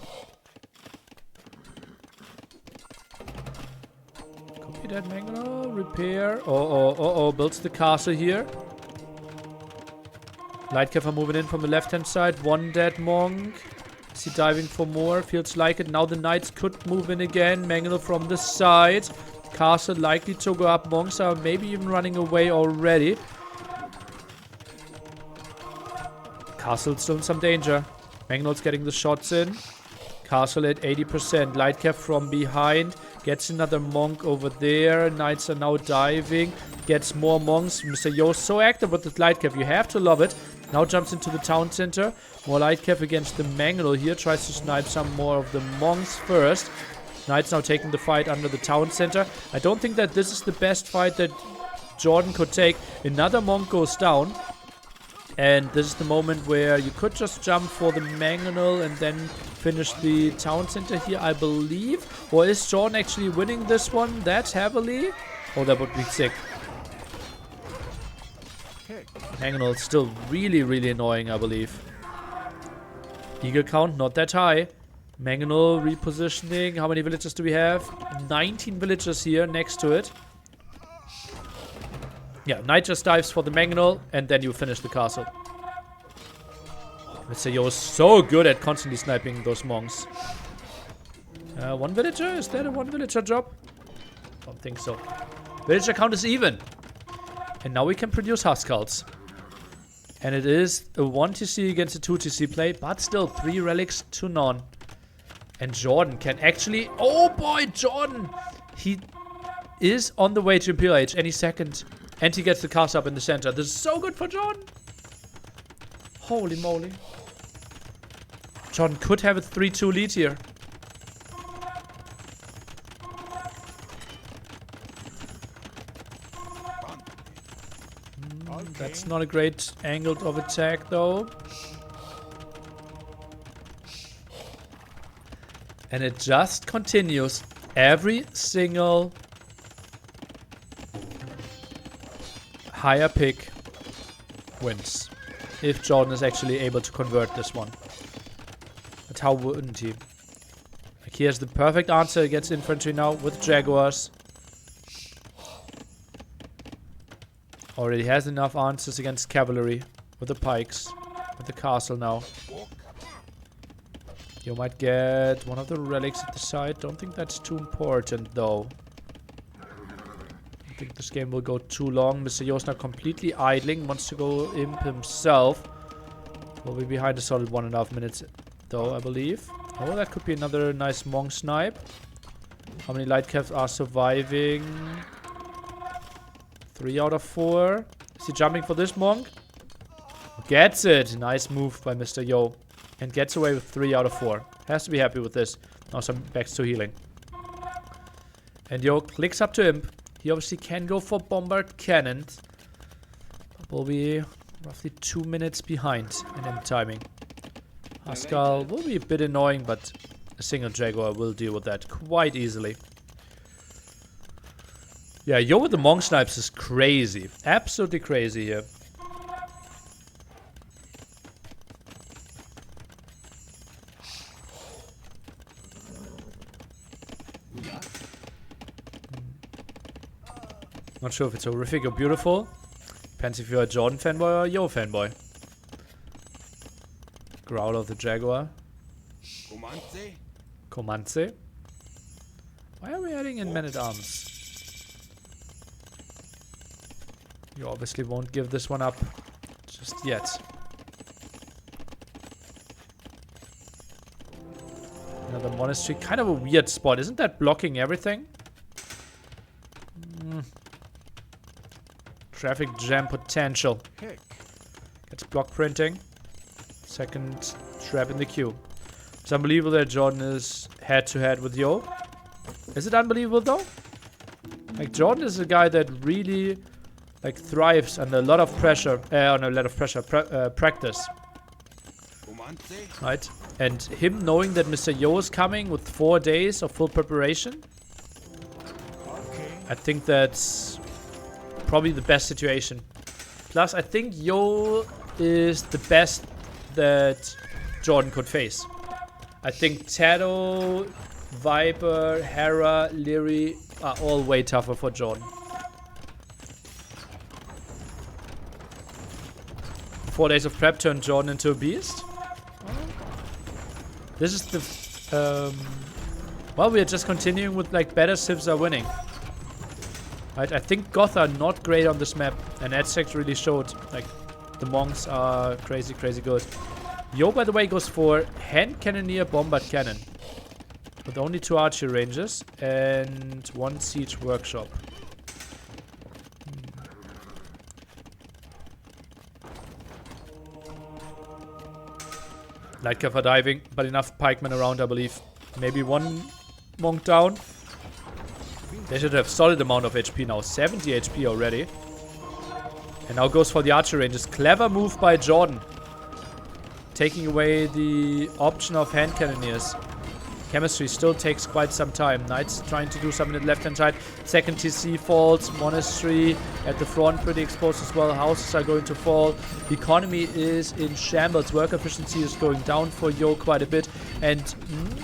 Could be that Mangle. Repair. Oh, builds the castle here. Lightcafer moving in from the left-hand side. One dead monk. Is he diving for more? Feels like it. Now the knights could move in again. Mangle from the side. Castle likely to go up. Monks are maybe even running away already. Castle still in some danger. Mangle's getting the shots in. Castle at 80%. Lightcap from behind. Gets another monk over there. Knights are now diving. Gets more monks. Mr. Yo so active with the Lightcap. You have to love it. Now jumps into the town center. More Lightcap against the Mangle here. Tries to snipe some more of the monks first. Knights now taking the fight under the town center. I don't think that this is the best fight that JorDan could take. Another monk goes down. And this is the moment where you could just jump for the Mangonel and then finish the town center here, I believe. Or is JorDan actually winning this one that heavily? Oh, that would be sick. Mangonel is still really, really annoying, I believe. Eagle count, not that high. Mangonel repositioning. How many villagers do we have? 19 villagers here next to it. Yeah, Knight just dives for the Mangonel, and then you finish the castle. Mr. Yo is so good at constantly sniping those monks. One villager? Is that a one villager job? Don't think so. Villager count is even. And now we can produce Huskulls. And it is a 1 TC against a 2 TC play, but still 3 relics to none. And JorDan can actually... Oh boy, JorDan! He is on the way to Imperial Age any second. And he gets the castle up in the center. This is so good for JorDan. Holy moly. JorDan could have a 3-2 lead here. That's not a great angle of attack though. And it just continues. Every single higher pick wins. If JorDan is actually able to convert this one. But how wouldn't he? Like, he has the perfect answer against infantry now with Jaguars. Already has enough answers against cavalry with the pikes. With the castle now. You might get one of the relics at the side. Don't think that's too important though. I think this game will go too long. Mr. Yo's not completely idling. Wants to go imp himself. Will be behind a solid 1.5 minutes though, I believe. Oh, that could be another nice monk snipe. How many light caps are surviving? 3 out of 4. Is he jumping for this monk? Gets it. Nice move by Mr. Yo. And gets away with 3 out of 4. Has to be happy with this. Now some backs to healing. And Yo clicks up to imp. He obviously can go for bombard cannons. But will be roughly 2 minutes behind in imp timing. Huskull will be a bit annoying, but a single Jaguar will deal with that quite easily. Yeah, Yo with the monk snipes is crazy. Absolutely crazy here. Not sure if it's horrific or beautiful. Depends if you're a JorDan fanboy or a Yo fanboy. Growl of the Jaguar. Comanche. Why are we adding in men-at-arms? You obviously won't give this one up just yet. Another monastery. Kind of a weird spot. Isn't that blocking everything? Traffic jam potential. Gets block printing. Second trap in the queue. It's unbelievable that JorDan is head-to-head with Yo. Is it unbelievable though? Like, JorDan is a guy that really like thrives under a lot of pressure, practice. Right? And him knowing that Mr. Yo is coming with 4 days of full preparation, I think that's probably the best situation. Plus, I think Yo is the best that JorDan could face. I think Tado, Viper, Hera, Leary, are all way tougher for JorDan. 4 days of prep turned JorDan into a beast. This is the... well, we are just continuing with like better civs are winning. Right, I think Goth are not great on this map. And Edzek really showed like the monks are crazy, crazy good. Yo, by the way, goes for hand cannoneer, bombard cannon. With only 2 archery ranges and 1 siege workshop. Lightcav are diving, but enough pikemen around, I believe. Maybe 1 monk down. They should have solid amount of HP now. 70 HP already. And now goes for the archery ranges. Clever move by JorDan. Taking away the option of hand cannoneers. Chemistry still takes quite some time. Knights trying to do something at the left-hand side. Second TC falls. Monastery at the front pretty exposed as well. Houses are going to fall. The economy is in shambles. Work efficiency is going down for Yo quite a bit. And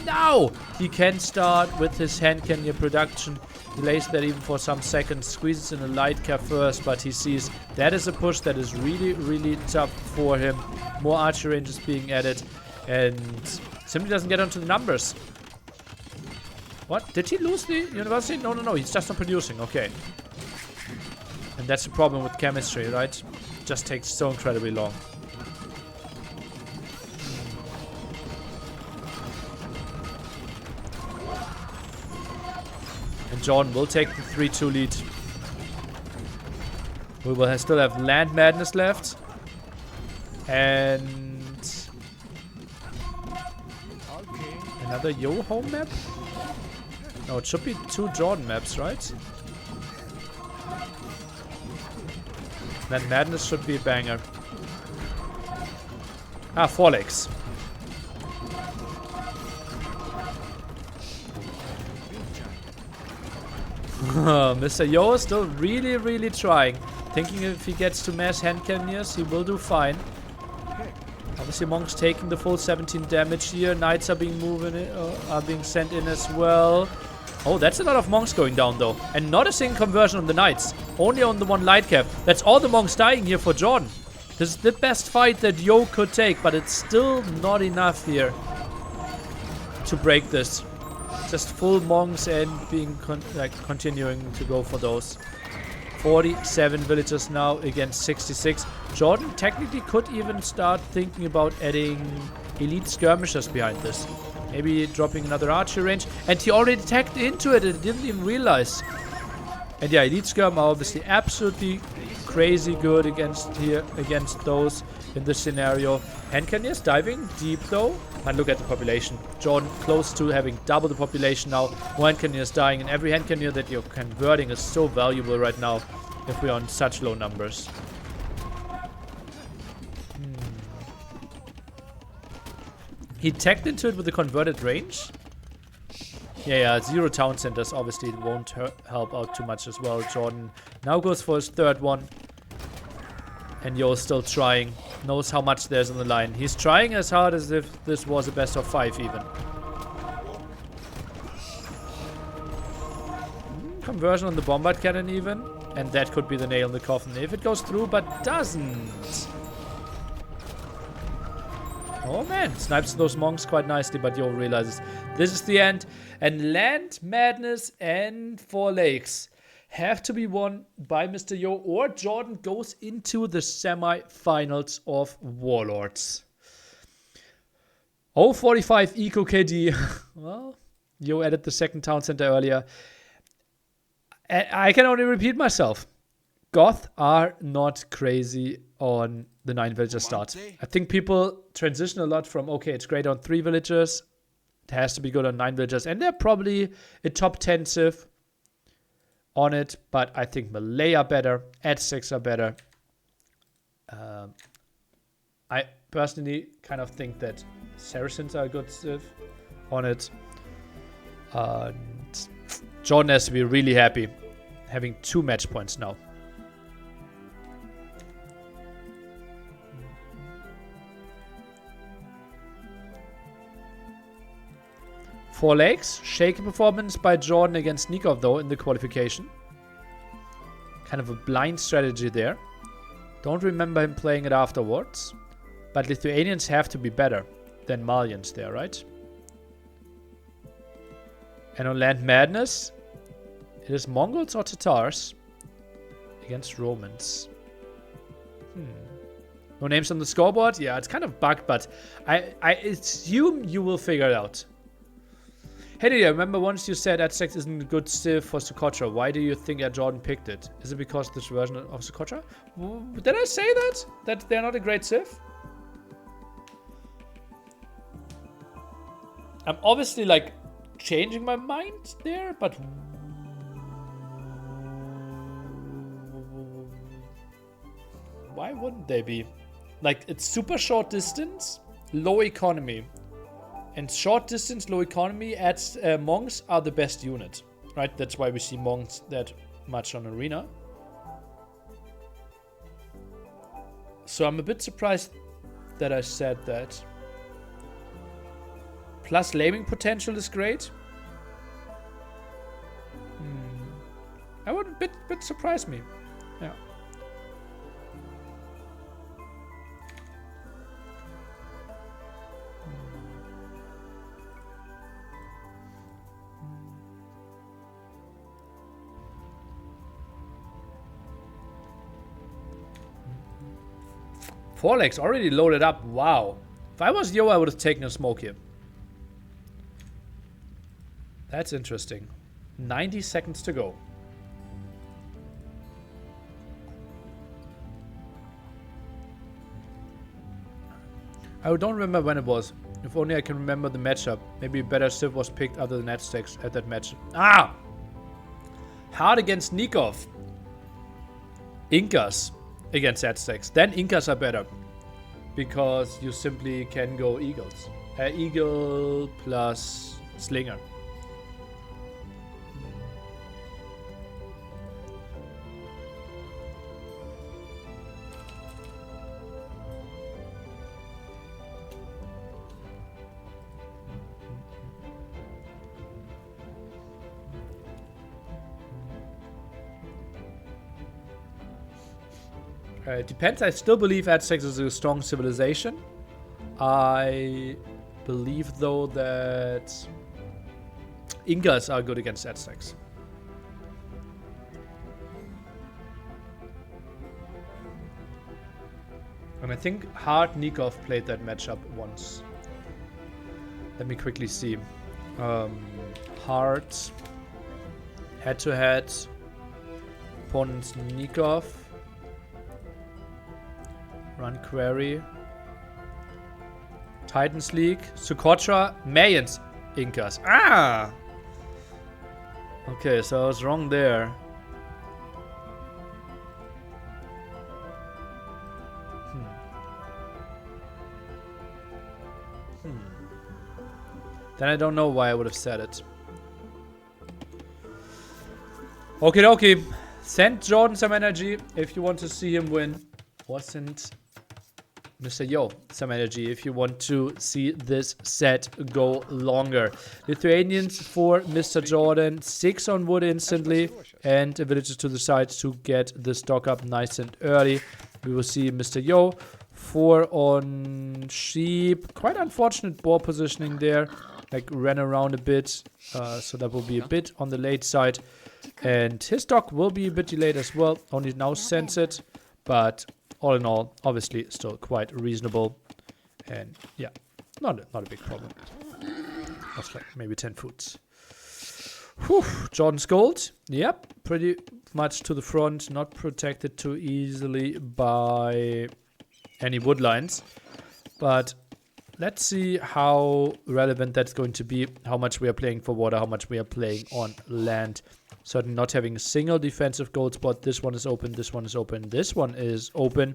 now he can start with his hand cannoneer production. Delays that even for some seconds. Squeezes in a light cap first, but he sees that is a push that is really, really tough for him. More archery ranges being added. And simply doesn't get onto the numbers. What? Did he lose the university? No, no, no. He's just not producing. Okay. And that's the problem with chemistry, right? Just takes so incredibly long. And JorDan will take the 3-2 lead. We will still have Land Madness left. And... another Yo home map? No, it should be 2 JorDan maps, right? Then Madness should be a banger. Ah, 4 legs. Mr. Yo is still really, really trying. Thinking if he gets to mass hand cannoneers, he will do fine. Obviously, monks taking the full 17 damage here. Knights are being are being sent in as well. Oh, that's a lot of monks going down though, and not a single conversion on the knights. Only on the 1 light cap. That's all the monks dying here for JorDan. This is the best fight that Yo could take, but it's still not enough here to break this. Just full monks and being continuing to go for those. 47 villagers now against 66. JorDan technically could even start thinking about adding elite skirmishers behind this. Maybe dropping another archery range. And he already tagged into it and didn't even realize. And yeah, elite skirm are obviously absolutely crazy good against those in this scenario. Hand cannoneers diving deep though. And look at the population. JorDan close to having double the population now. More hand cannoneers dying, and every hand cannoneer that you're converting is so valuable right now if we're on such low numbers. He tagged into it with the converted range. Yeah, 0 town centers obviously won't help out too much as well. JorDan now goes for his 3rd one. And Yo is still trying. Knows how much there's on the line. He's trying as hard as if this was a best of 5 even. Conversion on the bombard cannon even. And that could be the nail in the coffin if it goes through, but doesn't. Oh man, snipes those monks quite nicely, but Yo realizes this is the end. And Land Madness and 4 Lakes have to be won by Mr. Yo, or JorDan goes into the semi-finals of Warlords. 045 Eco KD. Well, Yo added the 2nd town center earlier. I can only repeat myself. Goth are not crazy on the 9 villager start. I think people transition a lot from, okay, it's great on 3 villagers. It has to be good on 9 villagers. And they're probably a top 10 civ on it. But I think Malay are better. Edzek are better. I personally kind of think that Saracens are a good civ on it. And JorDan has to be really happy having 2 match points now. 4 lakes. Shaky performance by JorDan against Nikov, though, in the qualification. Kind of a blind strategy there. Don't remember him playing it afterwards. But Lithuanians have to be better than Malians there, right? And on Land Madness, it is Mongols or Tatars against Romans. No names on the scoreboard? Yeah, it's kind of bugged, but I assume you will figure it out. Hey, Lydia, remember once you said Aztecs isn't a good civ for Socotra. Why do you think JorDan picked it? Is it because this version of Socotra? Did I say that? That they're not a great civ? I'm obviously, like, changing my mind there, but... why wouldn't they be? Like, it's super short distance, low economy. And short distance, low economy adds monks are the best unit. Right? That's why we see monks that much on arena. So I'm a bit surprised that I said that. Plus laming potential is great. That would a bit surprise me. Yeah. Four legs already loaded up. Wow. If I was Yo, I would have taken a smoke here. That's interesting. 90 seconds to go. I don't remember when it was. If only I can remember the matchup. Maybe a better civ was picked other than Aztecs at that match. Ah! Hard against Nikov. Incas against Aztecs. Then Incas are better. Because you simply can go Eagles. Eagle plus Slinger. It depends. I still believe Aztecs is a strong civilization. I believe, though, that Incas are good against Aztecs. And I think Hard Nikov played that matchup once. Let me quickly see. Hard head-to-head. Opponents Nikov. Run query. Titans League. Socotra. Mayans. Incas. Ah! Okay, so I was wrong there. Then I don't know why I would have said it. Okie dokie. Send JorDan some energy if you want to see him win. Or send Mr. Yo some energy if you want to see this set go longer. Lithuanians for Mr. JorDan. 6 on wood instantly. And villagers to the side to get the stock up nice and early. We will see Mr. Yo. 4 on sheep. Quite unfortunate boar positioning there. Like ran around a bit. So that will be a bit on the late side. And his stock will be a bit delayed as well. Only now sends it. But all in all, obviously still quite reasonable. And yeah, not a big problem. That's like maybe 10 foods. Whew, JorDan's gold. Yep, pretty much to the front. Not protected too easily by any wood lines. But let's see how relevant that's going to be. How much we are playing for water, how much we are playing on land. Certainly not having a single defensive gold spot. This one is open, this one is open, this one is open.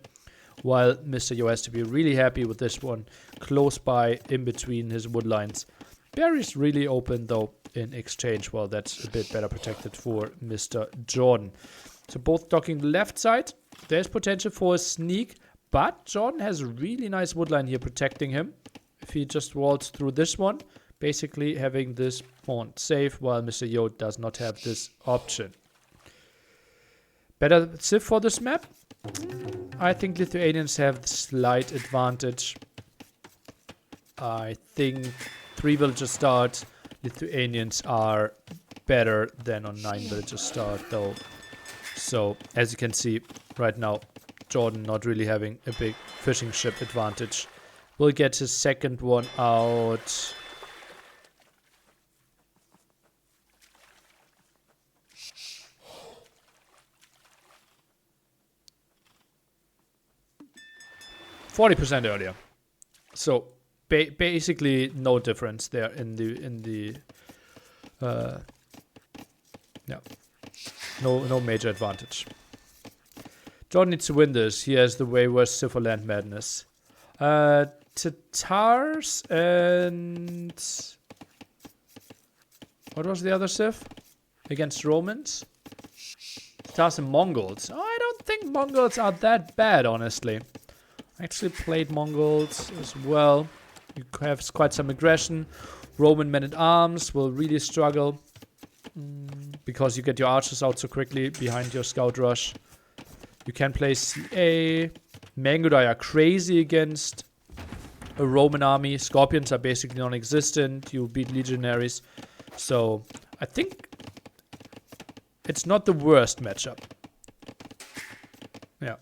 While Mr. Yo has to be really happy with this one. Close by, in between his wood lines. Barry's really open though in exchange. Well, that's a bit better protected for Mr. JorDan. So both docking the left side. There's potential for a sneak. But JorDan has a really nice wood line here protecting him. If he just walls through this one, basically having this pawn safe, while Mr. Yo does not have this option. Better Civ for this map? I think Lithuanians have the slight advantage. I think 3 villager start. Lithuanians are better than on 9 villager start though. So as you can see right now, JorDan not really having a big fishing ship advantage. Will get his second one out. %40 earlier. So basically no difference there in the yeah, no major advantage. JorDan needs to win this. He has the way worse Civ for Land Madness. Tatars and what was the other Civ against Romans? Tatars and Mongols. Oh, I don't think Mongols are that bad, honestly. I actually played Mongols as well. You have quite some aggression. Roman men-at-arms will really struggle because you get your archers out so quickly behind your scout rush. You can play CA. Mangudai are crazy against a Roman army. Scorpions are basically non-existent. You beat legionaries. So I think it's not the worst matchup. Yeah.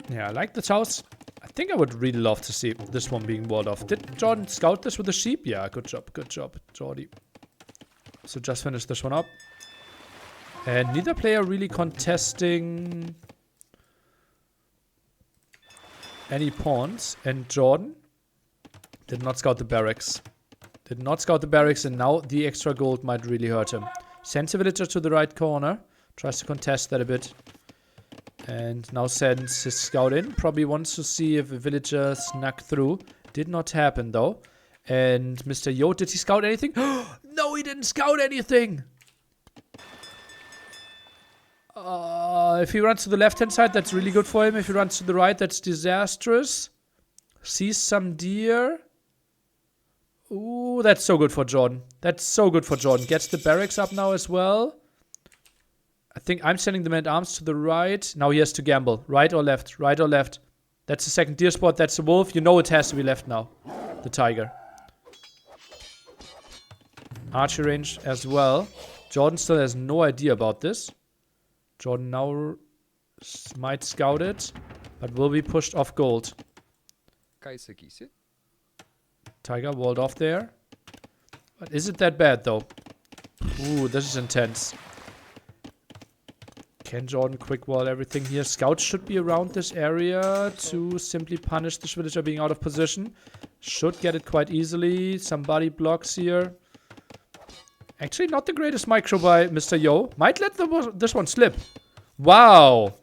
Yeah, I like this house. I think I would really love to see this one being walled off. Did JorDan scout this with the sheep? Yeah, good job, Jordy. So just finish this one up. And neither player really contesting any pawns. And JorDan did not scout the barracks. Did not scout the barracks, and now the extra gold might really hurt him. Sends a villager to the right corner. Tries to contest that a bit. And now sends his scout in. Probably wants to see if a villager snuck through. Did not happen though. And Mr. Yo, did he scout anything? No, he didn't scout anything. If he runs to the left-hand side, that's really good for him. If he runs to the right, that's disastrous. Sees some deer. Ooh, that's so good for JorDan. That's so good for JorDan. Gets the barracks up now as well. I think I'm sending the men-at-arms to the right. Now he has to gamble. Right or left? Right or left? That's the second deer spot. That's the wolf. You know it has to be left now. The tiger. Archer range as well. JorDan still has no idea about this. JorDan now might scout it, but will be pushed off gold. Tiger walled off there. But is it that bad though? Ooh, this is intense. Can JorDan quick wall everything here? Scouts should be around this area to simply punish this villager being out of position. Should get it quite easily. Somebody blocks here. Actually, not the greatest micro by Mr. Yo. Might let this one slip. Wow.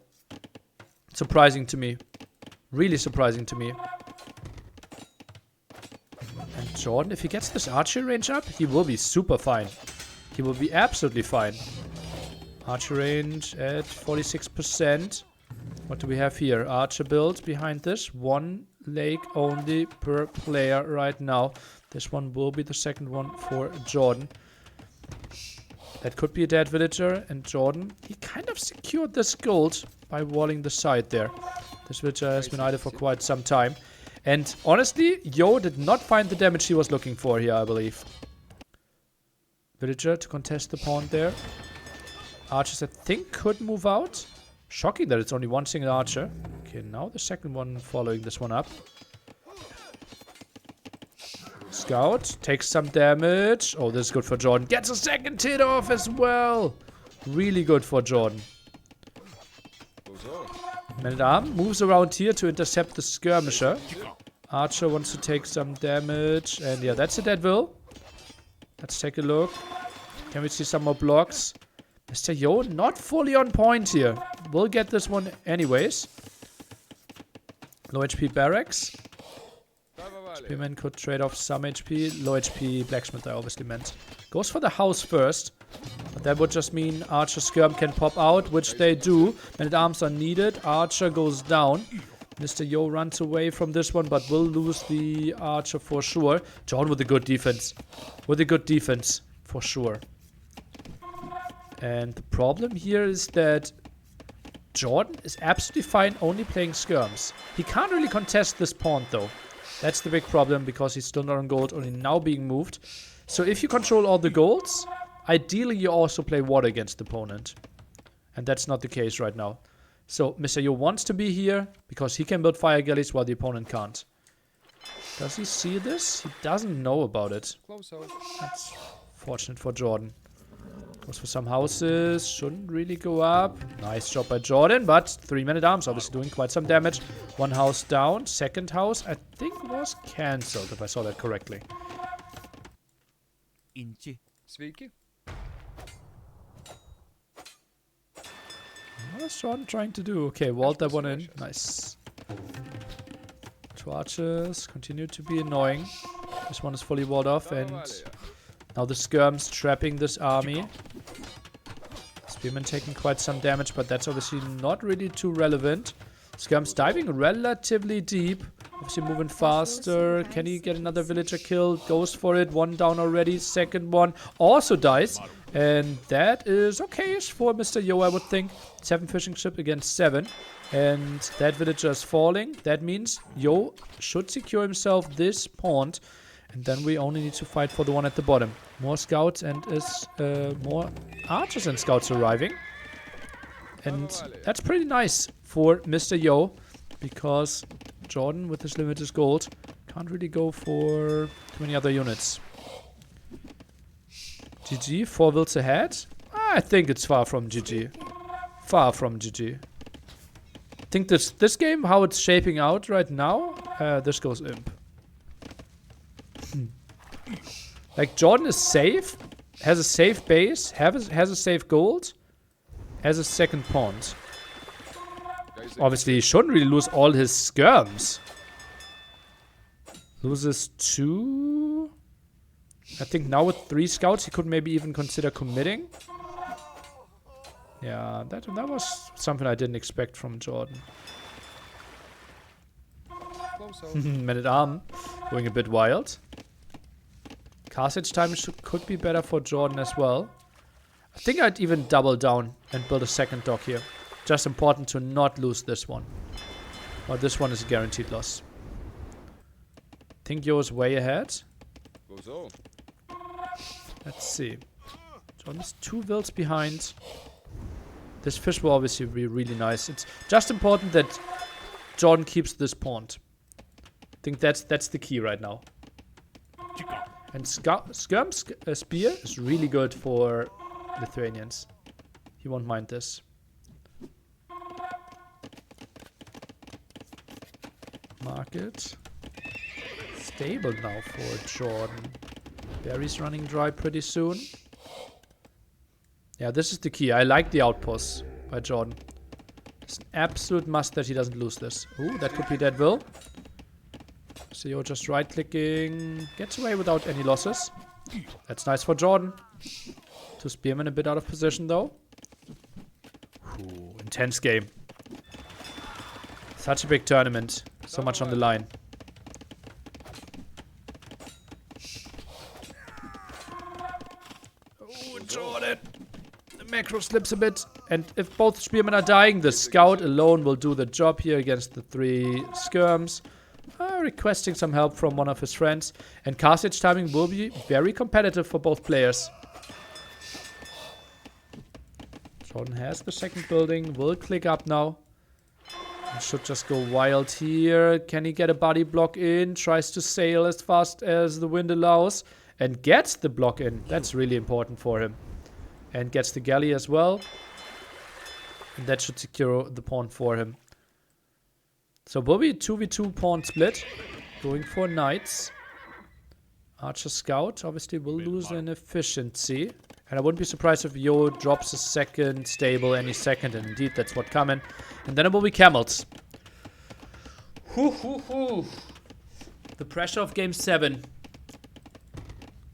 Surprising to me. Really surprising to me. And JorDan, if he gets this archer range up, he will be super fine. He will be absolutely fine. Archer range at 46%. What do we have here? Archer build behind this. One lake only per player right now. This one will be the second one for JorDan. That could be a dead villager. And JorDan, he kind of secured this gold by walling the side there. This villager has been idle for quite some time. And honestly, Yo did not find the damage he was looking for here, I believe. Villager to contest the pawn there. Archers, I think, could move out. Shocking that it's only one single archer. Okay, now the second one following this one up. Scout takes some damage. Oh, this is good for JorDan. Gets a second hit off as well. Really good for JorDan. Man-at-arm moves around here to intercept the skirmisher. Archer wants to take some damage. And yeah, that's a dead will. Let's take a look. Can we see some more blocks? Mr. Yo, not fully on point here. We'll get this one anyways. Low HP barracks. Spearman could trade off some HP. Low HP blacksmith, I obviously meant. Goes for the house first. But That would just mean Archer Skirm can pop out, which they do. Men-at-Arms are needed. Archer goes down. Mr. Yo runs away from this one, but will lose the Archer for sure. JorDan with a good defense. With a good defense, for sure. And the problem here is that JorDan is absolutely fine only playing skirms. He can't really contest this pawn though. That's the big problem because he's still not on gold, only now being moved. So if you control all the golds, ideally you also play water against the opponent. And that's not the case right now. So Mr. Yo wants to be here because he can build fire galleys while the opponent can't. Does he see this? He doesn't know about it. That's fortunate for JorDan. Goes for some houses. Shouldn't really go up. Nice job by JorDan, but 3 Men-at-Arms obviously doing quite some damage. One house down. Second house, I think, was cancelled, if I saw that correctly. Sveiki. What's JorDan trying to do? Okay, walled that one in. Nice. Two archers continue to be annoying. This one is fully walled off, and now the skirms trapping this army. Spearman taking quite some damage, but that's obviously not really too relevant. Skirms diving relatively deep. Obviously moving faster. Can he get another villager killed? Goes for it. One down already. Second one also dies. And that is okay-ish for Mr. Yo, I would think. 7 fishing ship against 7. And that villager is falling. That means Yo should secure himself this pawn. And then we only need to fight for the one at the bottom. More scouts and more archers and scouts arriving. And that's pretty nice for Mr. Yo. Because JorDan, with his limited gold, can't really go for too many other units. GG, 4 wills ahead. I think it's far from GG. Far from GG. I think this game, how it's shaping out right now, this goes imp. Like, JorDan is safe, has a safe base, has a safe gold, has a second pawn. Obviously, he shouldn't really lose all his skirms. Loses 2. I think now with 3 scouts, he could maybe even consider committing. Yeah, that was something I didn't expect from JorDan. Men-at-Arm going a bit wild. Castage time could be better for JorDan as well. I think I'd even double down and build a second dock here. Just important to not lose this one. Or this one is a guaranteed loss. I think Yo is way ahead. Let's see. JorDan's 2 wills behind. This fish will obviously be really nice. It's just important that JorDan keeps this pawn. I think that's the key right now. And Skirm's spear is really good for Lithuanians. He won't mind this. Market. Stable now for JorDan. Berries running dry pretty soon. Yeah, this is the key. I like the outposts by JorDan. It's an absolute must that he doesn't lose this. Ooh, that could be dead will. So Yo just right-clicking. Gets away without any losses. That's nice for JorDan. 2 spearmen a bit out of position though. Ooh, intense game. Such a big tournament. So much on the line. Oh, JorDan. The macro slips a bit. And if both spearmen are dying, the scout alone will do the job here against the 3 skirms. Requesting some help from one of his friends. And castage timing will be very competitive for both players. JorDan has the second building. Will click up now. Should just go wild here. Can he get a body block in? Tries to sail as fast as the wind allows. And gets the block in. That's really important for him. And gets the galley as well. And that should secure the pawn for him. So will be a 2v2 pawn split. Going for knights. Archer scout obviously will lose in efficiency. And I wouldn't be surprised if Yo drops a second stable any second. And indeed, that's what's coming. And then it will be camels. The pressure of game 7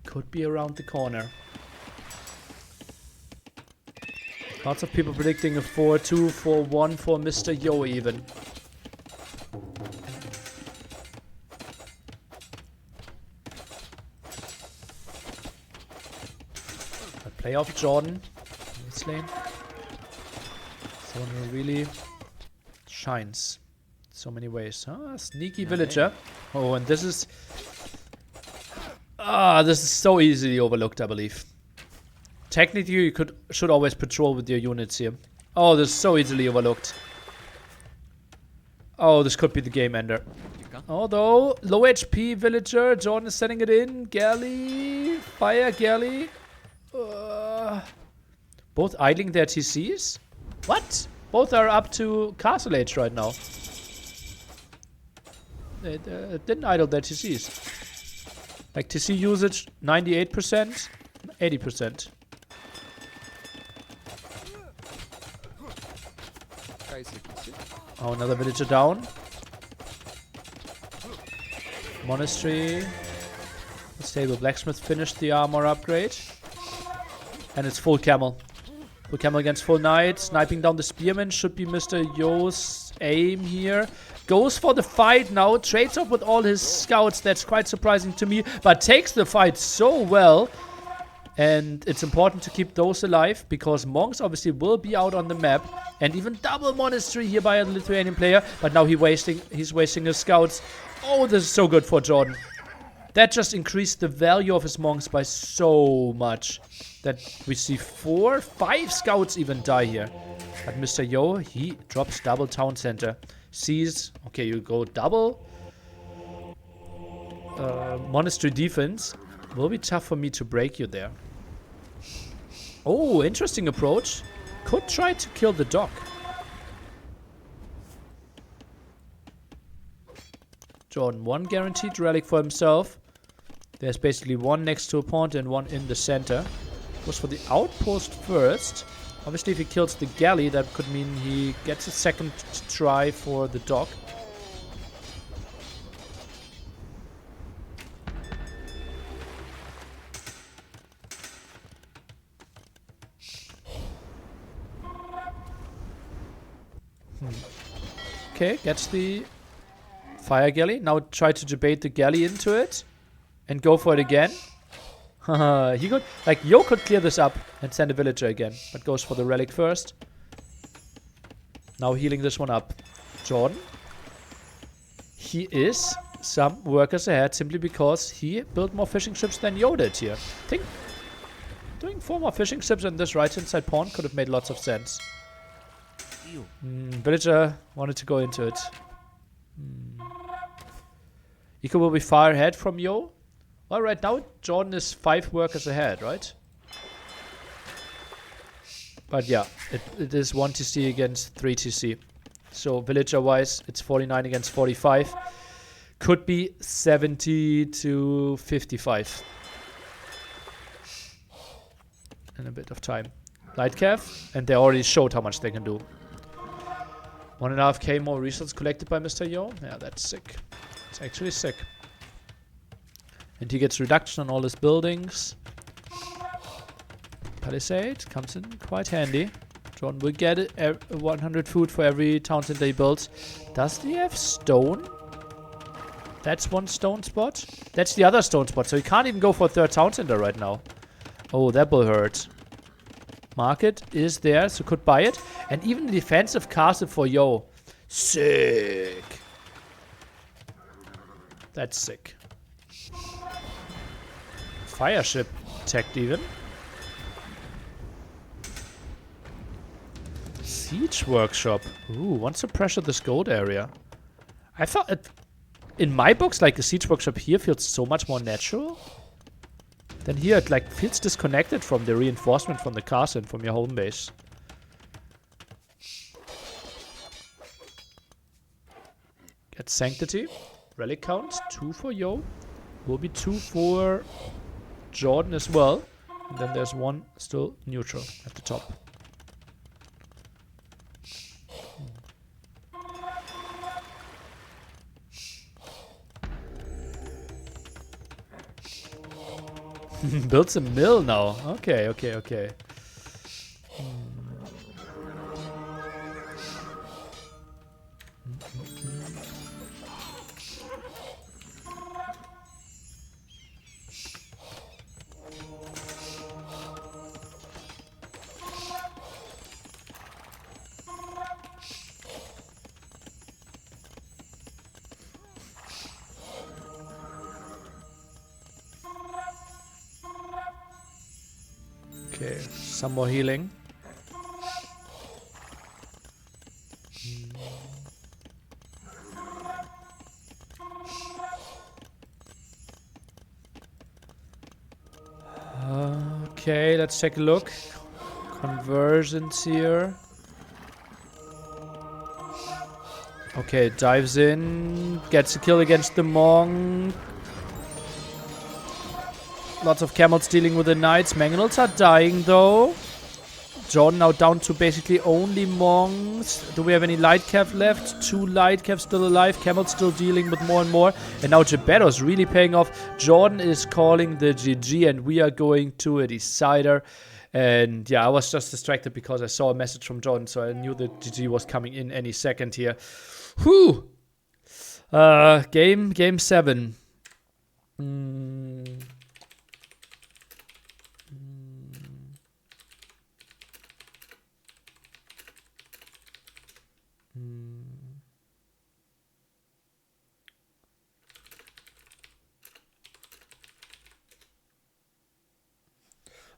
could be around the corner. Lots of people predicting a 4-2, 4-1 for Mr. Yo even. A play off JorDan in this lane. Someone who really shines in so many ways. Ah, sneaky villager. Oh, and this is... this is so easily overlooked, I believe. Technically, you should always patrol with your units here. Oh, this is so easily overlooked. Oh, this could be the game ender. Although, low HP villager. JorDan is setting it in. Galley. Fire Galley. Both idling their TCs? What? Both are up to castle age right now. They didn't idle their TCs. Like TC usage 98%, 80%. Oh, another villager down. Monastery. Stable blacksmith finished the armor upgrade. And it's full camel. Full camel against full knight. Sniping down the spearman should be Mr. Yo's aim here. Goes for the fight now. Trades off with all his scouts. That's quite surprising to me. But takes the fight so well. And it's important to keep those alive, because monks obviously will be out on the map. And even double monastery here by a Lithuanian player. But now he's wasting his scouts. Oh, this is so good for JorDan. That just increased the value of his monks by so much. That we see 4, 5 scouts even die here. But Mr. Yo, he drops double town center. Sees, okay, you go double. Monastery defense. Will be tough for me to break you there. Oh, interesting approach. Could try to kill the dock. JorDan, one guaranteed relic for himself. There's basically one next to a pond and one in the center. Goes for the outpost first. Obviously, if he kills the galley, that could mean he gets a second try for the dock. Okay, gets the fire galley. Now try to debate the galley into it. And go for it again. He could, like, Yo could clear this up and send a villager again. But goes for the relic first. Now healing this one up. JorDan. He is some workers ahead simply because he built more fishing ships than Yo did here. I think doing 4 more fishing ships in this right hand side pond could have made lots of sense. Villager wanted to go into it. Eco will be far ahead from Yo. Well, right now JorDan is 5 workers ahead, right? But yeah, it is 1 TC against 3 TC. So villager wise, it's 49 against 45. Could be 70 to 55. In a bit of time. Light Cav, and they already showed how much they can do. 1.5k more resources collected by Mr. Yo. Yeah, that's sick. It's actually sick. And he gets reduction on all his buildings. Palisade comes in quite handy. JorDan will get 100 food for every town center he builds. Does he have stone? That's one stone spot. That's the other stone spot. So he can't even go for a 3rd town center right now. Oh, that will hurt. Market is there, so could buy it. And even the defensive castle for Yo. Sick. That's sick. Fire ship attacked even. Siege workshop. Ooh, wants to pressure this gold area. I thought it, in my books, like a siege workshop here feels so much more natural. Then here it like feels disconnected from the reinforcement from the castle and from your home base. Get sanctity. Relic count 2 for Yo. Will be 2 for JorDan as well. And then there's 1 still neutral at the top. Builds a mill now. Okay. Okay, some more healing. Okay, let's take a look. Conversions here. Okay, dives in, gets a kill against the monk. Lots of camels dealing with the knights. Mangonels are dying though. JorDan now down to basically only monks. Do we have any light cav left? 2 light cavs still alive. Camels still dealing with more and more. And now Gebetto's really paying off. JorDan is calling the GG and we are going to a decider. And yeah, I was just distracted because I saw a message from JorDan, so I knew the GG was coming in any second here. Whew! Game 7.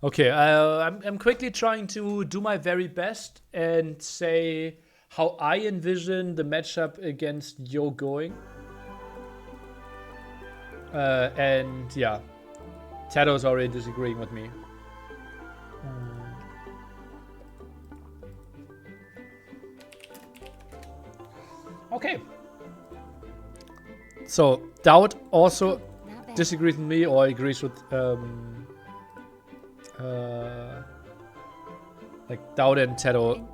Okay, I'm quickly trying to do my very best and say how I envision the matchup against Yo going. And yeah, Tato's already disagreeing with me. Okay. So, Doubt also disagrees with me or agrees with like Doubt and Tato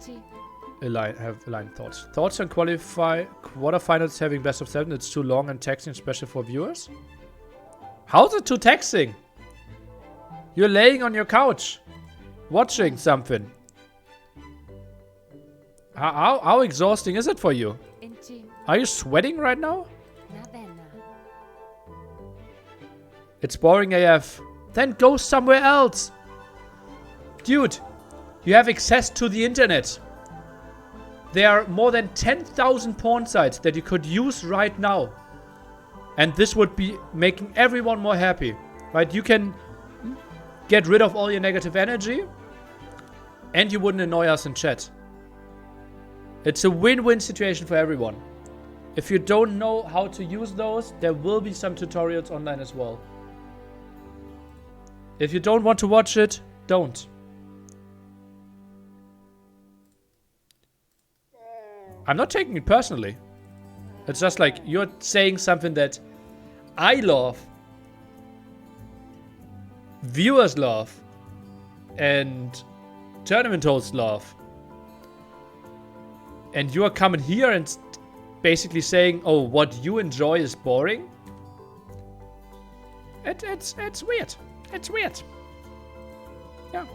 have aligned thoughts. Thoughts on quarterfinals having best of 7? It's too long and taxing, especially for viewers. How's it too taxing? You're laying on your couch, watching something. How exhausting is it for you? Are you sweating right now? It's boring AF. Then go somewhere else. Dude, you have access to the internet. There are more than 10,000 porn sites that you could use right now. And this would be making everyone more happy. Right? You can get rid of all your negative energy. And you wouldn't annoy us in chat. It's a win-win situation for everyone. If you don't know how to use those, there will be some tutorials online as well. If you don't want to watch it, don't. I'm not taking it personally. It's just like you're saying something that I love, viewers love, and tournament hosts love. And you are coming here and basically saying, oh, what you enjoy is boring? It's weird. It's weird. Yeah.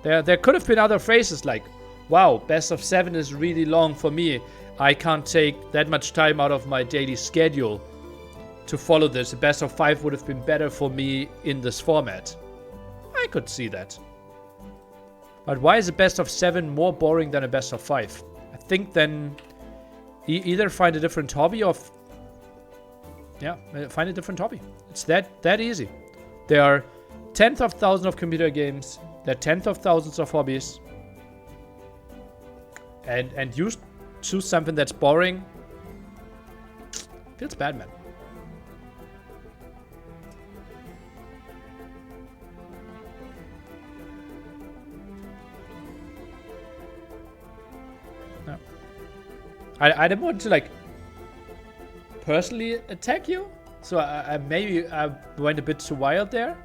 There could have been other phrases like, wow, best of 7 is really long for me. I can't take that much time out of my daily schedule to follow this. A best of 5 would have been better for me in this format. I could see that. But why is a best of 7 more boring than a best of 5? I think then either find a different hobby or find a different hobby. It's that easy. There are tens of thousands of computer games. There are tens of thousands of hobbies. And you choose something that's boring. Feels bad, man. No. I don't want to like personally attack you. So I maybe I went a bit too wild there.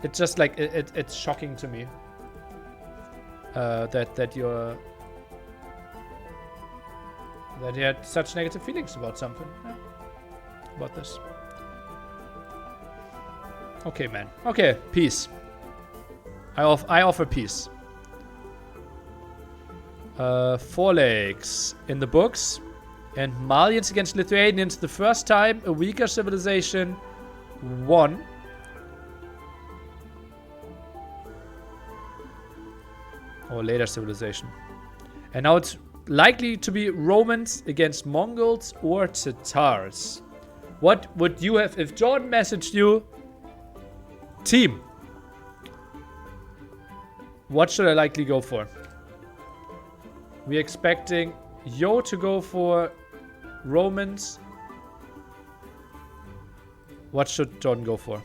It's just like it's shocking to me that you had such negative feelings about something. Yeah. About this. Okay, man. Okay, peace. I offer peace. Four legs in the books. And Malians against Lithuanians. The first time a weaker civilization won. Or later civilization. And now it's likely to be Romans against Mongols or Tatars. What would you have if Jordan messaged you? Team. What should I likely go for? We're expecting Yo to go for Romans. What should Jordan go for?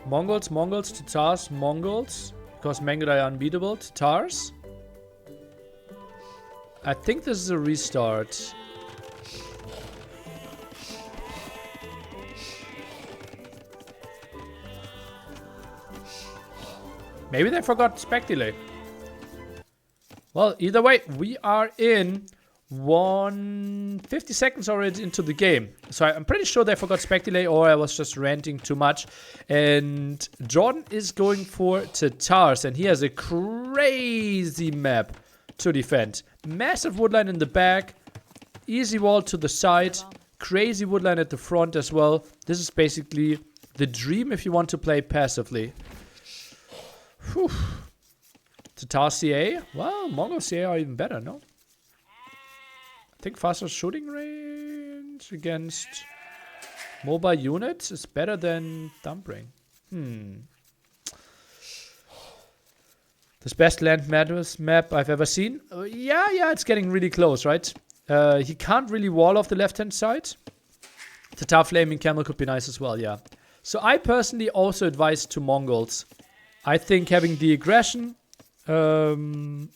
Mongols, Tatars, Mongols. Because Mongol are unbeatable. Tatars. I think this is a restart. Maybe they forgot spec delay. Well, either way, we are in 150 seconds already into the game. So I'm pretty sure they forgot spec delay, or I was just ranting too much. And Jordan is going for Tatars, and he has a crazy map to defend. Massive woodline in the back, easy wall to the side, crazy woodline at the front as well. This is basically the dream if you want to play passively. Whew. Tatar CA? Well, Mongol CA are even better, no? I think faster shooting range against mobile units is better than Thumbbrain. This best land madness map I've ever seen. Yeah, it's getting really close, right? He can't really wall off the left-hand side. Tatar Flaming Camel could be nice as well, yeah. So I personally also advise to Mongols. I think having the aggression could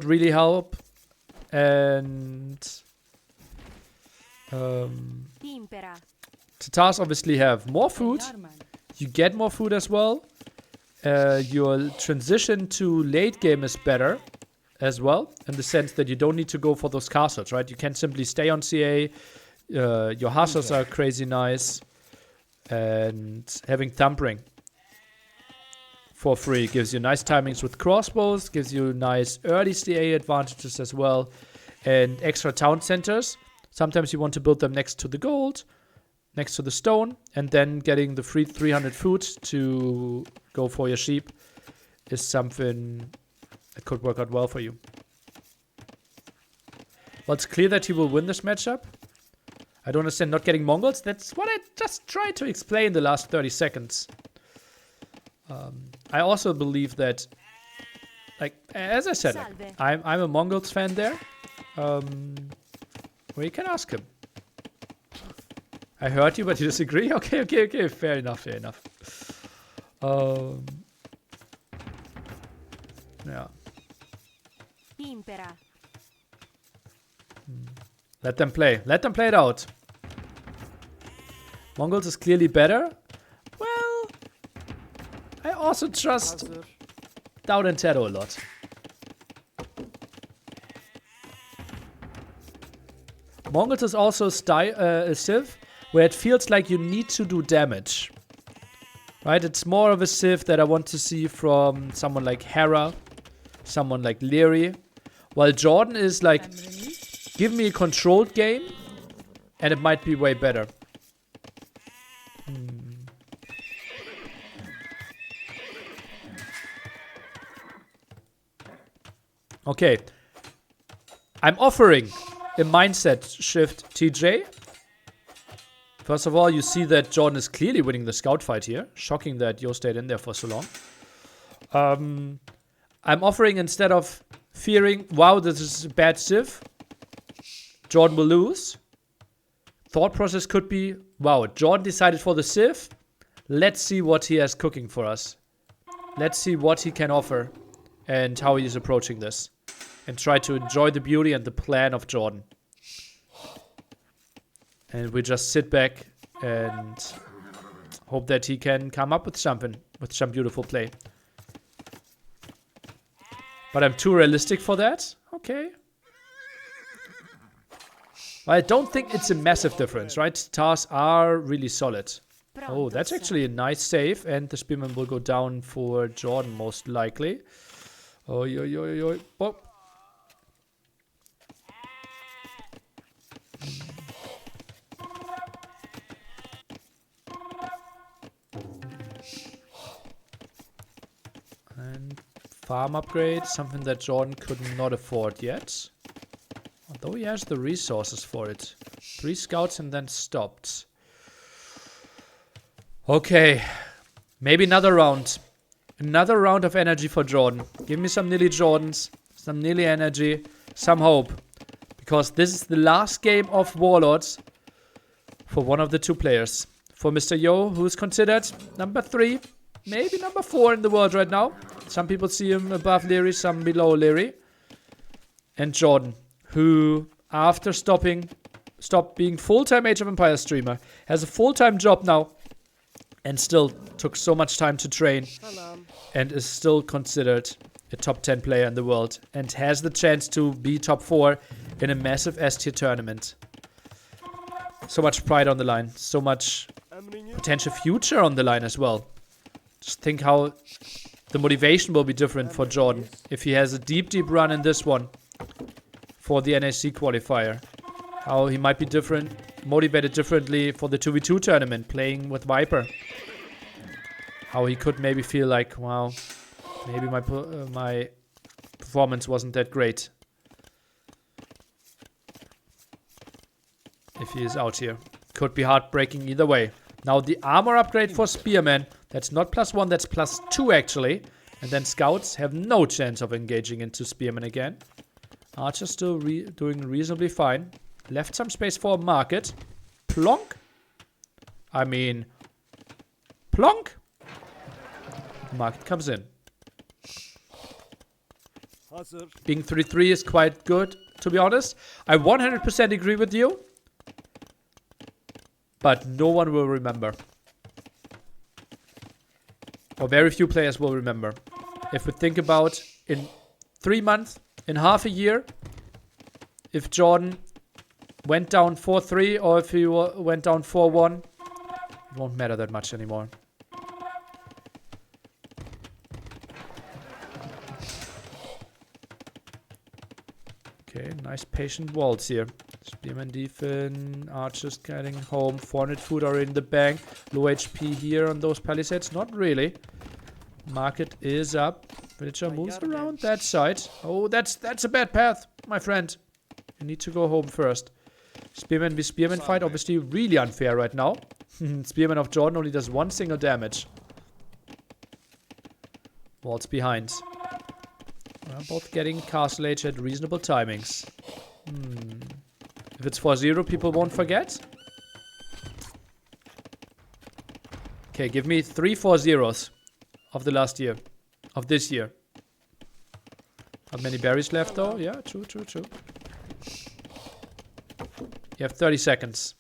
really help. And Tatars obviously have more food. You get more food as well. Your transition to late game is better as well, in the sense that you don't need to go for those castles, right? You can simply stay on CA. Your hussars are crazy nice. And having Thumbring for free gives you nice timings with crossbows, gives you nice early CA advantages as well, and extra town centers. Sometimes you want to build them next to the gold, next to the stone, and then getting the free 300 food to go for your sheep is something that could work out well for you. Well, it's clear that he will win this matchup. I don't understand not getting Mongols. That's what I just tried to explain the last 30 seconds. I also believe that, like, as I said, like, I'm a Mongols fan there. Well, you can ask him. I heard you, but you disagree? Okay. Fair enough. Yeah. Let them play. Let them play it out. Mongols is clearly better. Well, I also trust Down and Tero a lot. Mongols is also a civ where it feels like you need to do damage. Right? It's more of a civ that I want to see from someone like Hera, someone like Leary. While Jordan is like, give me a controlled game and it might be way better. Okay. I'm offering a mindset shift, TJ. First of all, you see that Jordan is clearly winning the scout fight here. Shocking that Yo stayed in there for so long. I'm offering, instead of fearing, wow, this is a bad civ, Jordan will lose. Thought process could be, wow, Jordan decided for the civ. Let's see what he has cooking for us. Let's see what he can offer and how he is approaching this. And try to enjoy the beauty and the plan of Jordan. And we just sit back and hope that he can come up with something, with some beautiful play. But I'm too realistic for that? Okay. I don't think it's a massive difference, right? Tatars are really solid. Oh, that's actually a nice save. And the Spearman will go down for JorDan most likely. Oh, yo, yo, yo, yo. Oh. And farm upgrade, something that JorDan could not afford yet. Although he has the resources for it. 3 scouts and then stopped. Okay. Maybe another round. Another round of energy for JorDan. Give me some nearly JorDans. Some nearly energy. Some hope. Because this is the last game of Warlords. For one of the 2 players. For Mr. Yo, who's considered number 3. Maybe number 4 in the world right now. Some people see him above Leary, some below Leary. And JorDan, who after stopped being full-time Age of Empires streamer, has a full-time job now. And still took so much time to train. And is still considered a top 10 player in the world. And has the chance to be top 4 in a massive S-tier tournament. So much pride on the line. So much potential future on the line as well. Just think how the motivation will be different for JorDan. If he has a deep, deep run in this one. For the NAC qualifier. How he might be motivated differently for the 2v2 tournament. Playing with Viper. How he could maybe feel like, wow, maybe my performance wasn't that great. If he is out here. Could be heartbreaking either way. Now the armor upgrade for Spearman. That's not +1, that's +2 actually. And then scouts have no chance of engaging into Spearman again. Archer's still doing reasonably fine. Left some space for a market. Plonk. I mean, plonk. Market comes in. Being 3-3 is quite good, to be honest. I 100% agree with you. But no one will remember. Or very few players will remember. If we think about in 3 months, in half a year, if JorDan went down 4-3 or if he went down 4-1, it won't matter that much anymore. Okay, nice patient walls here. Spearman defense, Archers getting home, 400 food are in the bank. Low HP here on those palisades, not really. Market is up. Villager moves around that side. Oh, that's a bad path, my friend. You need to go home first. Spearman v Spearman fight, obviously really unfair right now. Spearman of JorDan only does 1 single damage. Walls behind. Both getting Castle Age at reasonable timings. If it's 4-0, people won't forget. Okay, give me 3 4-0s of the last year. Of this year. Not many berries left though. Yeah, true. You have 30 seconds.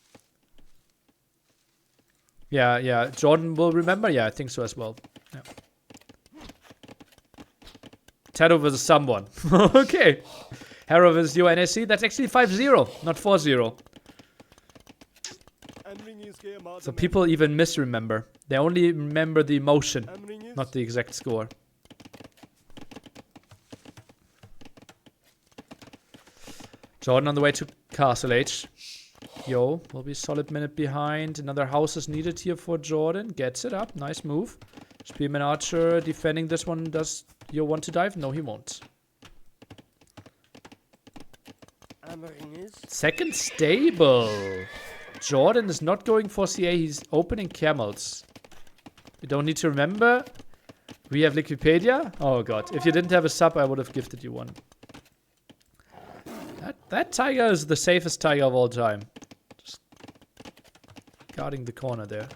Yeah. JorDan will remember? Yeah, I think so as well. Yeah. Tato versus someone. Okay. Harrow versus your NSC. That's actually 5-0, not 4-0. So people even misremember. They only remember the emotion, not the exact score. JorDan on the way to Castle Age. Yo, will be a solid minute behind. Another house is needed here for JorDan. Gets it up. Nice move. Spearman Archer defending this one. Does Yo want to dive? No, he won't. Second stable. JorDan is not going for CA. He's opening camels. You don't need to remember. We have Liquipedia. Oh god. If you didn't have a sub, I would have gifted you one. That tiger is the safest tiger of all time. Just guarding the corner there.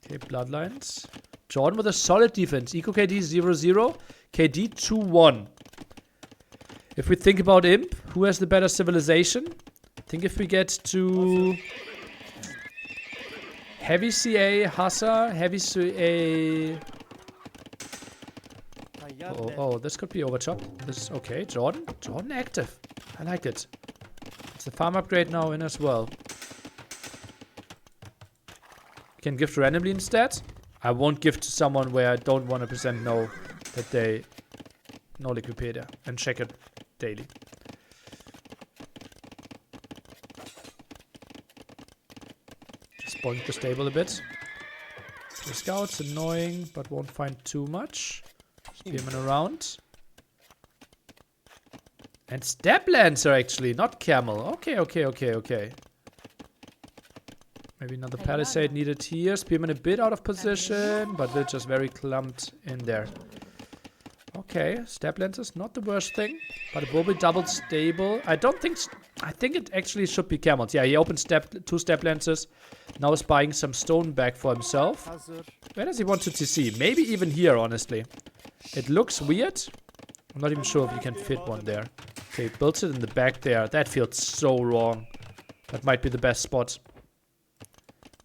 Okay, Bloodlines. JorDan with a solid defense. Eco KD 0-0. KD 2-1. If we think about Imp, who has the better civilization? I think if we get to heavy CA, Hassa, heavy CA. Oh, this could be overchopped. This is okay. JorDan active. I like it. Is the farm upgrade now in as well? Can gift randomly instead? I won't gift to someone where I don't 100% know that they know Wikipedia and check it daily. Just boink the stable a bit. The scout's annoying, but won't find too much. Spearman around. And Step Lancer actually, not Camel. Okay. Maybe another Palisade needed here. Spearman a bit out of position, but Villager's very clumped in there. Okay, Step Lancer's not the worst thing, but it will be double stable. I think it actually should be Camels. Yeah, he opened two Step Lancers. Now he's buying some stone back for himself. Where does he want to TC? Maybe even here, honestly. It looks weird. I'm not even sure if you can fit one there. Okay, built it in the back there. That feels so wrong. That might be the best spot.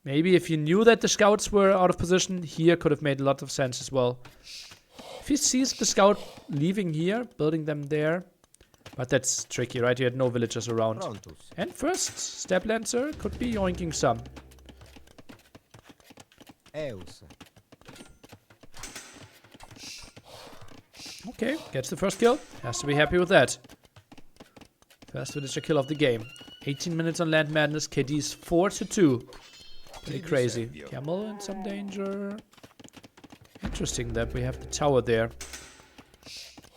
Maybe if you knew that the scouts were out of position, here could have made a lot of sense as well. If he sees the scout leaving here, building them there. But that's tricky, right? You had no villagers around. And first, Step Lancer could be yoinking some. Okay, gets the first kill. Has to be happy with that. First villager kill of the game. 18 minutes on Land Madness. KD's 4-2. Pretty crazy. Camel in some danger. Interesting that we have the tower there.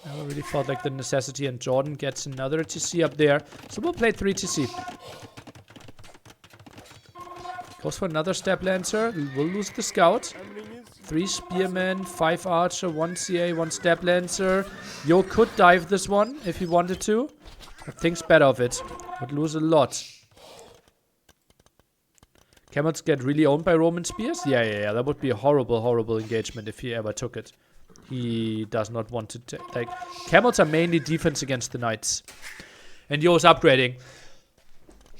I really felt like the necessity, and JorDan gets another TC up there. So we'll play 3 TC. Goes for another Step Lancer. We'll lose the scout. 3 Spearmen, 5 Archer, 1 CA, 1 Step Lancer. Yo could dive this one if he wanted to. But thinks better of it. Would lose a lot. Camels get really owned by Roman Spears? Yeah. That would be a horrible engagement if he ever took it. He does not want to take... Camels are mainly defense against the Knights. And Yo's upgrading.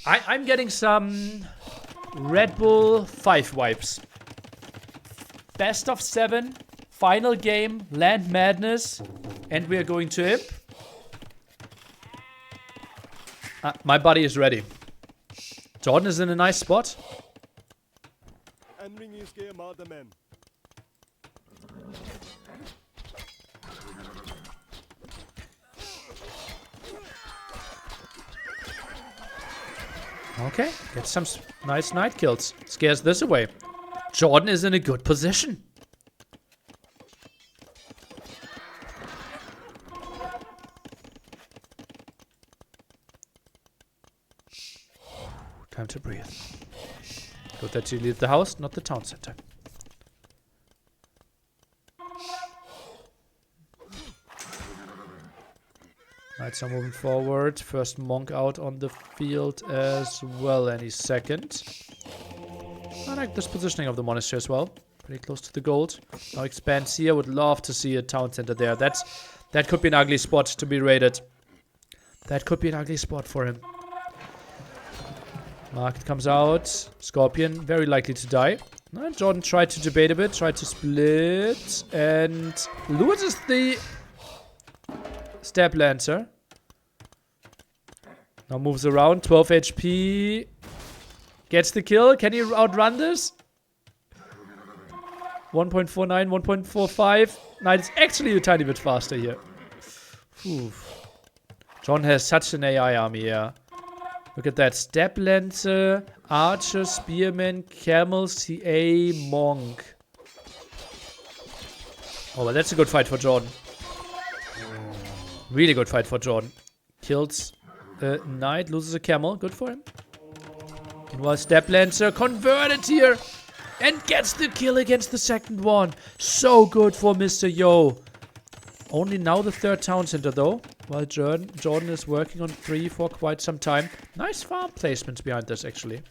I'm getting some Red Bull 5 wipes. Best of 7. Final game. Land Madness. And we are going to Imp. My buddy is ready. JorDan is in a nice spot. Okay, gets some nice night kills. Scares this away. JorDan is in a good position. Time to breathe. Good that you leave the house, not the town center. Knights are moving forward. First monk out on the field as well any second. I like this positioning of the monastery as well. Pretty close to the gold. Now expands here. Would love to see a town center there. That could be an ugly spot to be raided. That could be an ugly spot for him. Market comes out. Scorpion, very likely to die. JorDan tried to debate a bit, tried to split, and loses the Step Lancer. Now moves around, 12 HP. Gets the kill. Can he outrun this? 1.49, 1.45. Knight is actually a tiny bit faster here. JorDan has such an AI army, yeah. Look at that. Step Lancer, Archer, Spearman, Camel, CA, Monk. Oh, but that's a good fight for JorDan. Really good fight for JorDan. Kills a Knight, loses a Camel. Good for him. Meanwhile, Step Lancer converted here. And gets the kill against the second one. So good for Mr. Yo. Only now the third town center though. While JorDan is working on 3 for quite some time. Nice farm placements behind this, actually.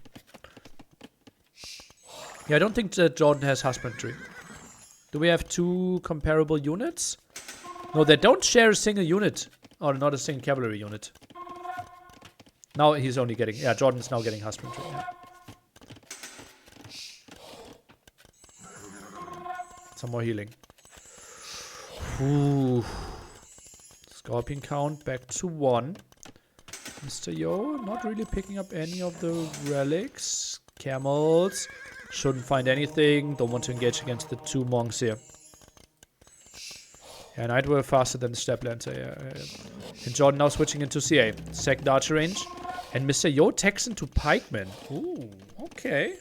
Yeah, I don't think that JorDan has husbandry. Do we have 2 comparable units? No, they don't share a single unit. Or not a single cavalry unit. Now he's only getting... Yeah, JorDan is now getting husbandry. Yeah. Some more healing. Ooh. Scorpion count back to 1. Mr. Yo not really picking up any of the relics. Camels. Shouldn't find anything. Don't want to engage against the 2 monks here. Yeah, Knight were faster than the Step Lancer. Yeah. And JorDan now switching into CA. Second archer range. And Mr. Yo techs into pikemen. Ooh, okay.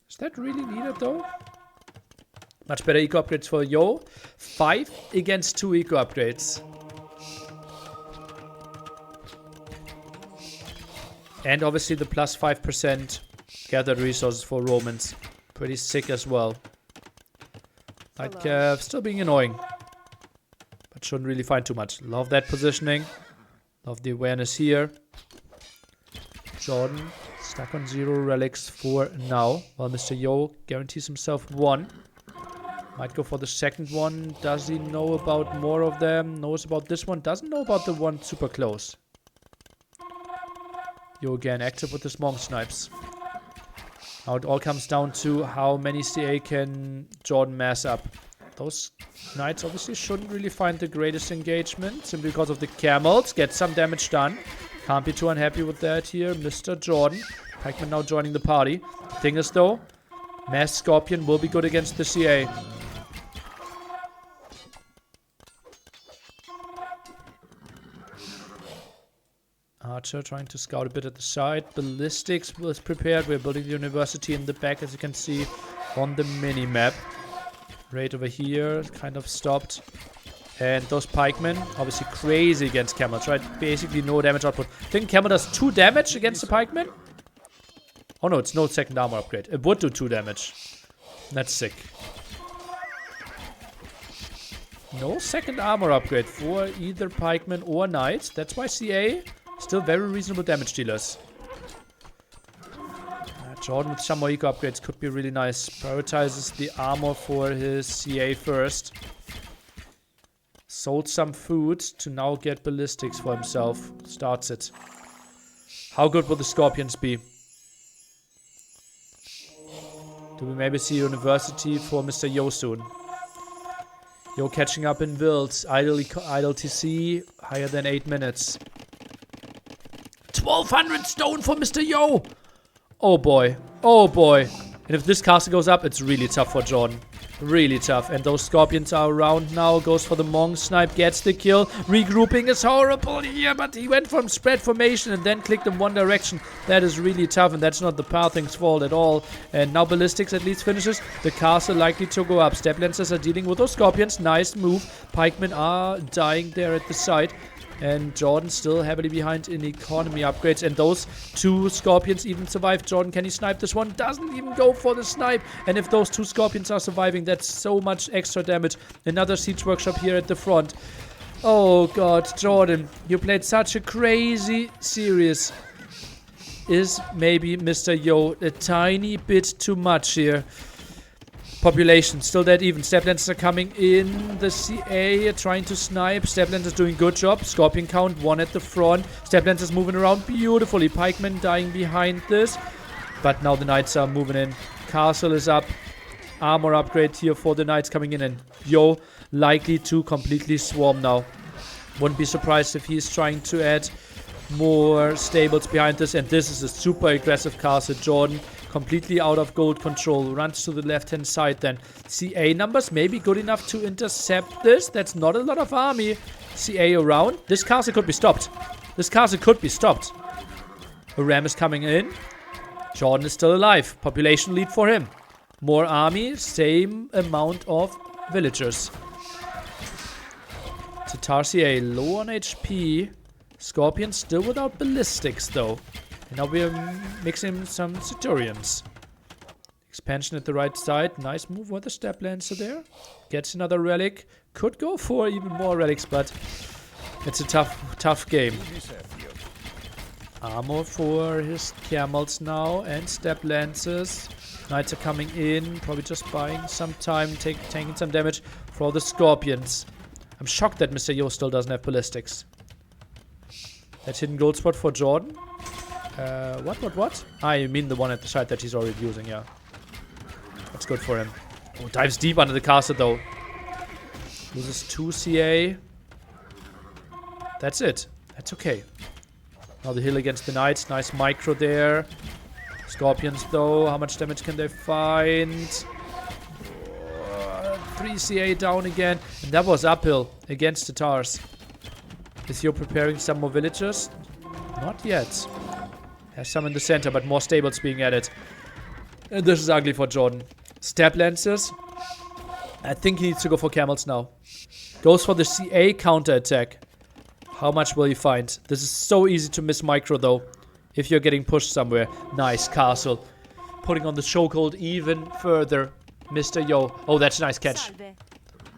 Is that really needed though? Much better eco upgrades for Yo. 5 against 2 eco upgrades. And obviously the plus 5% gathered resources for Romans. Pretty sick as well. Like, still being annoying. But shouldn't really find too much. Love that positioning. Love the awareness here. JorDan stuck on 0 relics for now. While Mr. Yo guarantees himself 1. Might go for the second one. Does he know about more of them? Knows about this one. Doesn't know about the one super close. Yo again active with his monk snipes. Now it all comes down to how many CA can JorDan mass up. Those knights obviously shouldn't really find the greatest engagement. Simply because of the camels. Get some damage done. Can't be too unhappy with that here. Mr. JorDan. Pikeman now joining the party. Thing is though, Mass Scorpion will be good against the CA. Archer trying to scout a bit at the side. Ballistics was prepared. We're building the university in the back, as you can see on the mini-map. Raid over here, kind of stopped. And those pikemen, obviously crazy against camels, right? Basically no damage output. I think camel does 2 damage against the pikemen. Oh no, it's no second armor upgrade. It would do 2 damage. That's sick. No second armor upgrade for either pikemen or knights. That's why CA... still very reasonable damage dealers. JorDan with some more eco upgrades could be really nice. Prioritizes the armor for his CA first. Sold some food to now get ballistics for himself. Starts it. How good will the Scorpions be? Do we maybe see University for Mr. Yo soon? Yo catching up in builds. Idle TC. Higher than 8 minutes. 1200 stone for Mr. Yo! Oh boy. Oh boy. And if this castle goes up, it's really tough for JorDan. Really tough. And those Scorpions are around now. Goes for the Monk Snipe. Gets the kill. Regrouping is horrible here. But he went from spread formation and then clicked in one direction. That is really tough. And that's not the Pathing's fault at all. And now Ballistics at least finishes. The castle likely to go up. Step Lancers are dealing with those Scorpions. Nice move. Pikemen are dying there at the side. And JorDan still heavily behind in economy upgrades. And those 2 Scorpions even survive. JorDan, can he snipe this one? Doesn't even go for the snipe. And if those 2 Scorpions are surviving, that's so much extra damage. Another Siege Workshop here at the front. Oh god, JorDan, you played such a crazy series. Is maybe Mr. Yo a tiny bit too much here? Population still dead even. Step Lancers are coming in. The CA trying to snipe. Step Lancers doing good job. Scorpion count 1 at the front. Step Lancers moving around beautifully. Pikemen dying behind this. But now the Knights are moving in. Castle is up. Armor upgrade here for the Knights coming in. And Yo likely to completely swarm now. Wouldn't be surprised if he's trying to add more stables behind this. And this is a super aggressive castle. JorDan completely out of gold control. Runs to the left-hand side then. CA numbers may be good enough to intercept this. That's not a lot of army. CA around. This castle could be stopped. This castle could be stopped. A ram is coming in. JorDan is still alive. Population lead for him. More army. Same amount of villagers. Tatar CA low on HP. Scorpion still without ballistics though. And now we're mixing some Centurions. Expansion at the right side. Nice move with the Step Lancer there. Gets another relic. Could go for even more relics, but it's a tough game. Armor for his camels now and Step Lancers. Knights are coming in. Probably just buying some time. Taking some damage for the Scorpions. I'm shocked that Mr. Yo still doesn't have ballistics. That hidden gold spot for JorDan. What? Ah, you mean the one at the side that he's already using, yeah. That's good for him. Oh, dives deep under the castle, though. Loses 2 CA. That's it. That's okay. Now the heal against the Knights. Nice micro there. Scorpions though. How much damage can they find? 3 CA down again. And that was uphill against the Tars. Is Yo preparing some more villagers? Not yet. Has some in the center, but more stables being added. And this is ugly for JorDan. Stab Lancers. I think he needs to go for camels now. Goes for the CA counter attack. How much will he find? This is so easy to miss micro though. If you're getting pushed somewhere. Nice castle. Putting on the chokehold even further. Mr. Yo. Oh, that's a nice catch.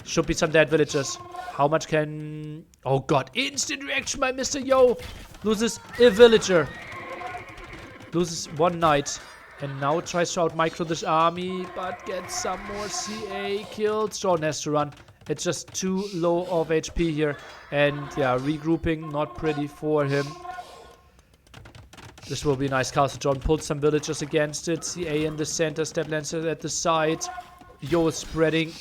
Should be some dead villagers. How much can... Oh god. Instant reaction by Mr. Yo. Loses a villager. Loses one knight. And now tries to out-micro this army. But gets some more CA kills. JorDan has to run. It's just too low of HP here. And yeah, regrouping. Not pretty for him. This will be a nice castle. JorDan pulled some villagers against it. CA in the center. Step Lancer at the side. Yo is spreading.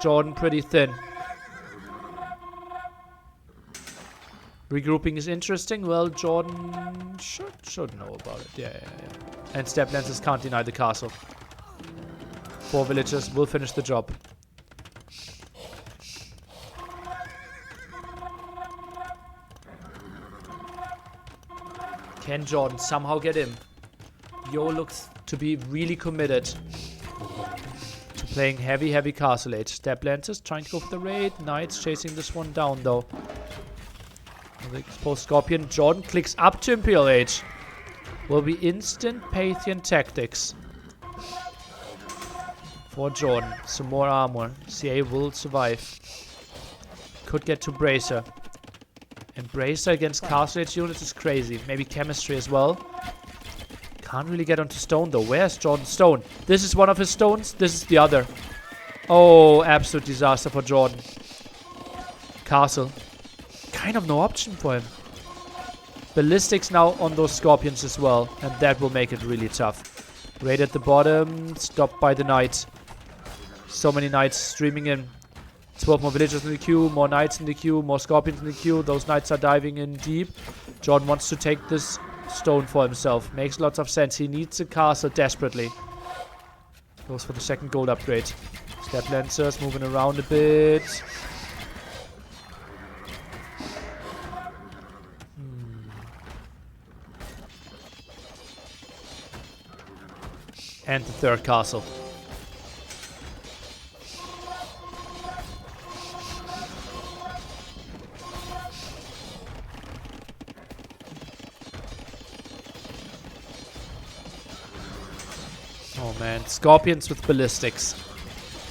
JorDan pretty thin. Regrouping is interesting. Well, JorDan should know about it. Yeah. And Step Lancers can't deny the castle. 4 villagers will finish the job. Can JorDan somehow get him? Yo looks to be really committed to playing heavy castle age. Step Lancers trying to go for the raid. Knights chasing this one down though. The exposed Scorpion. JorDan clicks up to Imperial Age. Will be instant Pathian tactics for JorDan. Some more armor. CA will survive. Could get to Bracer. And Bracer against Castle Age units is crazy. Maybe chemistry as well. Can't really get onto stone though. Where's JorDan's stone? This is one of his stones. This is the other. Oh, absolute disaster for JorDan. Castle. Kind of no option for him. Ballistics now on those Scorpions as well. And that will make it really tough. Raid at the bottom. Stopped by the Knight. So many Knights streaming in. 12 more villagers in the queue. More Knights in the queue. More Scorpions in the queue. Those Knights are diving in deep. JorDan wants to take this stone for himself. Makes lots of sense. He needs a castle desperately. Goes for the second gold upgrade. Step Lancers moving around a bit. And the third castle. Oh man, Scorpions with ballistics.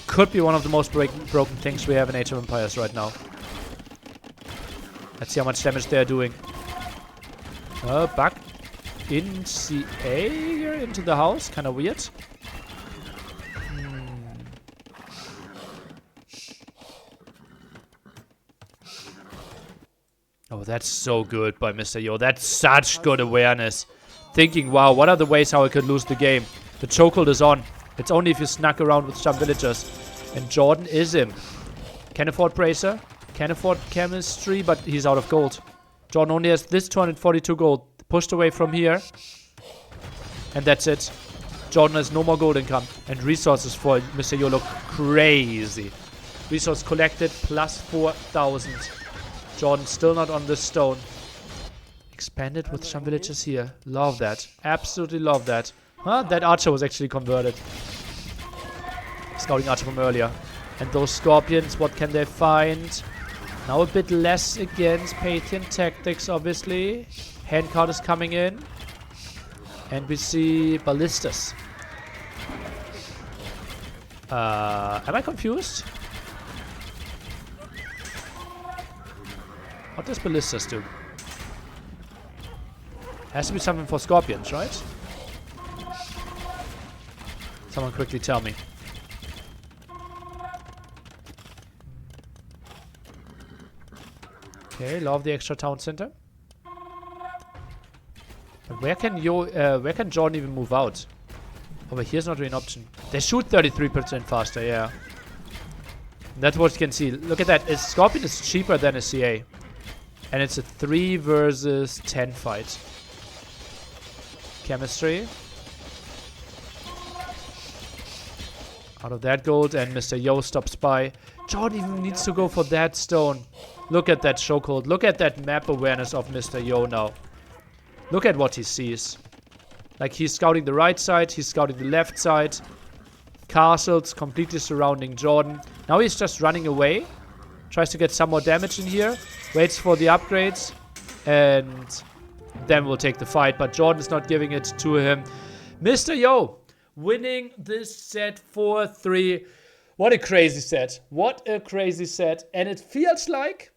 Could be one of the most broken things we have in Age of Empires right now. Let's see how much damage they're doing. Back in CA here into the house. Kind of weird. Oh, that's so good by Mr. Yo. That's such good awareness. Thinking, wow, what are the ways how I could lose the game? The chokehold is on. It's only if you snuck around with some villagers. And JorDan is him. Can afford Bracer. Can afford chemistry, but he's out of gold. JorDan only has this 242 gold. Pushed away from here. And that's it. JorDan has no more gold income. And resources for Mr. Yo look crazy. Resource collected plus 4,000. JorDan still not on this stone. Expanded with some villagers here. Love that. Absolutely love that. Huh? That archer was actually converted. Scouting archer from earlier. And those Scorpions, what can they find? Now a bit less against Pathian tactics, obviously. Handcart is coming in. And we see ballistas. Am I confused? What does ballistas do? Has to be something for Scorpions, right? Someone quickly tell me. Okay, love the extra town center. But where can JorDan even move out? Over here's not really an option. They shoot 33% faster, yeah. That's what you can see. Look at that. A Scorpion is cheaper than a CA. And it's a 3 versus 10 fight. Chemistry. Out of that gold, and Mr. Yo stops by. JorDan even needs to go for that stone. Look at that chokehold. Look at that map awareness of Mr. Yo now. Look at what he sees. Like, he's scouting the right side, he's scouting the left side. Castles completely surrounding JorDan. Now he's just running away. Tries to get some more damage in here. Waits for the upgrades. And then we'll take the fight. But JorDan is not giving it to him. Mr. Yo winning this set 4-3. What a crazy set. What a crazy set. And it feels like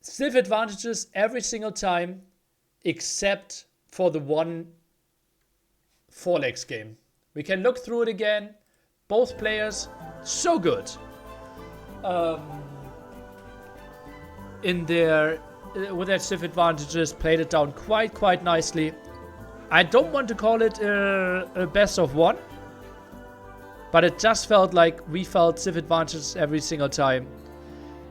Civ advantages every single time except for the one 4 legs game. We can look through it again. Both players so good. In their with their Civ advantages, played it down quite nicely. I don't want to call it a best of 1, but it just felt like we felt Civ advantages every single time.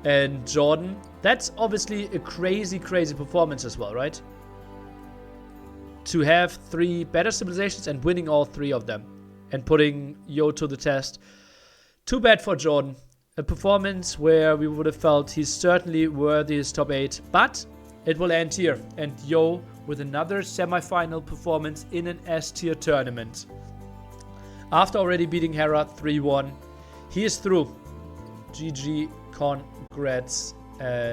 And JorDan, that's obviously a crazy performance as well, right? To have 3 better civilizations and winning all 3 of them and putting Yo to the test. Too bad for JorDan. A performance where we would have felt he's certainly worthy his top 8, but it will end here. And Yo with another semi-final performance in an S-tier tournament. After already beating Hera 3-1, he is through. GG, congrats, and